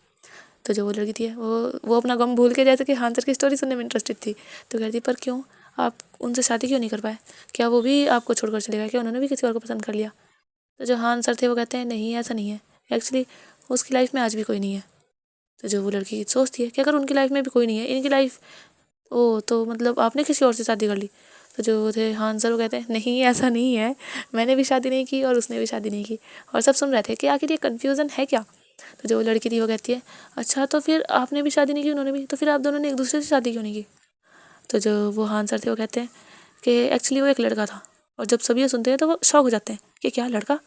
A: तो जो वो लड़की थी वो अपना गम भूल के जैसे कि हाँ सर की स्टोरी सुनने में इंटरेस्टेड थी। तो कहती पर क्यों आप उनसे शादी क्यों नहीं कर पाए, क्या वो भी आपको छोड़कर चले गए, क्या उन्होंने भी किसी और को पसंद कर लिया। तो जो हाँ सर थे वो कहते हैं नहीं ऐसा नहीं है, एक्चुअली उसकी लाइफ में आज भी कोई नहीं है। तो जो वो लड़की सोचती है कि अगर उनकी लाइफ में भी कोई नहीं है, इनकी लाइफ, ओ तो मतलब आपने किसी और से शादी कर ली। तो जो वो थे हाँ सर, वो कहते हैं नहीं ऐसा नहीं है, मैंने भी शादी नहीं की और उसने भी शादी नहीं की। और सब सुन रहे थे कि आखिर ये कन्फ्यूज़न है क्या। तो जो लड़की थी वो कहती है अच्छा तो फिर आपने भी शादी नहीं की, उन्होंने भी, तो फिर आप दोनों ने एक दूसरे से शादी क्यों नहीं की। तो जो वो हाँ सर थे वो कहते हैं कि एक्चुअली वो एक लड़का था। और जब सभी ये सुनते हैं तो वो शौक हो जाते हैं कि क्या लड़का।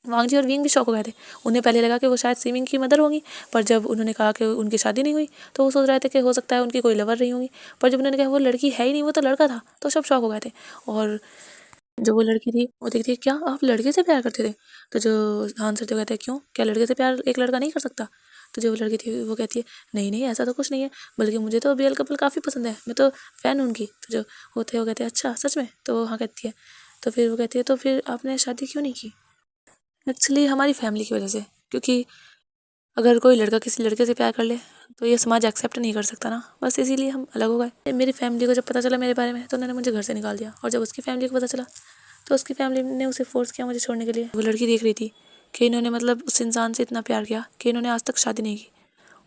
A: वांग जी और विंग भी शौक हो गए थे। उन्हें पहले लगा कि वो शायद सिमिंग की मदर होंगी, पर जब उन्होंने कहा कि उनकी शादी नहीं हुई तो वो सोच रहे थे कि हो सकता है उनकी कोई लवर रही होंगी। पर जब उन्होंने कहा वो लड़की है ही नहीं, वो तो लड़का था, तो सब शौक हो गए थे। और जो वो लड़की थी वो देखती है क्या आप लड़के से प्यार करते थे। तो जो आंसर तो कहते हैं क्यों, क्या लड़के से प्यार एक लड़का नहीं कर सकता। तो जो वो लड़की थी वो कहती है नहीं नहीं ऐसा तो कुछ नहीं है, बल्कि मुझे तो BL कपल काफ़ी पसंद है, मैं तो फ़ैन हूँ उनकी। तो जो वो थे वो कहते हैं अच्छा सच में, तो वो हाँ कहती है। तो फिर वो कहती है तो फिर आपने शादी क्यों नहीं की। एक्चुअली हमारी फैमिली की वजह से, क्योंकि अगर कोई लड़का किसी लड़के से प्यार कर ले तो ये समाज एक्सेप्ट नहीं कर सकता ना, बस इसीलिए हम अलग हो गए। मेरी फैमिली को जब पता चला मेरे बारे में तो उन्होंने मुझे घर से निकाल दिया, और जब उसकी फैमिली को पता चला तो उसकी फैमिली ने उसे फोर्स किया मुझे छोड़ने के लिए। वो लड़की देख रही थी कि इन्होंने मतलब उस इंसान से इतना प्यार किया कि इन्होंने आज तक शादी नहीं की,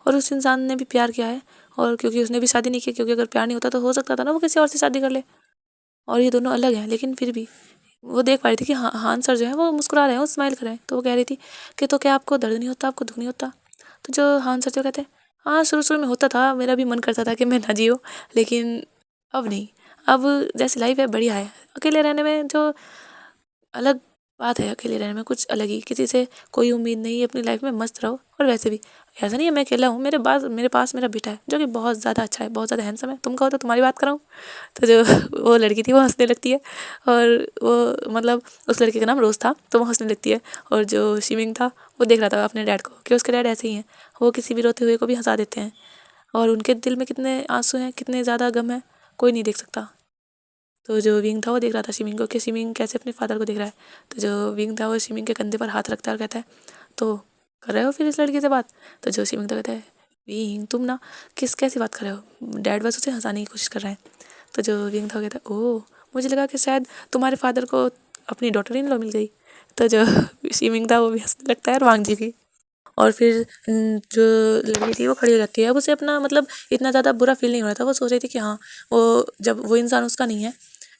A: और उस इंसान ने भी प्यार किया है, और क्योंकि उसने भी शादी नहीं की, क्योंकि अगर प्यार नहीं होता तो हो सकता था ना वो किसी और से शादी कर ले। और ये दोनों अलग हैं, लेकिन फिर भी वो देख पा रही थी कि हाँ हान सर जो है वो मुस्कुरा रहे हैं, वो स्माइल कर रहे हैं। तो वो कह रही थी कि तो क्या आपको दर्द नहीं होता, आपको दुख नहीं होता। तो जो हान सर जो कहते हैं हाँ शुरू शुरू में होता था, मेरा भी मन करता था कि मैं ना जियो, लेकिन अब नहीं। अब जैसी लाइफ है बढ़िया है। अकेले रहने में जो अलग बात है, अकेले रहने में कुछ अलग ही, किसी से कोई उम्मीद नहीं, अपनी लाइफ में मस्त रहो। और वैसे भी ऐसा नहीं है मैं अकेला हूँ, मेरे पास मेरा बेटा है जो कि बहुत ज़्यादा अच्छा है, बहुत ज़्यादा हैंडसम है। तुम कहो तो तुम्हारी बात कराऊँ। तो जो वो लड़की थी वो हंसने लगती है, और वो मतलब उस लड़के का नाम रोज़ था, तो वो हंसने लगती है। और जो शिमिंग था वो देख रहा था अपने डैड को कि उसके डैड ऐसे ही हैं, वो किसी भी रोते हुए को भी हंसा देते हैं, और उनके दिल में कितने आंसू हैं, कितने ज़्यादा गम है, कोई नहीं देख सकता। तो जो विंग था वो देख रहा था शिमिंग को कि शिमिंग कैसे अपने फादर को देख रहा है। तो जो विंग था वो शिमिंग के कंधे पर हाथ रखता है और कहता है तो कर रहे हो फिर इस लड़की से बात। तो जो शिमिंग तो कहता है विंग तुम ना कैसी बात कर रहे हो, डैड बस उसे हंसाने की कोशिश कर रहे हैं। तो जो विंग था वो कहता है ओह मुझे लगा कि शायद तुम्हारे फादर को अपनी डॉटर इन लॉ मिल गई। तो जो शिमिंग था वो भी हंसने लगता है और वांग जी भी। और फिर जो लड़की थी वो खड़ी हो जाती है। अब उसे अपना मतलब इतना ज़्यादा बुरा फील नहीं हो रहा था, वो सोच रही थी कि हाँ वो जब वो इंसान उसका नहीं है,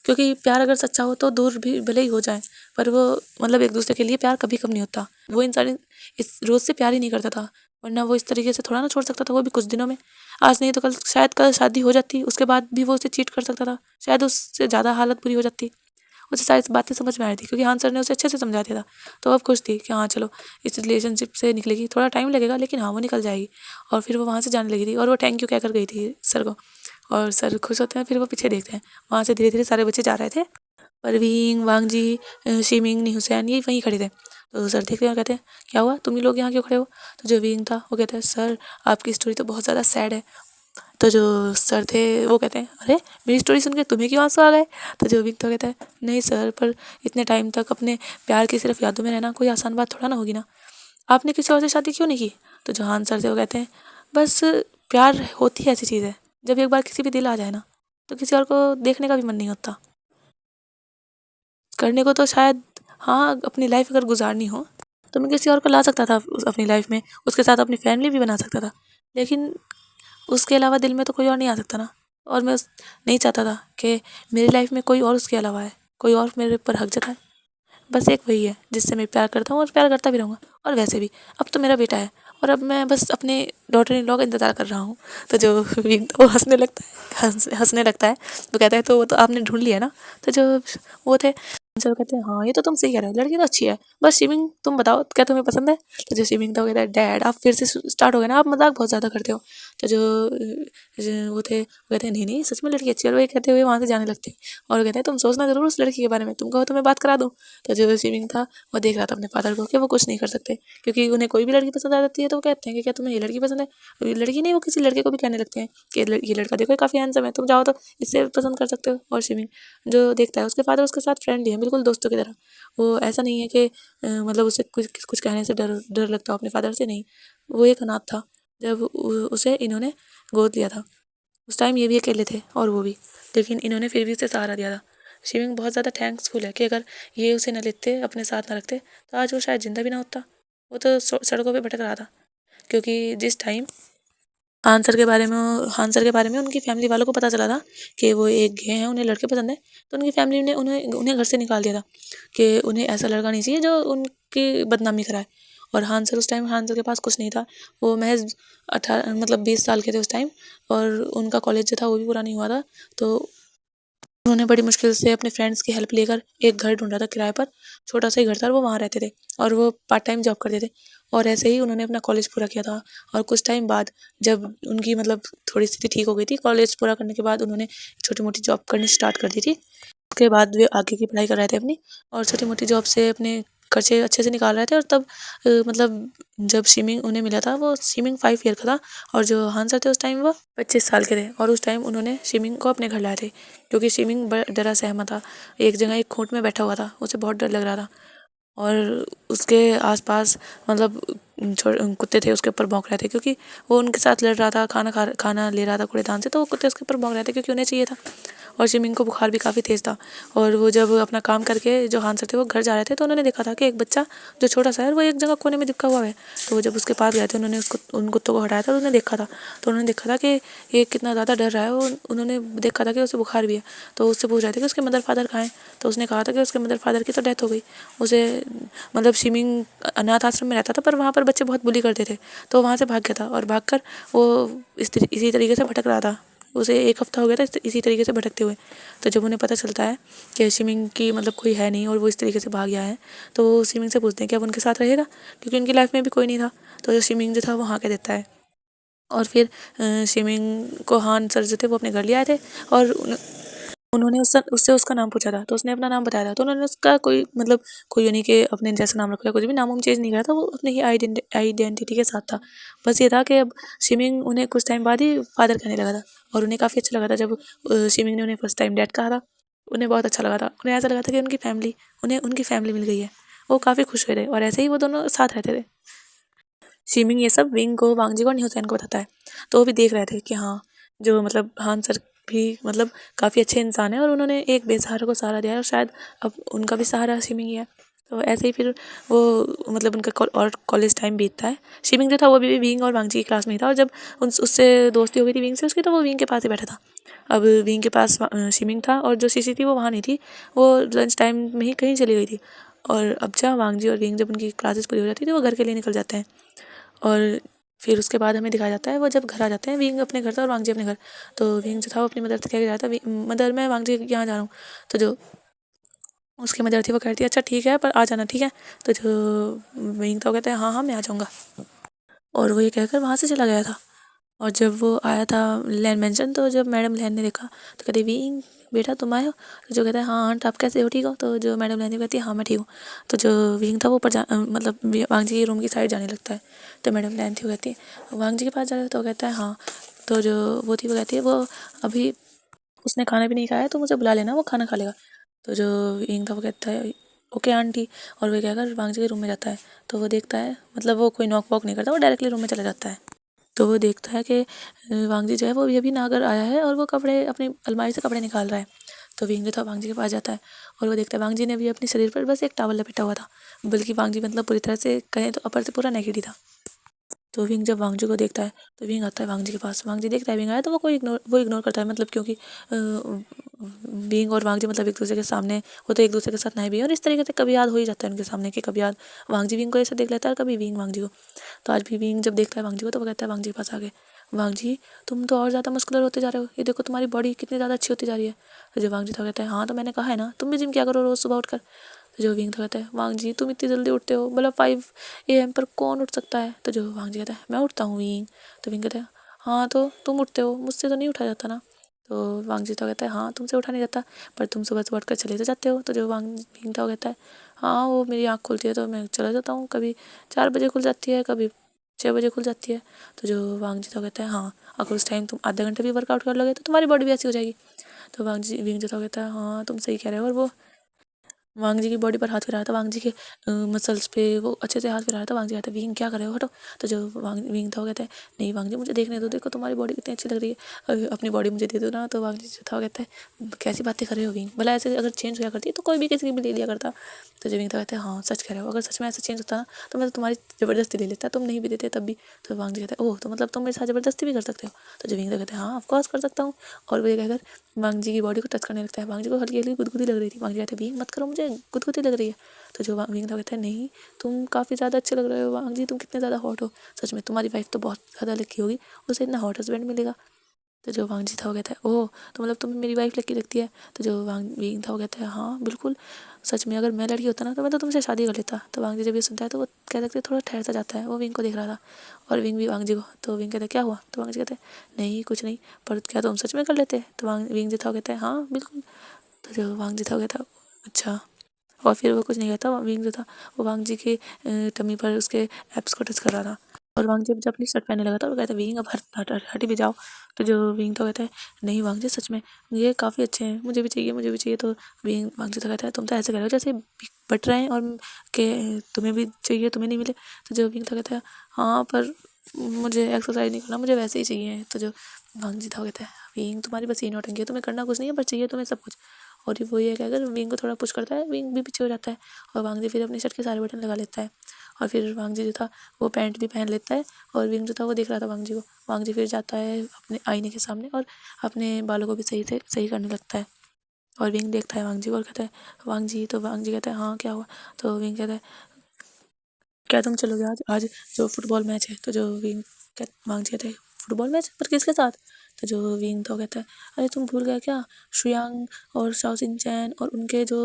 A: क्योंकि प्यार अगर सच्चा हो तो दूर भी भले ही हो जाए, पर वो मतलब एक दूसरे के लिए प्यार कभी कम नहीं होता। वो इंसान इस रोज़ से प्यार ही नहीं करता था, वरना वो इस तरीके से थोड़ा ना छोड़ सकता था, वो भी कुछ दिनों में। आज नहीं तो कल, शायद कल शादी हो जाती, उसके बाद भी वो उसे चीट कर सकता था, शायद उससे ज़्यादा हालत बुरी हो जाती। उसे सारी बातें समझ में आ रही थी, क्योंकि हाँ सर ने उसे अच्छे से समझा दिया था। तो अब खुश थी कि हाँ चलो इस रिलेशनशिप से निकलेगी, थोड़ा टाइम लगेगा लेकिन हाँ वो निकल जाएगी। और फिर वो वहाँ से जाने लगी थी, और वो थैंक यू कहकर गई थी सर को। और सर खुश होते हैं, फिर वो पीछे देखते हैं, वहाँ से धीरे धीरे सारे बच्चे जा रहे थे। परवीन, वांग जी, शिमिंग, नी हुसैन ये वहीं खड़े थे। तो सर देखते हैं और कहते हैं क्या हुआ, तुम ही लोग यहाँ क्यों खड़े हो। तो जो विंग था वो कहता है सर आपकी स्टोरी तो बहुत ज़्यादा सैड है। तो जो सर थे वो कहते हैं अरे मेरी स्टोरी सुन के तुम्हें क्यों आंसू आ गए। तो जो विंग तो कहता है नहीं सर, पर इतने टाइम तक अपने प्यार की सिर्फ यादों में रहना कोई आसान बात थोड़ा ना होगी ना, आपने किसी और से शादी क्यों नहीं की। तो जो हान सर थे वो कहते हैं बस प्यार होती है ऐसी चीज़ है, जब एक बार किसी भी दिल आ जाए ना तो किसी और को देखने का भी मन नहीं होता। करने को तो शायद हाँ अपनी लाइफ अगर गुजारनी हो तो मैं किसी और को ला सकता था अपनी लाइफ में, उसके साथ अपनी फैमिली भी बना सकता था, लेकिन उसके अलावा दिल में तो कोई और नहीं आ सकता ना। और मैं नहीं चाहता था कि मेरी लाइफ में कोई और उसके अलावा है, कोई और मेरे ऊपर हक जताए। बस एक वही है जिससे मैं प्यार करता हूँ और प्यार करता भी रहूँगा। और वैसे भी अब तो मेरा बेटा है, और अब मैं बस अपने डॉटर इन लॉ का इंतज़ार कर रहा हूँ। तो जो वो हंसने लगता है, हंसने लगता है। तो कहता है तो वो तो आपने ढूंढ लिया ना। तो जो वो थे जो कहते हैं हाँ ये तो तुम सही कह रहे हो, लड़की तो अच्छी है, बस शिमिंग तुम बताओ क्या तुम्हें पसंद है। तो जो शिमिंग था वो कहता है डैड आप फिर से स्टार्ट हो गए ना, आप मजाक बहुत ज़्यादा करते हो। तो वो थे वो कहते हैं नहीं नहीं सच में लड़की अच्छी है, और वो कहते हुए वहाँ से जाने लगते हैं। और वो कहते हैं तुम सोचना जरूर उस लड़की के बारे में, तुम कहो तो मैं बात करा दूँ। तो जो शिमिंग था वो देख रहा था अपने फादर को कि वो कुछ नहीं कर सकते, क्योंकि उन्हें कोई भी लड़की पसंद आ जाती है तो वो कहते हैं कि क्या तुम्हें ये लड़की पसंद है। लड़की नहीं वो किसी लड़के को भी कहने लगते हैं कि ये लड़का देखो काफ़ी हैंडसम है, तुम चाहो तो इससे पसंद कर सकते हो। और शिमिंग जो देखता है उसके फादर उसके साथ फ्रेंडली है, बिल्कुल दोस्तों की तरह। वो ऐसा नहीं है कि मतलब उसे कुछ कुछ कहने से डर डर लगता हो अपने फादर से, नहीं। वो एक अनाथ था जब उसे इन्होंने गोद लिया था, उस टाइम ये भी अकेले थे और वो भी, लेकिन इन्होंने फिर भी उसे सहारा दिया था। शिविंग बहुत ज़्यादा थैंक्सफुल है कि अगर ये उसे न लेते अपने साथ न रखते तो आज वो शायद ज़िंदा भी ना होता, वो तो सड़कों पे भटक रहा था। क्योंकि जिस टाइम हान सर के बारे में उनकी फैमिली वालों को पता चला था कि वो एक गे हैं, उन्हें लड़के पसंद है, तो उनकी फैमिली ने उन्हें उन्हें घर से निकाल दिया था कि उन्हें ऐसा लड़का नहीं चाहिए जो उनकी बदनामी कराए। और हान सर, उस टाइम हान सर के पास कुछ नहीं था, वो महज 20 साल के थे उस टाइम, और उनका कॉलेज जो था वो भी पूरा नहीं हुआ था। तो उन्होंने बड़ी मुश्किल से अपने फ्रेंड्स की हेल्प लेकर एक घर ढूंढा था किराए पर, छोटा सा ही घर था, और वो वहाँ रहते थे और वो पार्ट टाइम जॉब करते थे। और ऐसे ही उन्होंने अपना कॉलेज पूरा किया था। और कुछ टाइम बाद जब उनकी थोड़ी स्थिति ठीक हो गई थी, कॉलेज पूरा करने के बाद उन्होंने छोटी मोटी जॉब करनी स्टार्ट कर दी थी। उसके बाद वे आगे की पढ़ाई कर रहे थे अपनी, और छोटी मोटी जॉब से अपने खर्चे अच्छे से निकाल रहे थे। और तब जब स्विमिंग उन्हें मिला था, वो स्विमिंग 5 ईयर का था, और जो हान सर थे उस टाइम वो 25 साल के थे। और उस टाइम उन्होंने स्विमिंग को अपने घर लाए थे, क्योंकि स्विमिंग डरा सहमा था। एक जगह एक खूंट में बैठा हुआ था, उसे बहुत डर लग रहा था, और उसके आसपास कुत्ते थे उसके ऊपर भौंक रहे थे, क्योंकि वो उनके साथ लड़ रहा था, खाना ले रहा था कूड़ेदान से, तो वो कुत्ते उसके ऊपर भौंक रहे थे क्योंकि उन्हें चाहिए था। और स्विमिंग को बुखार भी काफ़ी तेज़ था। और वो जब अपना काम करके जो हान थे वो घर जा रहे थे, तो उन्होंने देखा था कि एक बच्चा जो छोटा सा है वो एक जगह कोने में चिपका हुआ है। तो वो जब उसके पास गए थे, उन्होंने उन कुत्तों को हटाया था, और उन्होंने देखा था, तो उन्होंने देखा था कि ये कितना ज़्यादा डर रहा है, और उन्होंने देखा था कि उसे बुखार भी है। तो उससे पूछ रहे थे कि उसके मदर फादर कहाँ हैं, तो उसने कहा था कि उसके मदर फादर की तो डेथ हो गई। उसे स्विमिंग अनाथ आश्रम में रहता था, पर वहाँ पर बच्चे बहुत बुली करते थे, तो वहाँ से भाग गया था, और भागकर वो इसी तरीके से भटक रहा था। उसे 1 हफ्ता हो गया था इसी तरीके से भटकते हुए। तो जब उन्हें पता चलता है कि स्विमिंग की कोई है नहीं और वो इस तरीके से भाग गया है, तो वो स्विमिंग से पूछते हैं कि अब उनके साथ रहेगा, क्योंकि उनकी लाइफ में भी कोई नहीं था। तो जो स्विमिंग जो था वो हाँ कह देता है। और फिर स्विमिंग को हान सर जो थे वो अपने घर ले आए थे, और उन्होंने उससे उसका नाम पूछा था, तो उसने अपना नाम बताया था। तो उन्होंने उसका कोई ये नहीं कि अपने जैसा नाम रखा, कुछ भी नाम चेंज नहीं करा था, वो अपने ही आइडेंटिटी के साथ था। बस ये था कि अब स्विमिंग उन्हें कुछ टाइम बाद ही फादर कहने लगा था, और उन्हें काफ़ी अच्छा लगा था जब स्विमिंग ने उन्हें फर्स्ट टाइम डैड कहा था। उन्हें बहुत अच्छा लगा था, उन्हें ऐसा लगा था कि उनकी फैमिली मिल गई है। वो काफ़ी खुश हुए थे, और ऐसे ही वो दोनों साथ रहते थे। स्विमिंग ये सब विंग को, वांगजी को और न्यूटन को बताता है। तो वो भी देख रहे थे कि हाँ, जो हान सर भी काफ़ी अच्छे इंसान है, और उन्होंने एक बेसहारा को सहारा दिया है, और शायद अब उनका भी सहारा स्विमिंग ही है। तो ऐसे ही फिर वो उनका और कॉलेज टाइम बीतता है। स्विमिंग जो था वो भी विंग और वांगजी की क्लास में ही था, और जब उससे दोस्ती हो गई थी विंग से उसकी, तो वो विंग के पास ही बैठा था। अब विंग के पास स्विमिंग था, और जो सीसी थी वो वहाँ नहीं थी, वो लंच टाइम में ही कहीं चली गई थी। और अब जब वांगजी और विंग जब उनकी क्लासेस पूरी हो जाती थी, तो वो घर के लिए निकल जाते हैं। और फिर उसके बाद हमें दिखाया जाता है वो जब घर आ जाते हैं, विंग अपने घर था और वांगजी अपने घर। तो विंग जो था वो अपनी मदर से कह के जाता है, मदर मैं वांगजी के यहाँ जा रहा हूँ। तो जो उसकी मदर थी वो कहती है अच्छा ठीक है, पर आ जाना, ठीक है। तो जो विंग था वो कहता है हाँ हाँ मैं आ जाऊँगा, और वो ये कहकर वहाँ से चला गया था। और जब वो आया था लैन मेंशन, तो जब मैडम लैन ने देखा तो कहती विंग बेटा तुम आए हो। तो जो कहता है हाँ आंट आप कैसे हो, ठीक हो। तो जो मैडम लैन कहती है हाँ मैं ठीक हूँ। तो जो विंग था वो ऊपर वांगजी के रूम की साइड जाने लगता है। तो मैडम लैन थी वो कहती है वांगजी के पास जा रहे हो, तो कहता है हाँ। तो जो वो थी वो कहती है वो अभी उसने खाना भी नहीं खाया, तो मुझे बुला लेना, वो खाना खा लेगा। तो जो विंग था वो कहता है ओके आंटी, और वो कहकर वांगजी के रूम में जाता है। तो वो देखता है वो कोई नॉक वॉक नहीं करता, वो डायरेक्टली रूम में चला जाता है। तो वो देखता है कि वांगजी जो है वो अभी नागर आया है, और वो कपड़े अपनी अलमारी से कपड़े निकाल रहा है। तो विंग जो था वांगजी के पास जाता है, और वो देखता है वांगजी ने भी अपने शरीर पर बस एक टॉवल लपेटा हुआ था, बल्कि वांगजी पूरी तरह से कहें तो अपर से पूरा नेकेड ही था। तो विंग जब वांगजी को देखता है, तो विंग आता है वांगजी के पास। वांगजी देखता है विंग आया, तो वो इग्नोर करता है, क्योंकि विंग और वांगजी एक दूसरे के सामने, वो तो एक दूसरे के साथ नहीं भी है, और इस तरीके से कभी याद हो ही जाता है उनके सामने कि कभी याद वांगजी विंग को ऐसे देख लेता है, और कभी विंग वांगजी को। तो आज भी विंग जब देखता है वांगजी को, तो वो कहता है वांगजी के पास आके वांगजी तुम तो और ज़्यादा मस्कुलर होते जा रहे हो, ये देखो तुम्हारी बॉडी कितनी ज़्यादा अच्छी होती जा रही है। तो जो वांगजी था कहता है हाँ तो मैंने कहा है ना, तुम भी जिम क्या करो रोज़ सुबह उठकर। तो जो विंग था कहता है वांगजी तुम इतनी जल्दी उठते हो, 5 AM पर कौन उठ सकता है। तो जो वांगजी कहता है मैं उठता हूँ विंग। तो विंग कहता है हाँ तो तुम उठते हो, मुझसे तो नहीं उठा जाता ना। तो वांगजी तो कहता है हाँ तुमसे उठा नहीं जाता, पर तुम सुबह सुबह उठकर चले तो जाते हो। तो जो विंग था कहता है हाँ वो मेरी आँख खुलती है तो मैं चला जाता हूँ, कभी 4 बजे खुल जाती है, कभी 6 बजे खुल जाती है। तो जो वांगजी तो कहता है हाँ अगर उस टाइम तुम आधा घंटा भी वर्कआउट कर लोगे तो तुम्हारी बॉडी भी ऐसी हो जाएगी। तो विंग जो था कहता है हाँ तुम सही कह रहे हो। और वो वांग जी की बॉडी पर हाथ फिरा रहा था, वांग जी के मसल्स पे वो अच्छे से हाथ फिरा रहा था। वांग जी कहता है विंग क्या कर रहे हो, हटो। तो जो विंग था वो कहता है नहीं वांग जी मुझे देखने दो, देखो तुम्हारी बॉडी कितनी अच्छी लग रही है, अपनी बॉडी मुझे दे दो ना। तो वांग जी जो था वो कहता है कैसी बातें कर रहे हो विंग, भला ऐसे अगर चेंज होया करती तो कोई भी किसी की भी ले लिया करता। तो जो विंग था कहता है हाँ सच कह रहे हो, अगर सच में ऐसा चेंज होता ना तो मैं तो तुम्हारी ज़बरदस्ती ले लेता, तुम नहीं भी देते तब भी। तो वांग जी कहता है ओह तो मतलब तुम मेरे साथ ज़बरदस्ती भी कर सकते हो। तो जो विंग था कहता है हाँ ऑफकोर्स कर सकता हूँ। और वो ये कहकर वांग जी की बॉडी को टच करने लगता है। वांग जी को हल्की हल्की गुदगुदी लग रही थी। वांग जी कहते हैं विंग मत करो, मुझे गुदगुदी लग रही है। तो जो विंग था कहता है नहीं तुम काफ़ी ज़्यादा अच्छे लग रहे हो वांग जी, तुम कितने ज़्यादा हॉट हो, सच में तुम्हारी वाइफ तो बहुत ज़्यादा लकी होगी, उसे इतना हॉट हस्बैंड मिलेगा। तो जो वांग जी था वो कहता है ओह तो मतलब तुम्हें मेरी वाइफ लकी लगती है। तो जो वांग विंग था वो कहता है हाँ बिल्कुल, सच में अगर मैं लड़की होता ना तो मैं तो तुमसे शादी कर लेता। तो वांग जी जब ये सुनता है तो वो कह सकते थोड़ा ठहर सा जाता है, वो विंग को देख रहा था और विंग भी वांग जी को। तो विंग कहता है क्या हुआ। तो वांग जी कहते हैं नहीं कुछ नहीं, पर क्या तुम सच में कर लेते। तो विंग जी था वो कहता है हाँ बिल्कुल। तो जो वांग जी था वो कहता है अच्छा। और फिर वो कुछ नहीं कहता, विंग जो था वो वांग जी के टमी पर उसके एप्स को टच कर रहा था। और वांग जी जब अपनी शर्ट पहनने लगा था वो कहता है विंग अब हटी भी जाओ। तो जो विंग तो कहता है नहीं वांग जी सच में ये काफ़ी अच्छे हैं, मुझे भी चाहिए मुझे भी चाहिए। तो वांग जी तो कहता है तुम तो ऐसे कह रहे हो जैसे बट रहे हैं और के तुम्हें भी चाहिए तुम्हें नहीं मिले। तो जो विंग तो कहता है हाँ पर मुझे एक्सरसाइज नहीं करना, मुझे वैसे ही चाहिए। तो जो वांग जी था वो कहता है विंग तुम्हारी बस ये नौटंकी है, तुम्हें करना कुछ नहीं है पर चाहिए तुम्हें सब कुछ। और वो ये कहकर विंग को थोड़ा पुश करता है, विंग भी पीछे हो जाता है और वांग जी फिर अपनी शर्ट के सारे बटन लगा लेता है। और फिर वांग जी जो था वो पैंट भी पहन लेता है और विंग जो था वो देख रहा था वांग जी को। वांग जी फिर जाता है अपने आईने के सामने और अपने बालों को भी सही से सही करने लगता है। और विंग देखता है वांग जी को और कहता है वांग जी। तो वांग जी कहता है हाँ क्या हुआ। तो विंग कहता है क्या तुम चलोगे आज आज जो फुटबॉल मैच है। तो जो वांग जी कहता है फुटबॉल मैच पर किसके साथ। तो जो विंग तो कहता है अरे तुम भूल गए क्या, शुयांग और शाओ सिन चैन और उनके जो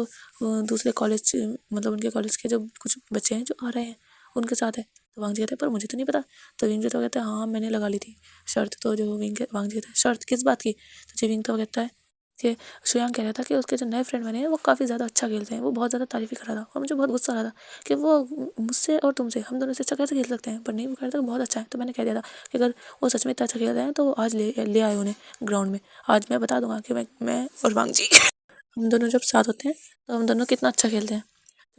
A: दूसरे कॉलेज मतलब उनके कॉलेज के जो कुछ बच्चे हैं जो आ रहे हैं उनके साथ है। तो वांग जी कहते हैं पर मुझे तो नहीं पता। तो विंग तो कहता है हाँ मैंने लगा ली थी शर्त। तो जो वांग जी कहता है शर्त किस बात की। तो जो विंग तो कहता है कि शुयांग कह रहा था कि उसके जो नए फ्रेंड बने हैं वो काफ़ी ज़्यादा अच्छा खेलते हैं, वो बहुत ज़्यादा तारीफ़ कर रहा था और मुझे बहुत गुस्सा आ रहा था कि वो मुझसे और तुमसे हम दोनों से अच्छा कैसे खेल सकते हैं। पर नहीं वो कह रहा था कि बहुत अच्छा है। तो मैंने कह दिया था कि अगर वो सच में इतना अच्छा खेल रहे हैं तो आज ले ले आए उन्हें ग्राउंड में, आज मैं बता दूंगा कि मैं और वांग जी हम दोनों जब साथ होते हैं तो हम दोनों कितना अच्छा खेलते हैं।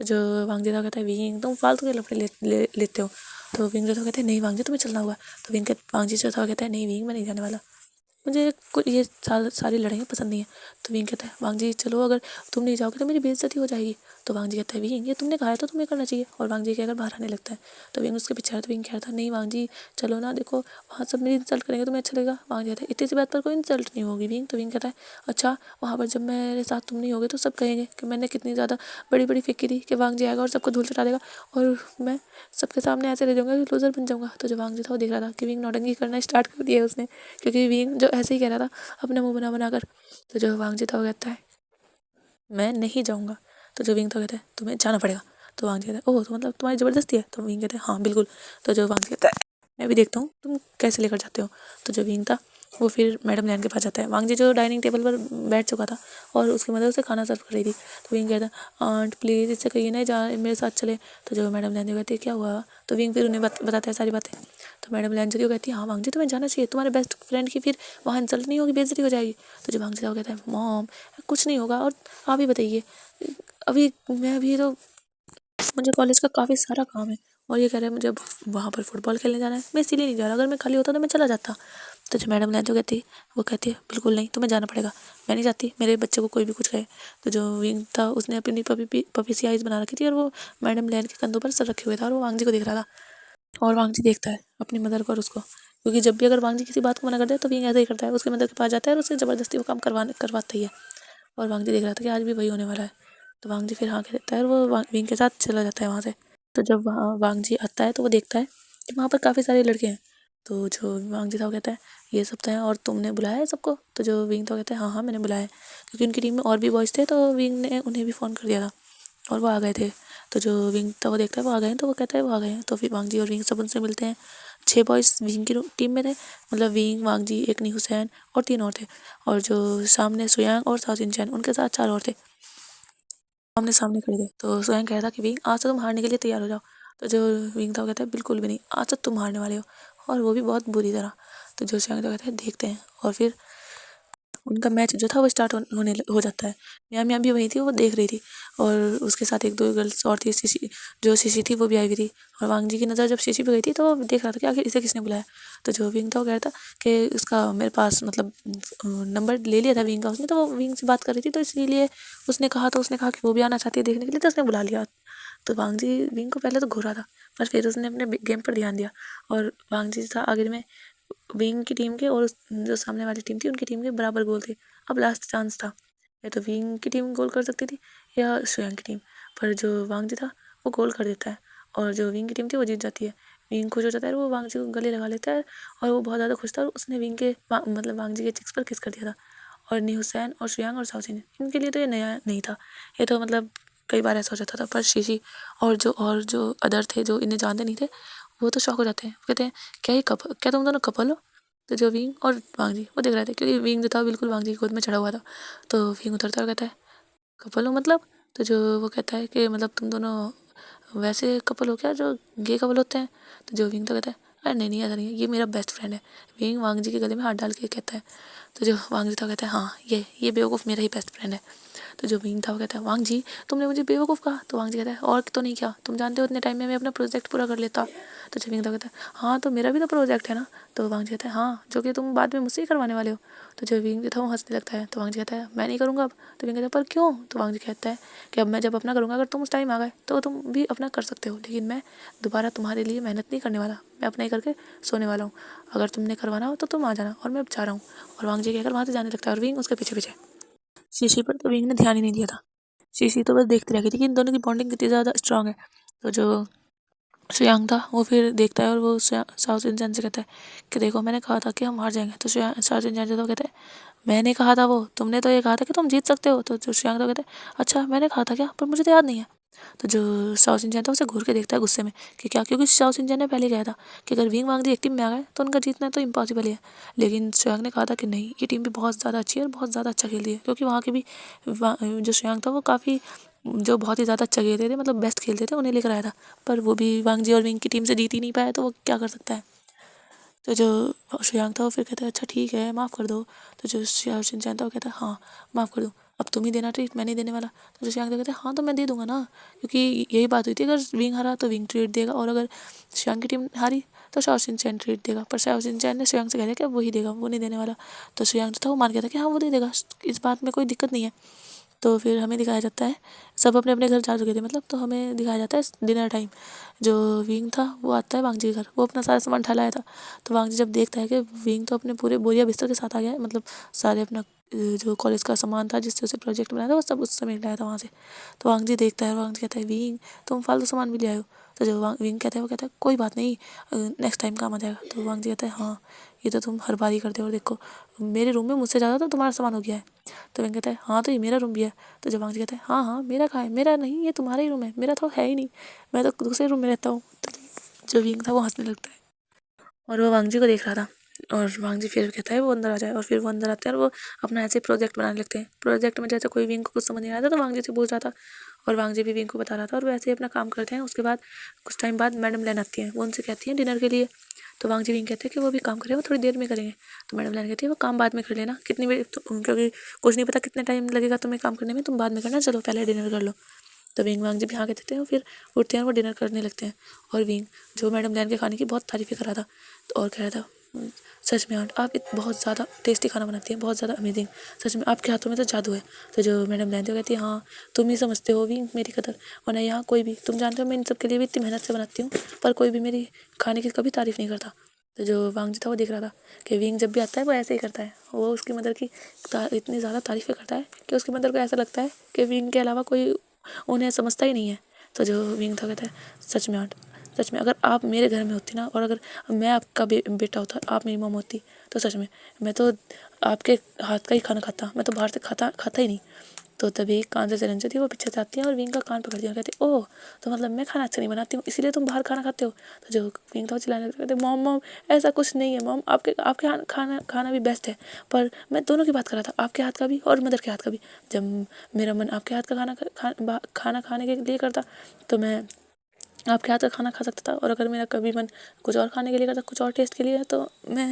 A: तो जो वांग जी था कहता है विंग तुम फालतू के लफड़े लेते हो। तो विंग जो था कहते हैं नहीं वांग जी तुम्हें चलना होगा। तो वांग जी जो था कहता है नहीं विंग मैं नहीं जाने वाला, मुझे कुछ ये सारी लड़ाइयाँ पसंद नहीं है। तो विंग कहता है वांग जी चलो अगर तुम नहीं जाओगे तो मेरी बेइज्जती हो जाएगी। तो वांग जी कहता है विंग ये तुमने कहा है तो तुम्हें करना चाहिए। और वांग जी कहकर बाहर आने लगता है। तो विंग उसके पीछे तो विंग कहता है नहीं वांग जी चलो ना, देखो वहाँ सब मेरी इंसल्ट करेंगे तुम्हें अच्छा लगेगा। वांग जी कहता है इतनी सी बात पर कोई इंसल्ट नहीं होगी विंग। तो विंग कहता है अच्छा वहाँ पर जब मेरे साथ तुम नहीं होगे तो सब कहेंगे कि मैंने कितनी ज़्यादा बड़ी बड़ी फेंकी थी कि वांग जी आएगा और सबको धूल चटा देगा और मैं सबके सामने ऐसे रह जाऊँगा कि लूज़र बन जाऊँगा। तो जो वांग जी था वो देख रहा था कि विंग नौटंकी करना स्टार्ट कर दिया है उसने, क्योंकि विंग जो ऐसे ही कह रहा था अपना मुंह बना कर। तो जो वांग जी था वो कहता है मैं नहीं जाऊँगा। तो जो विंग था कहता है तुम्हें जाना पड़ेगा। तो वांग जी कहता है ओह तो मतलब तुम्हारी ज़बरदस्ती है। तो विंग कहता है हाँ बिल्कुल। तो जो वांग जी कहता है मैं भी देखता हूँ तुम कैसे लेकर जाते हो। तो जो विंग था वो फिर मैडम लैन के पास जाता है। वांग जी जो डाइनिंग टेबल पर बैठ चुका था और उसकी मदद से खाना सर्व कर रही थी। तो विंग कहता है आंट प्लीज़ इससे कहिए नहीं जा मेरे साथ चले। तो जो मैडम लैन जो कहती है क्या हुआ। तो विंग फिर उन्हें बताता है सारी बातें। तो मैडम लैन जो कहती है हाँ वांग जी तुम्हें जाना चाहिए, तुम्हारे बेस्ट फ्रेंड की फिर वहाँ इंसल्ट नहीं होगी बेइज्जती हो जाएगी। तो जो वांग जी कहता है मॉम कुछ नहीं होगा और आप ही बताइए अभी मैं अभी तो मुझे कॉलेज का काफ़ी सारा काम है और ये कह रहा है मुझे वहाँ पर फुटबॉल खेलने जाना है, मैं इसीलिए नहीं जा रहा, अगर मैं खाली होता तो मैं चला जाता। तो जो मैडम लैन जो कहती है वो कहती है बिल्कुल नहीं तुम्हें जाना पड़ेगा, मैं नहीं जाती मेरे बच्चे को कोई भी कुछ कहे। तो जो विंग था उसने अपनी पपी सी आइज़ बना रखी थी और वो मैडम लैन के कंधों पर सर रखे हुए था और वो वांग जी को देख रहा था। और वांग जी देखता है अपनी मदर को और उसको, क्योंकि जब भी अगर वांग जी किसी बात को मना कर दे तो विंग ऐसा ही करता है, उसके मदर के पास जाता है और उससे ज़बरदस्ती वो काम करवाता ही है। और वांग जी देख रहा था कि आज भी वही होने वाला है। तो वांग जी फिर हाँ कह देता है और वो विंग के साथ चला जाता है वहाँ से। तो जब वहाँ वांग जी आता है तो वो देखता है कि वहाँ पर काफ़ी सारे लड़के हैं। तो जो वांग जी था वो कहता है ये सब तो हैं और तुमने बुलाया है सबको। तो जो विंग था वो कहता है हाँ हाँ मैंने बुलाया है, क्योंकि उनकी टीम में और भी बॉयज़ थे तो विंग ने उन्हें भी फ़ोन कर दिया था और वो आ गए थे। तो जो विंग था वो देखता है वो आ गए हैं तो वो कहता है वो आ गए हैं। तो फिर वांग जी और विंग सब उनसे मिलते हैं। 6 बॉयज़ विंग की टीम में थे, मतलब विंग वांग जी एक नी हुसैन और 3 और थे। और जो सामने सुयांग और साओ सिन उनके साथ 4 और थे आमने सामने खड़े थे। तो स्वयं कह रहा था कि विंग आज तो तुम हारने के लिए तैयार हो जाओ। तो जो विंग था वो कहता है बिल्कुल भी नहीं, आज तो तुम हारने वाले हो और वो भी बहुत बुरी तरह। तो जो स्वयं था कहता है देखते हैं। और फिर उनका मैच जो था वो स्टार्ट होने हो जाता है। मियाँ मियाँ भी वही थी, वो देख रही थी और उसके साथ एक दो गर्ल्स और थी। शीशी थी वो भी आई हुई थी और वांग जी की नज़र जब शीशी पे गई थी तो वो देख रहा था कि आखिर इसे किसने बुलाया। तो जो विंग था वो कह रहा था कि उसका मेरे पास मतलब नंबर ले लिया था विंग का उसने, तो वो विंग से बात कर रही थी तो इसलिए उसने कहा कि वो भी आना चाहती है देखने के लिए, तो उसने बुला लिया। तो वांग जी विंग को पहले तो घूरा था पर फिर उसने अपने गेम पर ध्यान दिया और वांग जी था आगे में विंग की टीम के और जो सामने वाली टीम थी उनकी टीम के बराबर गोल थे। अब लास्ट चांस था, या तो विंग की टीम गोल कर सकती थी या श्रेयांक की टीम, पर जो वांग जी था वो गोल कर देता है और जो विंग की टीम थी वो जीत जाती है। विंग खुश हो जाता है, वो वांग जी को गले लगा लेता है और वो बहुत ज़्यादा खुश था और उसने विंग के मतलब वांग जी के चिक्स पर किस कर दिया था। और नी हुसैन और श्रेयांक और साउसिन इनके लिए तो ये नया नहीं था, ये तो मतलब कई बार ऐसा हो जाता था। पर शीशी और जो अदर थे जो इन्हें जानते नहीं थे वो तो शॉक हो जाते हैं, कहते हैं क्या तुम दोनों कपल हो। तो जो विंग और वांग जी वो देख रहे थे क्योंकि विंग जो था बिल्कुल वांग जी की गोद में चढ़ा हुआ था। तो विंग उतरता है और कहता है कपल हो मतलब। तो जो वो कहता है कि मतलब तुम दोनों वैसे कपल हो क्या जो गे कपल होते हैं। तो जो विंग तो कहता है अरे नहीं नहीं ऐसा नहीं है, ये मेरा बेस्ट फ्रेंड है। विंग वांग जी के गले में हाथ डाल के कहता है। तो जो वांग जी था कहता है हाँ ये बेवकूफ़ मेरा ही बेस्ट फ्रेंड है। तो जो विंग था वो कहता है वांग जी तुमने मुझे बेवकूफ़ कहा। तो वांग जी कहता है और तो नहीं क्या, तुम जानते हो इतने टाइम में मैं अपना प्रोजेक्ट पूरा कर लेता। तो जो विंग था कहता है हाँ तो मेरा भी तो प्रोजेक्ट है ना। तो वांग जी कहता है हाँ जो कि तुम बाद में मुझसे ही करवाने वाले हो। तो जो विंग था वो हंसने लगता है। तो वांग जी कहता है मैं नहीं करूँगा अब। तो विंग कहता है पर क्यों। तो वांग जी कहता है कि अब मैं जब अपना करूँगा अगर तुम उस टाइम आ गए तो तुम भी अपना कर सकते हो, लेकिन मैं दोबारा तुम्हारे लिए मेहनत नहीं करने वाला, मैं अपना ही करके सोने वाला हूँ। अगर तुमने करवाना हो तो तुम आ जाना और मैं अब जा रहा हूँ। और वांग जी कहकर वहाँ से जाने लगता है और विंग उसके पीछे पीछे। शीशी पर तो विंग ने ध्यान ही नहीं दिया था। शीशी तो बस देखती रह गई थी कि इन दोनों की बॉन्डिंग कितनी ज़्यादा स्ट्रांग है। तो जो श्रेयांक था वो फिर देखता है और वो साउथ इंडियन से कहता है कि देखो मैंने कहा था कि हम हार जाएंगे। तो साउथ इंडियन जो था कहता है मैंने कहा था वो तुमने तो ये कहा था कि तुम जीत सकते हो। तो जो श्रेयांक था कहता है अच्छा मैंने कहा था क्या, पर मुझे तो याद नहीं है। तो जो साउथ इंडियन था उसे घूर के देखता है गुस्से में कि क्या, क्योंकि साउथ इंडियन ने पहले कहा था कि अगर विंग वांग जी एक टीम में आ गए तो उनका जीतना तो इम्पॉसिबल है। लेकिन श्रेयांक ने कहा था कि नहीं ये टीम भी बहुत ज़्यादा अच्छी है और बहुत ज़्यादा अच्छा खेलती है, क्योंकि वहाँ के भी जो श्रेयांक था वो काफ़ी जो बहुत ही ज़्यादा अच्छा खेलते थे मतलब बेस्ट खेलते थे उन्हें लेकर आया था। पर वो भी वांग जी और विंग की टीम से जीत ही नहीं पाया तो वो क्या कर सकता है। तो जो श्रेयांक था वो फिर कहता है अच्छा ठीक है माफ़ कर दो। तो जो शिनचैन था वो कहता है हाँ माफ़ कर दो, अब तुम ही देना ट्रीट, मैं नहीं देने वाला। तो जो श्रेयांक था कहता है हाँ तो मैं दे दूंगा ना, क्योंकि यही बात हुई थी अगर विंग हारा तो विंग ट्रीट देगा और अगर श्रेयांक की टीम हारी तो शिनचैन ट्रीट देगा। पर शिनचैन ने श्रेयांक से कह दिया कि वही देगा, वो नहीं देने वाला। तो श्रेयांक जो था वो मान गया था कि हाँ वो दे देगा, इस बात में कोई दिक्कत नहीं है। तो फिर हमें दिखाया जाता है सब अपने अपने घर जा चुके थे मतलब, तो हमें दिखाया जाता है डिनर टाइम। जो विंग था वो आता है वांग जी के घर, वो अपना सारा सामान उठा लाया था। तो वांग जी जब देखता है कि विंग तो अपने पूरे बोरिया बिस्तर के साथ आ गया है, मतलब सारे अपना जो कॉलेज का सामान था जिससे उसे प्रोजेक्ट बनाया था वो सब उस समय लाया था वहाँ से। तो वांग जी देखता है, वांग जी कहता है विंग तुम फालतू सामान भी ले आयो। तो जो विंग कहता है वो कहता है कोई बात नहीं नेक्स्ट टाइम काम आ जाएगा। तो वांग जी कहता है हाँ ये तो तुम हर बार ही करते हो, और देखो मेरे रूम में मुझसे ज़्यादा तो तुम्हारा सामान हो गया है। तो विंग कहता है हाँ तो ये मेरा रूम भी है। तो जब वांग जी कहता है हाँ हाँ मेरा कहाँ है, मेरा नहीं ये तुम्हारा ही रूम है, मेरा तो है ही नहीं, मैं तो दूसरे रूम में रहता हूँ। तो जो विंग था वो हंसने लगता है और वो वांग जी को देख रहा था। और वांग जी फिर कहता है वो अंदर आ जाए, और फिर वो अंदर आते हैं और वो अपना ऐसे प्रोजेक्ट बनाने लगते हैं। प्रोजेक्ट में जैसे कोई विंग को कुछ समझ नहीं आ रहा था तो वांग जी से पूछ रहा था और वांग जी भी विंग को बता रहा था और वो ऐसे ही अपना काम करते हैं। उसके बाद कुछ टाइम बाद मैडम लैन आती है, वो उनसे कहती हैं डिनर के लिए। तो वांग जी विंग कहते हैं कि वो भी काम करें, वो थोड़ी देर में करेंगे। तो मैडम लैन कहती है वो काम बाद में कर लेना, कितनी देर क्योंकि कुछ नहीं पता कितने टाइम लगेगा तुम्हें काम करने में, तुम बाद में करना, चलो पहले डिनर कर लो। तो विंग वांग जी भी हाँ कह देते हैं, फिर उठते हैं और वो डिनर करने लगते हैं। और विंग जो मैडम लैन के खाने की बहुत तारीफ़ें कर रहा था तो और कह रहा था सच में आंट आप बहुत ज़्यादा टेस्टी खाना बनाती हैं, बहुत ज़्यादा अमेजिंग, सच में आपके हाथों में तो जादू है। तो जो मैडम लैन थी वो कहती है हाँ तुम ही समझते हो विंग मेरी कदर, वरना यहाँ कोई भी, तुम जानते हो मैं इन सब के लिए भी इतनी मेहनत से बनाती हूँ पर कोई भी मेरी खाने की कभी तारीफ़ नहीं करता। तो जो वांग जी था वो देख रहा था कि विंग जब भी आता है वो ऐसे ही करता है, वो उसकी मदर की इतनी ज़्यादा तारीफ़ें करता है कि उसकी मदर को ऐसा लगता है कि विंग के अलावा कोई उन्हें समझता ही नहीं है। तो जो विंग था कहता है सच में आंट, सच में अगर आप मेरे घर में होती ना और अगर मैं आपका बेटा होता, आप मेरी मॉम होती, तो सच में मैं तो आपके हाथ का ही खाना खाता, मैं तो बाहर से खाता ही नहीं। तो तभी कान से रंजन थी वो पीछे से आती है और विंग का कान पकड़ती है और कहती है ओह तो मतलब मैं खाना अच्छा नहीं बनाती हूँ इसीलिए तुम बाहर खाना खाते हो। तो जो विंग था वो चिल्लाने लगता है, कहते मॉम मॉम ऐसा कुछ नहीं है मॉम, आपके आपके खाना भी बेस्ट है, पर मैं दोनों की बात कर रहा था, आपके हाथ का भी और मदर के हाथ का भी। जब मेरा मन आपके हाथ का खाना खाने के लिए करता तो मैं आपके हाथ का खाना खा सकता था, और अगर मेरा कभी मन कुछ और खाने के लिए करता, कुछ और टेस्ट के लिए, तो मैं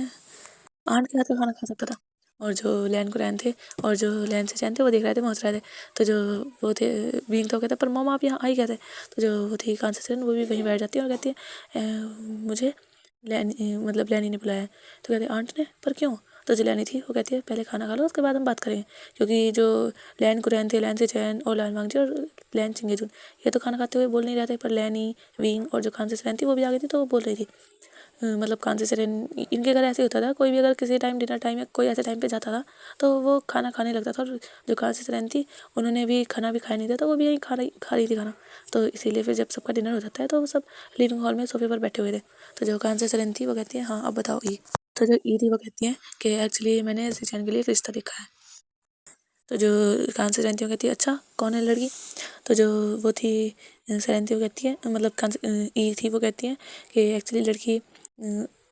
A: आंट के हाथ का खाना खा सकता था। और जो लैन को रैन थे और जो लैन से चैन थे वो देख रहे थे, हंस रहे थे। तो जो वो थे विंग तो कहते पर मॉम आप यहाँ आई कैसे? तो जो वो थी कांसे सेरेन वो भी वहीं बैठ जाती है और कहती है मुझे लैनी ने बुलाया है। तो कहते आंट ने, पर क्यों? तो जो लैनी थी वो कहती है पहले खाना खा लो उसके बाद हम बात करेंगे, क्योंकि जो लैन को रैन थे, लैन से चैन और लैन वांगजी और लैन चिंगेजुन ये तो खाना खाते हुए बोल नहीं रहे थे, पर लैनी विंग और जो कांसे सेरेन थी वो भी आ गई थी तो वो बोल रही थी। मतलब कांसे सेरेन इनके घर ऐसे होता था, कोई भी अगर किसी टाइम डिनर टाइम या कोई ऐसे टाइम पे जाता था तो वो खाना खाने लगता था, और जो कांसे सेरेन थी उन्होंने भी खाना भी खाया नहीं था तो वो भी यहीं खा रही थी खाना। तो इसीलिए फिर जब सबका डिनर हो जाता है तो वो सब लिविंग हॉल में सोफे पर बैठे हुए थे। तो जो कांसे सेरेन थी वो कहती है हाँ अब बताओ ई। तो जो ई थी वो कहती है कि एक्चुअली मैंने सीचैन के लिए एक रिश्ता देखा है। तो जो कांसे सेरेन थी वो कहती है अच्छा कौन है लड़की? तो जो वो थी सेरेन थी वो कहती है मतलब ई थी वो कहती है कि एक्चुअली लड़की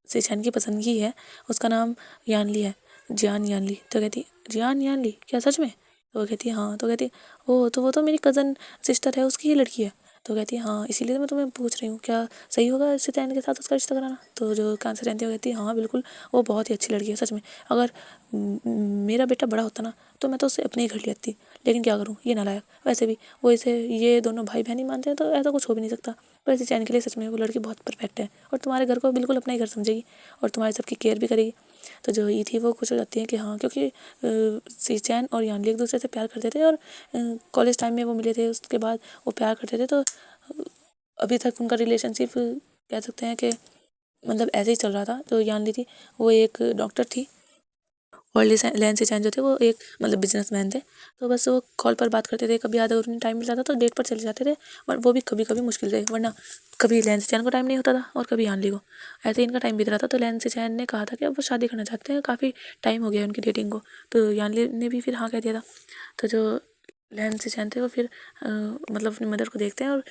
A: सेचैन की पसंद की है, उसका नाम यानली है, जियान यानली। तो कहती जियान यानली क्या सच में? तो वो कहती है हाँ। तो कहती ओ तो वो तो मेरी कज़न सिस्टर है उसकी ही लड़की है। तो कहती है हाँ इसीलिए तो मैं तुम्हें पूछ रही हूँ क्या सही होगा सेचैन के साथ उसका रिश्ता कराना? तो जो कांसे रहती है वो कहती है हाँ बिल्कुल वो बहुत ही अच्छी लड़की है सच में, अगर मेरा बेटा बड़ा होता ना तो मैं तो उसे अपने ही घर ले आती, लेकिन क्या करूँ ये नालायक। वैसे भी वो इसे ये दोनों भाई बहन ही मानते हैं तो ऐसा कुछ हो भी नहीं सकता, पर इसे चैन के लिए सच में वो लड़की बहुत परफेक्ट है और तुम्हारे घर को बिल्कुल अपना ही घर समझेगी और तुम्हारे सबकी केयर भी करेगी। तो जो ई थी वो खुश हो जाती है कि हाँ, क्योंकि सी चैन और यानली एक दूसरे से प्यार करते थे और कॉलेज टाइम में वो मिले थे, उसके बाद वो प्यार करते थे। तो अभी तक उनका रिलेशनशिप कह सकते हैं कि मतलब ऐसे ही चल रहा था। जो यानली थी वो एक डॉक्टर थी और लैन से चैन जो थे वो एक मतलब बिजनेसमैन थे। तो बस वो कॉल पर बात करते थे, कभी आधा उन्हें टाइम मिलता था तो डेट पर चले जाते थे, और वो भी कभी कभी मुश्किल से, वरना कभी लैन से चैन को टाइम नहीं होता था और कभी यानली को। ऐसे ही इनका टाइम बीत रहा था। तो लैन से चैन ने कहा था कि अब वो शादी करना चाहते हैं, काफ़ी टाइम हो गया उनकी डेटिंग को। तो यानली ने भी फिर हाँ कह दिया था। तो जो लैन से चैन थे वो फिर मतलब अपनी मदर को देखते हैं और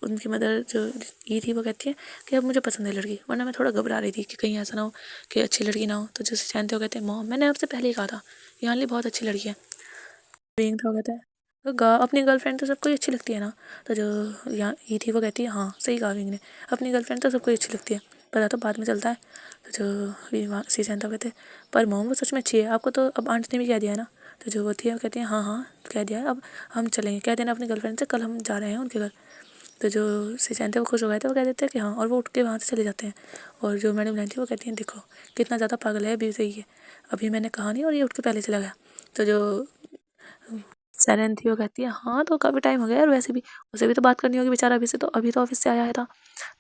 A: उनकी मदर जो ई थी वो कहती है कि अब मुझे पसंद है लड़की, वरना मैं थोड़ा घबरा रही थी कि कहीं ऐसा ना हो कि अच्छी लड़की ना हो। तो जो चैन थे वो कहते हैं मॉम मैंने आपसे पहले ही कहा था यानली बहुत अच्छी लड़की है। विंग था वो कहता है तो अपनी गर्लफ्रेंड तो सबको ही अच्छी लगती है ना। तो जो यहाँ ई थी वो कहती है हाँ सही कहा विंग ने, अपनी गर्लफ्रेंड तो सबको ही अच्छी लगती है, पता तो बाद में चलता है। तो जो विंग सी चैन था वो कहते हैं पर मॉम वो सच में अच्छी है, आपको तो अब आंट ने भी कह दिया है ना। तो जो वो थी वो कहती है हाँ हाँ कह दिया है, अब हम चलेंगे, कह देना अपनी गर्लफ्रेंड से कल हम जा रहे हैं उनके घर। तो जो सिचैन थे वो खुश हो गए थे, वो कह देते हैं कि हाँ, और वो उठ के वहाँ से चले जाते हैं। और जो मैडम लैन थी वो कहती हैं देखो कितना ज़्यादा पागल है अभी से ही है, अभी मैंने कहा नहीं और ये उठ के पहले चला गया। तो जो सैरन थी वो कहती है हाँ तो काफ़ी टाइम हो गया और वैसे भी उसे भी तो बात करनी होगी बेचारा, अभी तो ऑफिस से आया है था।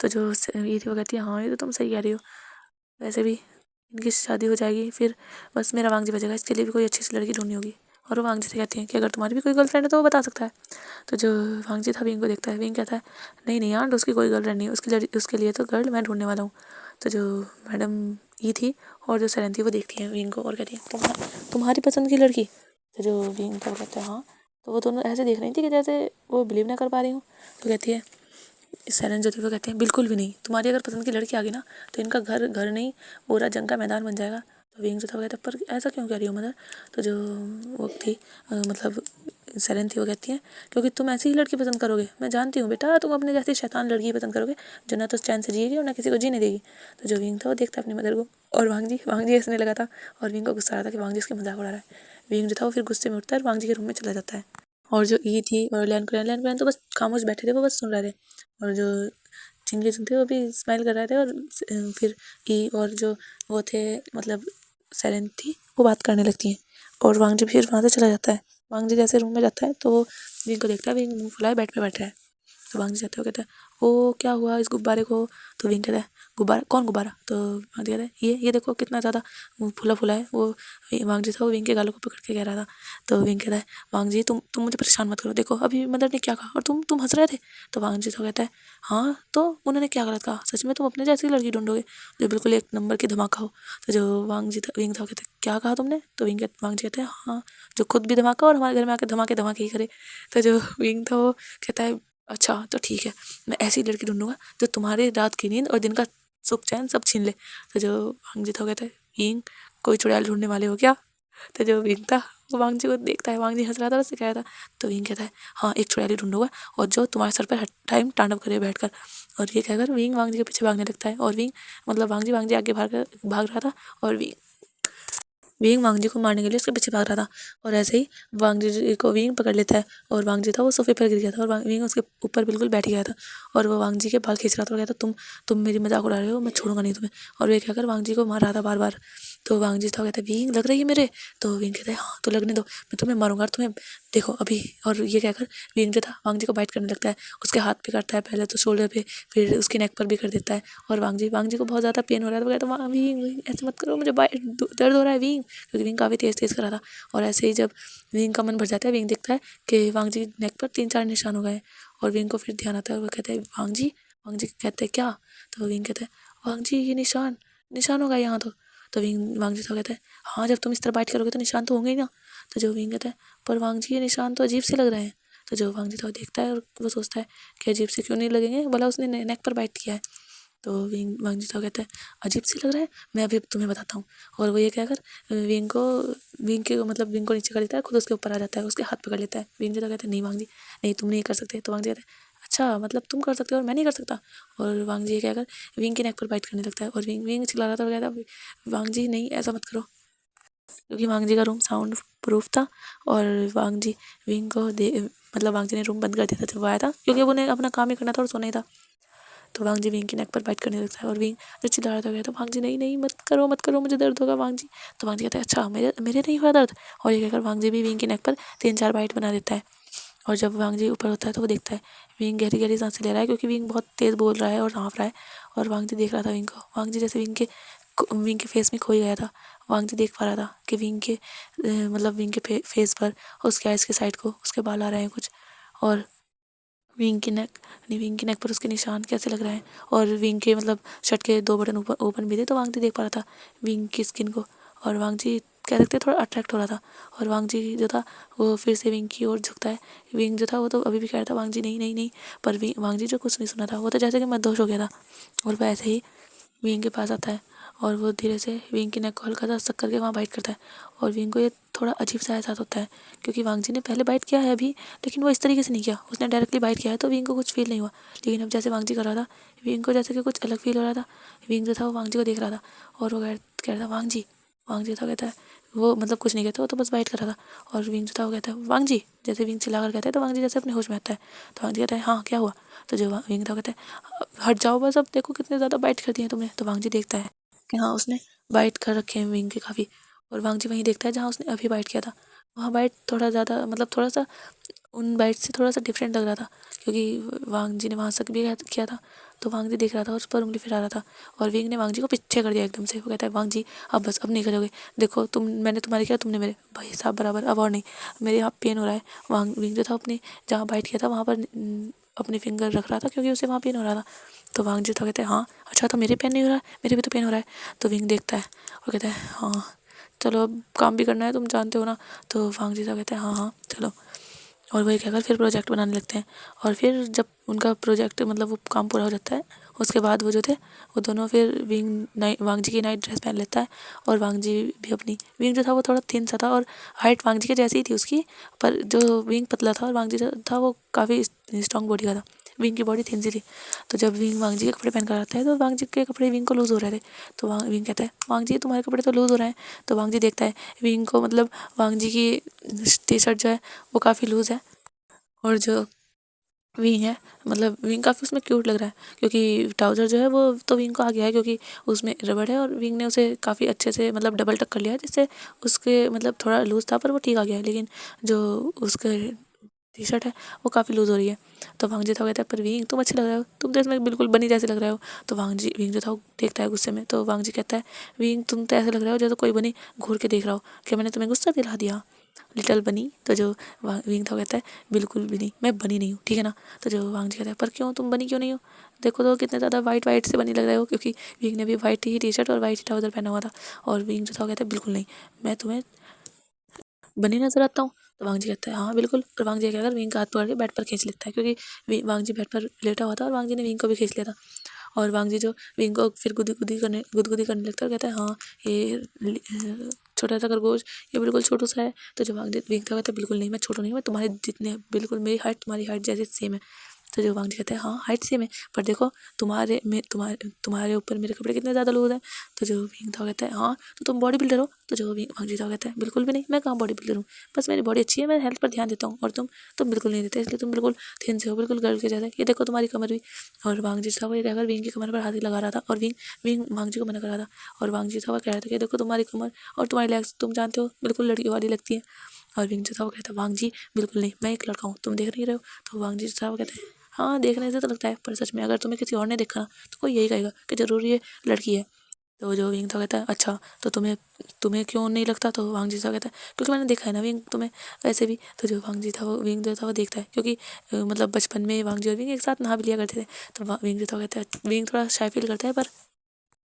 A: तो जो ये थी वो कहती है हाँ ये तो तुम सही कह रही हो, वैसे भी इनकी शादी हो जाएगी फिर बस मेरा वांगजी बचेगा, इसके लिए भी कोई अच्छी सी लड़की ढूंढनी होगी। और वो वांगजी से कहती हैं कि अगर तुम्हारी भी कोई गर्लफ्रेंड है तो वो बता सकता है। तो जो वांगजी था विंग को देखता है, विंग कहता है नहीं नहीं आंट उसकी कोई गर्लफ्रेंड नहीं, उसके लिए तो गर्ल मैं ढूंढने वाला हूँ। तो जो मैडम ई थी और जो सैरन थी वो देखती हैं विंग को और कहती है तुम्हारी पसंद की लड़की? तो जो विंग था वो कहता है हाँ। तो वो दोनों ऐसे देख रही थी कि जैसे वो बिलीव ना कर पा रही हूँ। तो कहती है सैरन जो थी वो कहते हैं बिल्कुल भी नहीं, तुम्हारी अगर पसंद की लड़की आ गई ना तो इनका घर घर नहीं पूरा जंग का मैदान बन जाएगा। तो विंग जो था वो कहता है पर ऐसा क्यों कह रही हो मदर? तो जो वो थी मतलब सैरन थी वो कहती है क्योंकि तुम ऐसी ही लड़की पसंद करोगे, मैं जानती हूँ बेटा तुम अपने जैसी शैतान लड़की पसंद करोगे जो ना तो चैन से जिएगी और ना किसी को जीने देगी। तो जो विंग था वो देखता है अपनी मदर को, और वांगजी हंसने लगा था और विंग को गुस्सा आ रहा था कि वांगजी उसकी मजाक उड़ा रहा है। विंग जो था वो फिर गुस्से में उठता है और वांगजी के रूम में चला जाता है। और जो ई थी और लैन तो बस खामोश बैठे थे, वो बस सुन रहे थे। और जो चिंगेज़ थे वो भी स्माइल कर रहे थे। और फिर ई और जो वो थे मतलब सैरन थी वो बात करने लगती हैं और वांगजी फिर वहाँ से चला जाता है। वांगजी जैसे रूम में जाता है तो वो विंग को देखता है, विंग मुँह फुलाए बेड पे बैठा है। तो वांगजी जाता है, वो कहता है ओ क्या हुआ इस गुब्बारे को? तो विंग कहता है गुब्बारा कौन गुब्बारा? तो वांगजी कहता है ये देखो कितना ज़्यादा फूला फूला है। वो वांगजी था वो विंग के गालों को पकड़ के कह रहा था। तो विंग कहता है वांगजी तुम मुझे परेशान मत करो, देखो अभी मदर ने क्या कहा और तुम हंस रहे थे। तो वांगजी तो कहता है हाँ तो उन्होंने क्या गलत कहा, सच में तुम अपने जैसी लड़की ढूंढोगे जो बिल्कुल एक नंबर की धमाका हो। तो जो विंग था कहता है क्या कहा तुमने? तो वांगजी कहता है हाँ जो खुद भी धमाका और हमारे घर में आकर धमाके धमाके ही करे। तो जो विंग था वो कहता है अच्छा तो ठीक है, मैं ऐसी लड़की ढूंढूंगा जो तुम्हारी रात की नींद और दिन का सुख चैन सब छीन ले। तो जो वांगजी था कहता है विंग कोई चुड़ैल ढूंढने वाले हो क्या? तो जो विंग था वो वांगजी को देखता है, वांगजी हंस रहा था और उससे कह रहा था। तो विंग कहता है हाँ एक चुड़ैली ढूंढूंगा और जो तुम्हारे सर पर हर टाइम तांडव करे बैठकर। और ये कहकर विंग वांगजी के पीछे भागने लगता है और विंग मतलब वांगजी आगे भाग रहा था और विंग वांग जी को मारने के लिए उसके पीछे भाग रहा था और ऐसे ही वांग जी को विंग पकड़ लेता है और वांग जी था वो सोफे पर गिर गया था और विंग उसके ऊपर बिल्कुल बैठ गया था और वो वांग जी के बाल खींच रहा था और कहता तुम मेरी मजाक उड़ा रहे हो, मैं छोड़ूंगा नहीं तुम्हें। और वे कहकर वांग जी को मार रहा था बार बार। तो वांग जी था कहता विंग लग रही है मेरे। तो विंग कहता है हाँ तो लगने दो, मैं तुम्हें मारूंगा और तुम्हें देखो अभी। और ये कहकर विंग जो था वांग जी को बाइट करने लगता है, उसके हाथ पे करता है, पहले तो शोल्डर पे, फिर उसकी नेक पर भी कर देता है। और वांग जी को बहुत ज़्यादा पेन हो रहा है तो कहता है विंग ऐसे मत करो, मुझे दर्द हो रहा है विंग, क्योंकि विंग काफ़ी तेज़ तेज़ कर रहा था। और ऐसे ही जब विंग का मन भर जाता है, विंग देखता है कि वांग जी नेक पर 3-4 निशान हो गए हैं और विंग को फिर ध्यान आता है और वो कहता है वांग जी कहते हैं क्या। तो विंग कहता है वांग जी ये निशान निशान होगा यहाँ तो वांग जी तो कहता है हाँ जब तुम इस तरह बाइट करोगे तो निशान तो होंगे ही ना। तो जो विंग कहता है पर वांग जी ये निशान तो अजीब से लग रहे हैं। तो जो वांग जी तो देखता है और वो सोचता है कि अजीब से क्यों नहीं लगेंगे, भला उसने नेक पर बाइट किया है। तो वांग जी तो कहता है अजीब से लग रहा है, मैं अभी तुम्हें बताता हूँ। और वो ये कहकर विंग को नीचे कर देता है, खुद उसके ऊपर आ जाता है, उसके हाथ पकड़ लेता है। विंग जी तो कहता है नहीं वांग जी नहीं तुम नहीं कर सकते। तो वांग जी कहता है अच्छा मतलब तुम कर सकते हो और मैं नहीं कर सकता। और वांग जी ये कहकर विंग के नेक पर बाइट करने लगता है और विंग चिल्ला रहा था और कहता वांग जी नहीं ऐसा मत करो, क्योंकि वांग जी का रूम साउंड प्रूफ था। और वांग जी विंग को वांग जी ने रूम बंद कर दिया था जब वो आया था, क्योंकि अब उन्हें अपना काम ही करना था और सोना ही था। तो वांग जी विंग की नेक पर बाइट करने लगता है और विंग जो चिल्ला रहा था कहता वांग जी नहीं नहीं मत करो मुझे दर्द होगा वांग जी। तो वांग जी कहता है अच्छा मेरे मेरे नहीं हुआ दर्द। और ये कहकर वांग जी भी विंग की नेक पर 3-4 बाइट बना देता है। और जब वांग जी ऊपर होता है तो वो देखता है विंग गहरी गहरी सांसें ले रहा है, क्योंकि विंग बहुत तेज़ बोल रहा है और हाँफ रहा है। और वांग जी देख रहा था विंग को, वांग जी जैसे विंग के फेस में खो गया था। वांग जी देख पा रहा था कि विंग के फेस पर उसके आइज़ के साइड को उसके बाल आ रहे हैं कुछ, और विंग की नेक पर उसके निशान कैसे लग रहे हैं। और विंग के शर्ट के 2 बटन ओपन भी थे, तो वांग जी देख पा रहा था विंग की स्किन को। और वांग जी कह सकते हैं थोड़ा अट्रैक्ट हो रहा था। और वांग जी जो था वो फिर से विंग की ओर झुकता है। विंग जो था वो तो अभी भी कह रहा था वांग जी नहीं नहीं नहीं, पर वांग जी जो कुछ नहीं सुना था, वो तो जैसे कि मदहोश हो गया था। और वह ऐसे ही विंग के पास आता है और वो धीरे से विंग की नेक को हल्का सा सक करके वहाँ बाइट करता है। और विंग को ये थोड़ा अजीब सा एहसास होता है, क्योंकि वांग जी ने पहले बाइट किया है अभी, लेकिन वो इस तरीके से नहीं किया, उसने डायरेक्टली बाइट किया है तो विंग को कुछ फील नहीं हुआ। लेकिन अब जैसे वांग जी कर रहा था, विंग को जैसे कि कुछ अलग फील हो रहा था। विंग जो था वो वांग जी को देख रहा था और वो कह रहा था वांग जी था कहता है वो कुछ नहीं कहता, वो तो बस बाइट कर रहा था। और विंग जो था वो कहता है वांग जी, जैसे विंग चिल्ला कर कहता है तो वांग जी जैसे अपने होश में आता है। तो वांग जी कहता है हाँ क्या हुआ। तो जो विंग था कहता है हट जाओ बस, अब देखो कितने ज़्यादा बाइट कर दिए तुमने। तो वांग जी देखता है कि हाँ उसने बाइट कर रखे हैं विंग के काफ़ी। और वांग जी वहीं देखता है जहाँ उसने अभी बाइट किया था, वहाँ बाइट थोड़ा ज़्यादा थोड़ा सा उन बाइट से थोड़ा सा डिफरेंट लग रहा था, क्योंकि वांग जी ने वहाँ सक भी किया था। तो वांग जी देख रहा था और उस पर उंगली फिरा रहा था। और विंग ने वांग जी को पीछे कर दिया एकदम से। वो कहता है वांग जी अब बस, अब नहीं करोगे, देखो मैंने तुम्हारे किया, तुमने मेरे, भाई साहब बराबर, अब और नहीं, मेरे यहाँ पेन हो रहा है। विंग जो था अपने जहाँ बाइट किया था वहाँ पर अपनी फिंगर रख रहा था, क्योंकि उसे वहाँ पेन हो रहा था। तो वांग जी था कहते हैं हाँ अच्छा तो मेरे पेन नहीं हो रहा है, मेरे भी तो पेन हो रहा है। तो विंग देखता है और कहता है हाँ चलो अब काम भी करना है, तुम जानते हो ना। तो वांग जी था कहते हैं हाँ हाँ चलो। और वही कहकर फिर प्रोजेक्ट बनाने लगते हैं। और फिर जब उनका प्रोजेक्ट वो काम पूरा हो जाता है, उसके बाद वो जो थे वो दोनों फिर वांग जी की नाइट ड्रेस पहन लेता है। और वांग जी भी अपनी, विंग जो था वो थोड़ा थिन सा था और हाइट वांग जी के जैसी ही थी उसकी, पर जो विंग पतला था और वांग जी जो था वो काफ़ी स्ट्रॉन्ग बॉडी का था। विंग की बॉडी थिन सी थी। तो जब विंग वांग जी के कपड़े पहन कर आता है तो वांग जी के कपड़े विंग को लूज़ हो रहे थे। तो विंग कहता है वांग जी तुम्हारे कपड़े तो लूज़ हो रहे हैं। तो वांग जी देखता है विंग को वांग जी की टी शर्ट जो है वो काफ़ी लूज़ है, और जो विंग है विंग काफ़ी उसमें क्यूट लग रहा है, क्योंकि ट्राउज़र जो है वो तो विंग को आ गया है, क्योंकि उसमें रबड़ है और विंग ने उसे काफ़ी अच्छे से डबल टक कर लिया है, जिससे उसके थोड़ा लूज़ था पर वो ठीक आ गया है। लेकिन जो उसके टी शर्ट है वो काफ़ी लूज़ हो रही है। तो वांग जी था कहता है पर विंग तुम अच्छे लग रहे हो, तुम तो इसमें बिल्कुल बनी जैसे लग रहे हो। तो विंग जो था वो देखता है गुस्से में। तो वांग जी कहता है विंग तुम तो ऐसे लग रहे हो जैसे कोई बनी घूर के देख रहा हो, क्या मैंने तुम्हें गुस्सा दिला दिया लिटल बनी। तो जो विंग था कहता है बिल्कुल भी नहीं, मैं बनी नहीं हूँ ठीक है ना। तो जो वांग जी कहता है पर क्यों तुम बनी क्यों नहीं हो, देखो तो कितने ज़्यादा वाइट वाइट से बनी लग रहे हो, क्योंकि विंग ने भी वाइट ही टी शर्ट और वाइट ही ट्राउज़र पहना हुआ था। और विंग जो था कहता है बिल्कुल नहीं, मैं तुम्हें बनी नजर आता हूँ। तो वांग जी कहता है हाँ बिल्कुल। और वांग जी क्या कर विंग का हाथ पकड़ के बेड पर खींच लेता है, क्योंकि वांग जी बेड पर लेटा हुआ था और वांग जी ने विंग को भी खींच लिया था। और वांग जी जो विंग को फिर गुदगुदी करने लगता है और कहता है हाँ ये छोटा सा खरगोश ये बिल्कुल छोटू सा है। तो जो विंग था कहता है बिल्कुल नहीं, मैं छोटू नहीं, मैं तुम्हारे जितने, बिल्कुल मेरी हाइट तुम्हारी हाइट जैसे सेम है। तो जो वांग जी कहते हैं हाँ हाइट सेम है, पर देखो तुम्हारे ऊपर मेरे कपड़े कितने ज़्यादा लूज हैं। तो जो विंग था कहता है हाँ तो तुम बॉडी बिल्डर हो। तो जो वांग जी था कहता है बिल्कुल भी नहीं, मैं कहाँ बॉडी बिल्डर हूँ, बस मेरी बॉडी अच्छी है, मैं हेल्थ पर ध्यान देता हूँ, और तुम बिल्कुल नहीं देते, इसलिए तुम बिल्कुल थिन से हो, बिल्कुल गर्ल के जैसे, ये देखो तुम्हारी कमर भी। और वांग जी था वो ये कहकर विंग की कमर पर हाथ लगा रहा था, और विंग वांग जी को मना कर रहा था। और वांग जी था वो कह रहा था कि देखो तुम्हारी कमर और तुम्हारी लेग्स तुम जानते हो बिल्कुल लड़की वाली लगती है। और विंग जो था वो कहता है वांग जी बिल्कुल नहीं, मैं एक लड़का हूँ, तुम देख नहीं रहे हो। तो वांग जी था वो कहते हैं हाँ देखने से तो लगता है, पर सच में अगर तुम्हें किसी और ने देखा ना तो कोई यही कहेगा कि ज़रूर ये लड़की है। तो जो विंग था कहता है अच्छा तो तुम्हें तुम्हें क्यों नहीं लगता। तो वांग जी था कहता है क्योंकि मैंने देखा है ना विंग तुम्हें वैसे भी। तो जो वांग जी था वो विंग जो था वो देखता है, क्योंकि मतलब बचपन में वांग जी और विंग एक साथ नहा भी लिया करते थे। तो विंग जो था कहता है विंग थोड़ा शाय फील करता है, पर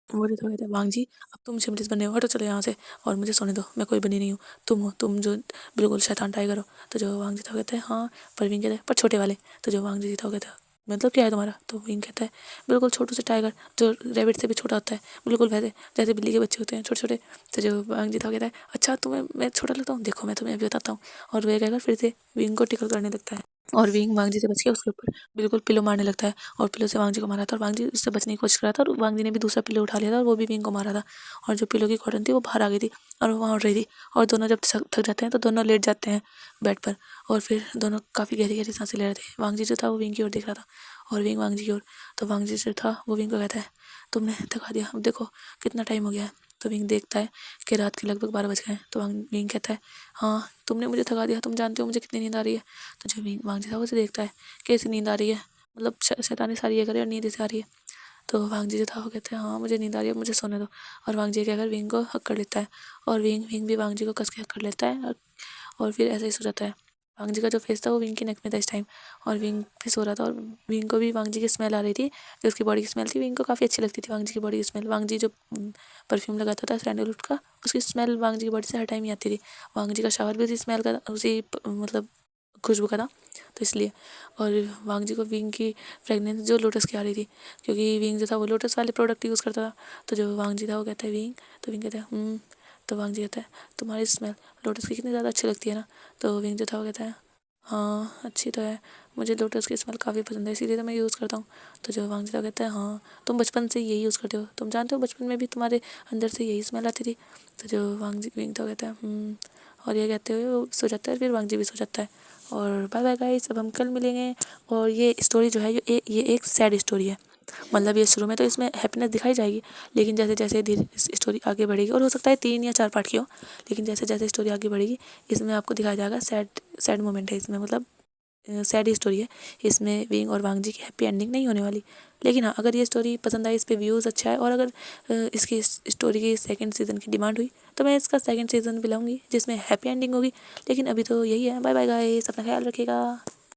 A: वो जो था कहता है वांग जी अब तुम सिमरिस बने हो, हटो चलो यहाँ से और मुझे सोने दो, मैं कोई बनी नहीं हूँ, तुम हो, तुम जो बिल्कुल शैतान टाइगर हो। तो जो वांग जी था कहता है हाँ, पर विंग कहता है पर छोटे वाले। तो जो वांग जी था कहता है मतलब क्या है तुम्हारा। तो विंग कहता है बिल्कुल छोटू से टाइगर जो रैबिट से भी छोटा होता है, बिल्कुल वैसे जैसे बिल्ली के बच्चे होते हैं छोटे छोटे। तो जो वांग जी था कहता है अच्छा तुम्हें मैं छोटा लगता हूँ, देखो मैं तुम्हें अभी बताता हूँ। और वह कहकर फिर से विंग को टिकल करने लगता है, और विंग वांग जी से बच के उसके ऊपर बिल्कुल पिलो मारने लगता है, और पिलो से वांग जी को मारा था, और वांग जी उससे बचने की कोशिश कर रहा था, और वांग जी ने भी दूसरा पिलो उठा लिया था और वो भी विंग को मारा था। और जो पिलो की कॉटन थी वो बाहर आ गई थी और वो वहाँ उड़ रही थी, और दोनों जब थक जाते हैं तो दोनों लेट जाते हैं बेड पर, और फिर दोनों काफ़ी गहरी गहरी सांसें ले रहे थे। वांग जी जो था वो विंग की ओर देख रहा था और विंग वांग जी की ओर। तो वांग जी जो था वो विंग को कहता है तुमने थका दिया, अब देखो कितना टाइम हो गया है। तो विंग देखता है कि रात के लगभग 12 बज गए हैं। तो विंग कहता है हाँ तुमने मुझे थका दिया, तुम जानते हो मुझे कितनी नींद आ रही है। तो जो वांग जी था वो उसे देखता है कैसी नींद आ रही है, मतलब शैतानी सारी ये करे और नींद से आ रही है। तो वांग जी जो था वो कहते हैं हाँ मुझे नींद आ रही है, मुझे सोने दो। और वांग जी कहकर विंग को हक कर लेता है, और विंग भी वांग जी को कस के हक कर लेता है, और फिर ऐसे ही सो जाता है। वांग जी का जो फेस था वो विंग के नेक में था इस टाइम, और विंग भी सो रहा था, और विंग को भी वांग जी की स्मेल आ रही थी, जो उसकी बॉडी की स्मेल थी विंग को काफ़ी अच्छी लगती थी। वांग जी की बॉडी की स्मेल, वांग जी जो परफ्यूम लगाता था सैंडलवुड का, उसकी स्मेल वांग जी की बॉडी से हर टाइम ही आती थी। वांग जी का शावर भी उसी स्मेल का, उसी मतलब खुशबू का था, तो इसलिए। और वांग जी को विंग की फ्रेगनेंस जो लोटस की आ रही थी, क्योंकि विंग जो था वो लोटस वाले प्रोडक्ट यूज़ करता था। तो जो वांग जी था वो कहता है विंग, तो विंग कहता है तो वांग जी कहता है तुम्हारी स्मेल लोटस की कितनी ज़्यादा अच्छी लगती है ना। तो विंग जो था वो कहता है हाँ अच्छी तो है, मुझे लोटस की स्मेल काफ़ी पसंद है, इसीलिए तो मैं यूज़ करता हूँ। तो जो वांग जी था कहता है हाँ तुम बचपन से यही यूज़ करते हो, तुम जानते हो बचपन में भी तुम्हारे अंदर से यही स्मेल आती थी। तो जो विंग तो कहता है और ये कहते हुए वो सो जाता है, फिर वांग जी भी सो जाता है। और बाय बाय गाइस, अब हम कल मिलेंगे। और ये स्टोरी जो है ये एक सैड स्टोरी है, मतलब ये शुरू में तो इसमें हैप्पीनेस दिखाई जाएगी, लेकिन जैसे जैसे धीरे स्टोरी आगे बढ़ेगी, और हो सकता है 3 या 4 पार्ट की हो, लेकिन जैसे जैसे स्टोरी आगे बढ़ेगी इसमें आपको दिखाया जाएगा सैड सैड मोमेंट है इसमें, मतलब सैड स्टोरी है इसमें। विंग और वांग जी की हैप्पी एंडिंग नहीं होने वाली। लेकिन हाँ अगर ये स्टोरी पसंद आई, इस पे व्यूज़ अच्छा है, और अगर इसकी स्टोरी की सेकंड सीज़न की डिमांड हुई तो मैं इसका सेकंड सीज़न भी लाऊंगी जिसमें हैप्पी एंडिंग होगी। लेकिन अभी तो यही है, बाय बाय गाइस, अपना ख्याल रखिएगा।